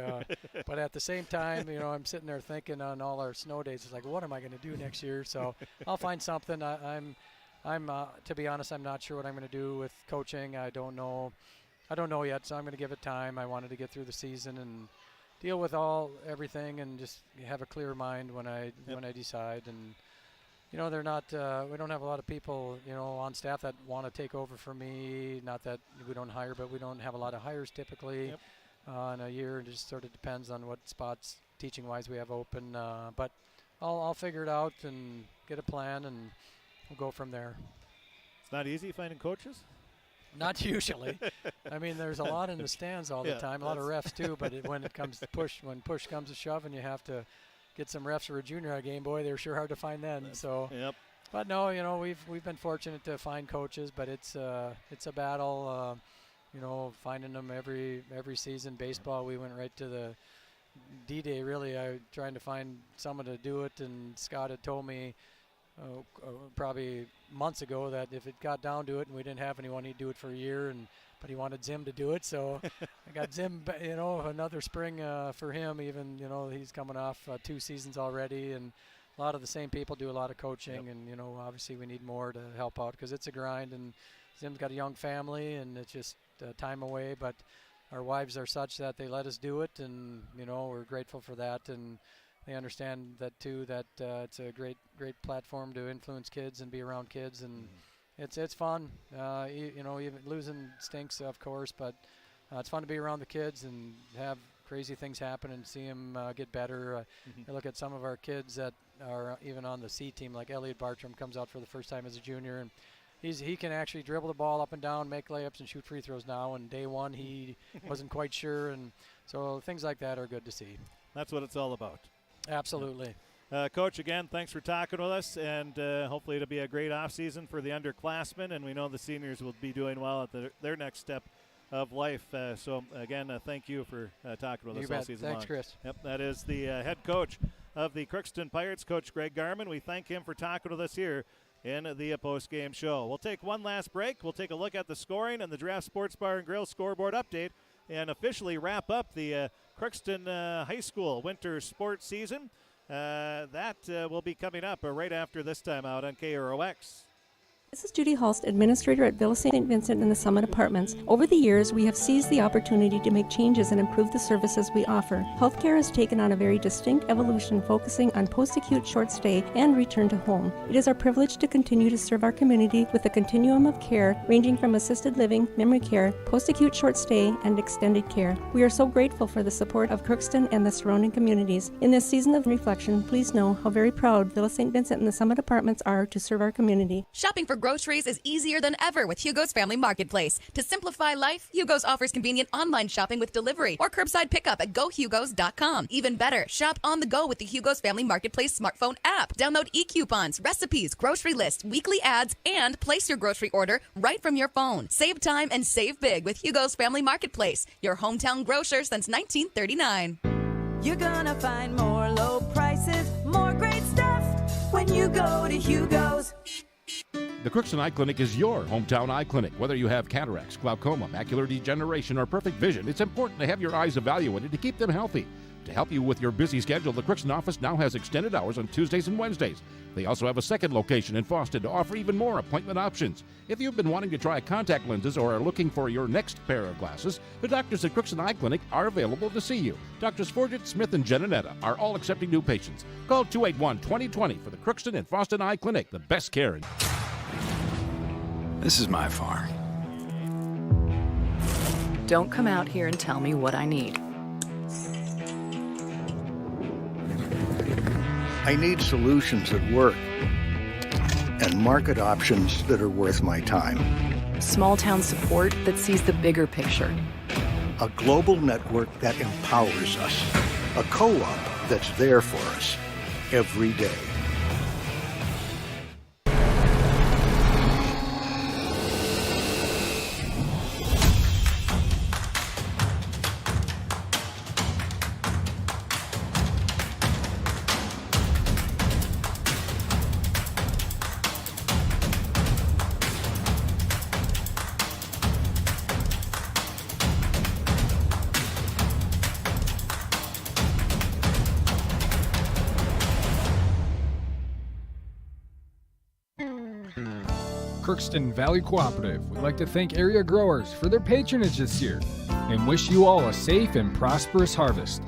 But at the same time, I'm sitting there thinking on all our snow days, it's like, what am I going to do next year? So I'll find something. I'm to be honest, I'm not sure what I'm going to do with coaching. I don't know yet, so I'm going to give it time. I wanted to get through the season and deal with everything, and just have a clear mind when I decide. And they're not. We don't have a lot of people, on staff that want to take over for me. Not that we don't hire, but we don't have a lot of hires typically in a year. It just sort of depends on what spots teaching-wise we have open. But I'll figure it out and get a plan, and we'll go from there. It's not easy finding coaches? Not usually. I mean, there's a lot in the stands all the time. A lot of refs too. But when it comes to when push comes to shove, and you have to get some refs for a junior game, boy, they're sure hard to find then. So, but no, we've been fortunate to find coaches, but it's a battle. Finding them every season. Baseball, we went right to the D-Day. Really, trying to find someone to do it, and Scott had told me probably months ago that if it got down to it and we didn't have anyone, he'd do it for a year, but he wanted Zim to do it, so I got Zim, another spring for him. Even, he's coming off 2 seasons already, and a lot of the same people do a lot of coaching, and, obviously we need more to help out because it's a grind, and Zim's got a young family, and it's just time away, but our wives are such that they let us do it, and, we're grateful for that, and they understand that too, that it's a great platform to influence kids and be around kids, and it's fun. Even losing stinks, of course, but it's fun to be around the kids and have crazy things happen and see them get better. I look at some of our kids that are even on the C team, like Elliot Bartram comes out for the first time as a junior, and he can actually dribble the ball up and down, make layups, and shoot free throws now. And day one, he wasn't quite sure, and so things like that are good to see. That's what it's all about. Absolutely. Coach, again, thanks for talking with us, and hopefully it'll be a great offseason for the underclassmen, and we know the seniors will be doing well at their next step of life. So, again, thank you for talking with us all season long. Thanks, Chris. Yep, that is the head coach of the Crookston Pirates, Coach Greg Garman. We thank him for talking with us here in the post-game show. We'll take one last break. We'll take a look at the scoring and the Draft Sports Bar and Grill scoreboard update, and officially wrap up the Crookston High School winter sports season. That will be coming up right after this time out on KROX. This is Judy Hulst, Administrator at Villa St. Vincent in the Summit Apartments. Over the years, we have seized the opportunity to make changes and improve the services we offer. Healthcare has taken on a very distinct evolution, focusing on post-acute short stay and return to home. It is our privilege to continue to serve our community with a continuum of care ranging from assisted living, memory care, post-acute short stay, and extended care. We are so grateful for the support of Crookston and the surrounding communities. In this season of reflection, please know how very proud Villa St. Vincent and the Summit Apartments are to serve our community. Shopping for groceries is easier than ever with Hugo's Family Marketplace. To simplify life, Hugo's offers convenient online shopping with delivery or curbside pickup at GoHugos.com. Even better, shop on the go with the Hugo's Family Marketplace smartphone app. Download e-coupons, recipes, grocery lists, weekly ads, and place your grocery order right from your phone. Save time and save big with Hugo's Family Marketplace, your hometown grocer since 1939. You're gonna find more low prices, more great stuff when you go to Hugo's. The Crookston Eye Clinic is your hometown eye clinic. Whether you have cataracts, glaucoma, macular degeneration, or perfect vision, it's important to have your eyes evaluated to keep them healthy. To help you with your busy schedule, the Crookston office now has extended hours on Tuesdays and Wednesdays. They also have a second location in Fawston to offer even more appointment options. If you've been wanting to try contact lenses or are looking for your next pair of glasses, the doctors at Crookston Eye Clinic are available to see you. Doctors Forget, Smith, and Jananetta are all accepting new patients. Call 281-2020 for the Crookston and Fawston Eye Clinic, the best care in. This is my farm. Don't come out here and tell me what I need. I need solutions that work and market options that are worth my time. Small town support that sees the bigger picture. A global network that empowers us. A co-op that's there for us every day. Crookston Valley Cooperative would like to thank area growers for their patronage this year and wish you all a safe and prosperous harvest.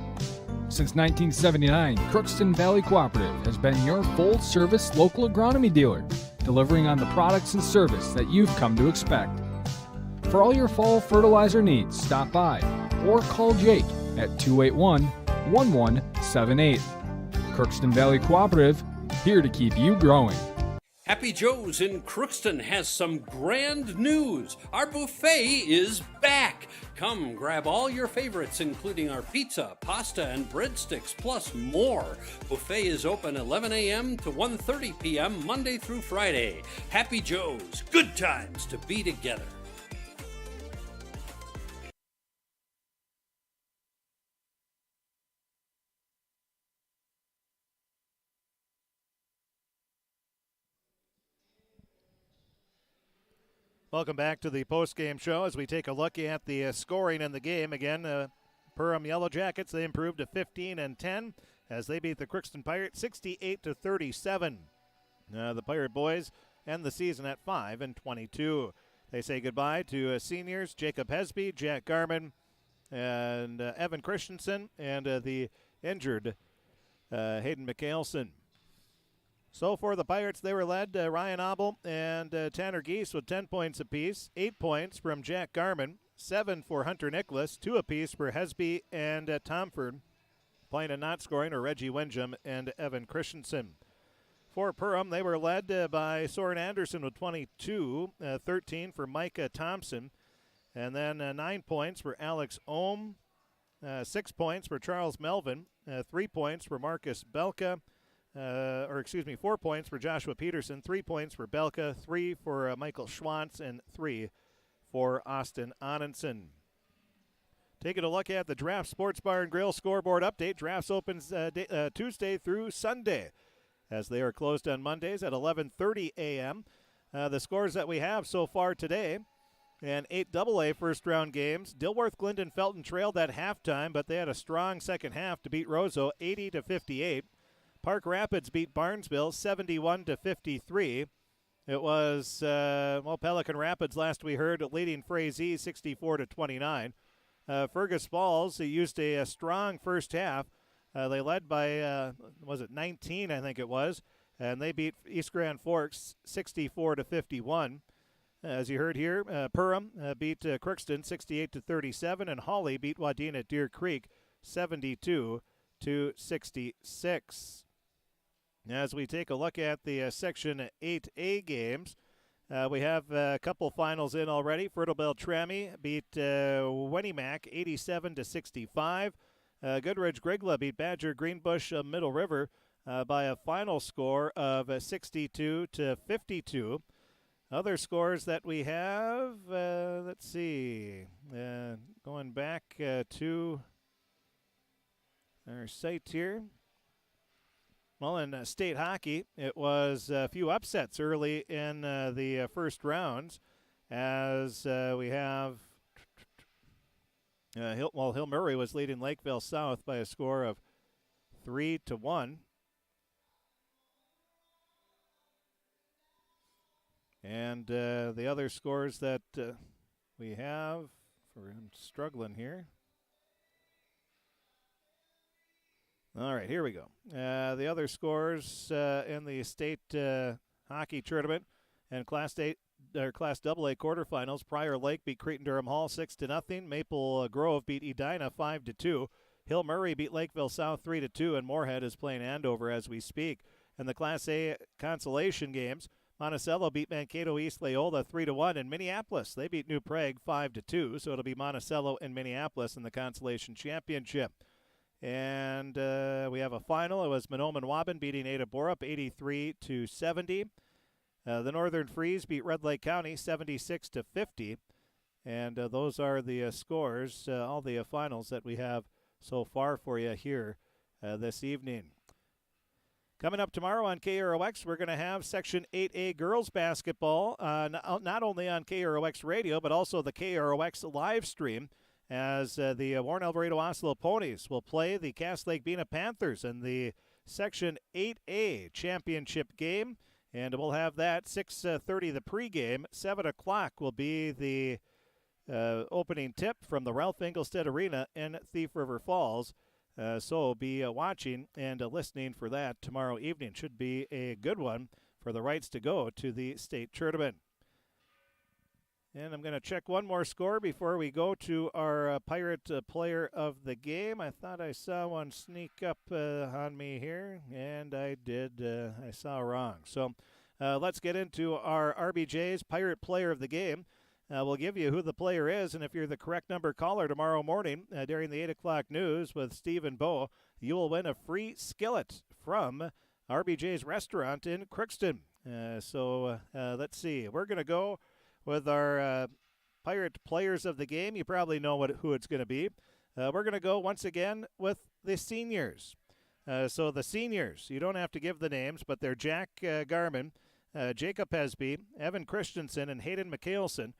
Since 1979, Crookston Valley Cooperative has been your full-service local agronomy dealer, delivering on the products and service that you've come to expect. For all your fall fertilizer needs, stop by or call Jake at 281-1178. Crookston Valley Cooperative, here to keep you growing. Happy Joe's in Crookston has some grand news. Our buffet is back. Come grab all your favorites, including our pizza, pasta, and breadsticks, plus more. Buffet is open 11 a.m. to 1:30 p.m. Monday through Friday. Happy Joe's, good times to be together. Welcome back to the post-game show as we take a look at the scoring in the game. Again, Perham Yellow Jackets, they improved to 15-10 as they beat the Crookston Pirates 68-37. The Pirate Boys end the season at 5-22. They say goodbye to seniors Jacob Hesby, Jack Garman, and Evan Christensen, and the injured Hayden McHaleson. So for the Pirates, they were led Ryan Abel and Tanner Geese with 10 points apiece. 8 points from Jack Garman, 7 for Hunter Nicholas, 2 apiece for Hesby and Tomford. Playing and not scoring are Reggie Wenjum and Evan Christensen. For Perham, they were led by Soren Anderson with 22, 13 for Micah Thompson, and then 9 points for Alex Ohm, 6 points for Charles Melvin, 3 points for Marcus Belka, 4 points for Joshua Peterson, 3 points for Belka, 3 for Michael Schwantz, and 3 for Austin Onenson. Taking a look at the Draft Sports Bar and Grill scoreboard update. Drafts opens Tuesday through Sunday, as they are closed on Mondays at 11:30 a.m. The scores that we have so far today, and 8 AA first-round games. Dilworth, Glendon, Felton trailed at halftime, but they had a strong second half to beat Roseau 80-58. Park Rapids beat Barnesville 71-53. It was, Pelican Rapids, last we heard, leading Frazee 64-29. Fergus Falls used a strong first half. They led by, 19, I think it was, and they beat East Grand Forks 64-51. As you heard here, Perham beat Crookston 68-37, and Hawley beat Wadena at Deer Creek 72-66. As we take a look at the Section 8A games, we have a couple finals in already. Fertile Beltrami beat Wennimac 87-65. Goodridge Grigla beat Badger Greenbush Middle River by a final score of 62-52. Other scores that we have, let's see, going back to our site here. Well, in state hockey, it was a few upsets early in the first rounds, as we have Hill Murray was leading Lakeville South by a score of 3-1. And the other scores that we have, I'm struggling here. All right, here we go. The other scores in the state hockey tournament and Class AA quarterfinals. Prior Lake beat Creighton-Durham Hall 6-0. Maple Grove beat Edina 5-2. Hill Murray beat Lakeville South 3-2, and Moorhead is playing Andover as we speak. In the Class A consolation games, Monticello beat Mankato East Loyola 3-1. In Minneapolis, they beat New Prague 5-2, so it'll be Monticello and Minneapolis in the consolation championship. And we have a final. It was Mahnomen-Waban beating Ada Borup 83-70. The Northern Freeze beat Red Lake County 76-50. And those are the scores, all the finals that we have so far for you here this evening. Coming up tomorrow on KROX, we're going to have Section 8A girls basketball, not only on KROX radio, but also the KROX live stream, as the Warren Alvarado Oslo Ponies will play the Cass Lake Bena Panthers in the Section 8A championship game. And we'll have that 6:30 the pregame. 7 o'clock will be the opening tip from the Ralph Engelstad Arena in Thief River Falls. So be watching and listening for that tomorrow evening. Should be a good one for the rights to go to the state tournament. And I'm going to check one more score before we go to our Pirate player of the game. I thought I saw one sneak up on me here, and I did. I saw wrong. So let's get into our RBJ's Pirate player of the game. We'll give you who the player is, and if you're the correct number caller tomorrow morning during the 8 o'clock news with Steve and Bo, you will win a free skillet from RBJ's restaurant in Crookston. So let's see. We're going to go with our Pirate players of the game. You probably know who it's going to be. We're going to go once again with the seniors. So the seniors, you don't have to give the names, but they're Jack Garman, Jacob Hesby, Evan Christensen, and Hayden McHaleson.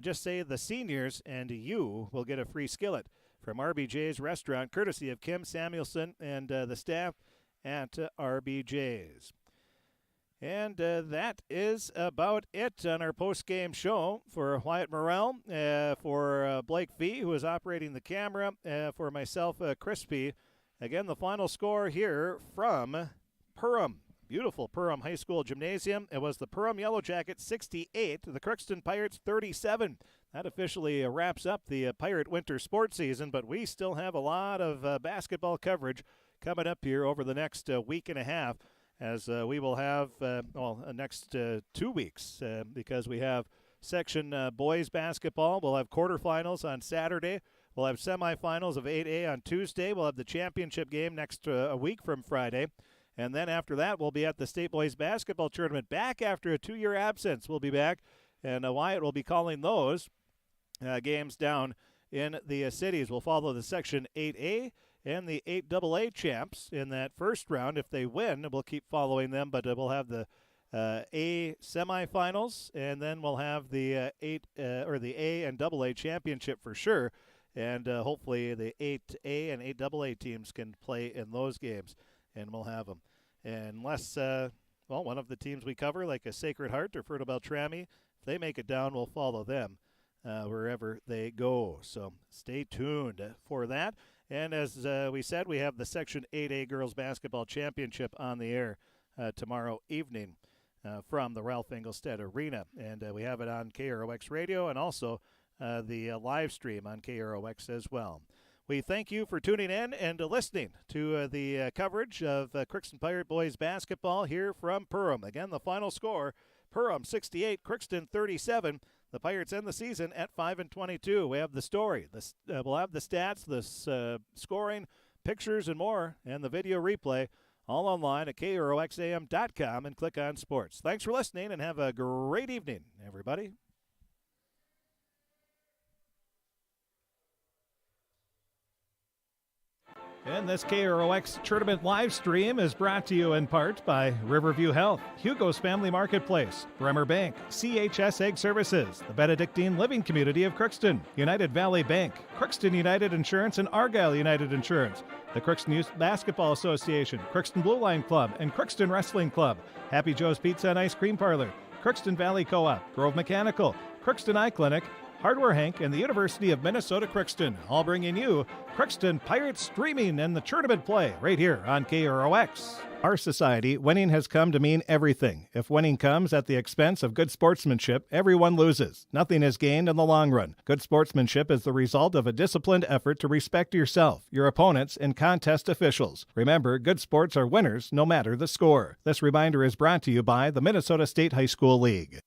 Just say the seniors, and you will get a free skillet from RBJ's restaurant, courtesy of Kim Samuelson and the staff at RBJ's. And that is about it on our post-game show. For Wyatt Morrell, for Blake Fee, who is operating the camera, for myself, Crispy. Again, the final score here from Perham. Beautiful Perham High School Gymnasium. It was the Perham Yellow Jackets 68, the Crookston Pirates 37. That officially wraps up the Pirate winter sports season, but we still have a lot of basketball coverage coming up here over the next week and a half, as we will have, next 2 weeks, because we have section boys basketball. We'll have quarterfinals on Saturday. We'll have semifinals of 8A on Tuesday. We'll have the championship game next a week from Friday. And then after that, we'll be at the State Boys Basketball Tournament. Back after a 2-year absence, we'll be back. And Wyatt will be calling those games down in the cities. We'll follow the Section 8A and the 8AA champs in that first round. If they win, we'll keep following them. But we'll have the A semifinals, and then we'll have the the A and AA championship for sure. And hopefully the 8A and 8AA teams can play in those games. And we'll have them. Unless, one of the teams we cover, like a Sacred Heart or Fertile Beltrami, if they make it down, we'll follow them wherever they go. So stay tuned for that. And as we said, we have the Section 8A Girls Basketball Championship on the air tomorrow evening from the Ralph Engelstad Arena. And we have it on KROX Radio and also the live stream on KROX as well. We thank you for tuning in and listening to the coverage of Crookston Pirate Boys Basketball here from Perham. Again, the final score, Perham 68, Crookston 37. The Pirates end the season at 5-22. We have the story. We'll have the stats, the scoring, pictures, and more, and the video replay all online at KROXAM.com and click on sports. Thanks for listening and have a great evening, everybody. And this KROX tournament live stream is brought to you in part by Riverview Health, Hugo's Family Marketplace, Bremer Bank, CHS Egg Services, the Benedictine Living Community of Crookston, United Valley Bank, Crookston United Insurance and Argyle United Insurance, the Crookston Youth Basketball Association, Crookston Blue Line Club, and Crookston Wrestling Club, Happy Joe's Pizza and Ice Cream Parlor, Crookston Valley Co-op, Grove Mechanical, Crookston Eye Clinic, Hardware Hank, and the University of Minnesota Crookston, all bringing you Crookston Pirates streaming and the tournament play right here on KROX. Our society, winning has come to mean everything. If winning comes at the expense of good sportsmanship, everyone loses. Nothing is gained in the long run. Good sportsmanship is the result of a disciplined effort to respect yourself, your opponents, and contest officials. Remember, good sports are winners no matter the score. This reminder is brought to you by the Minnesota State High School League.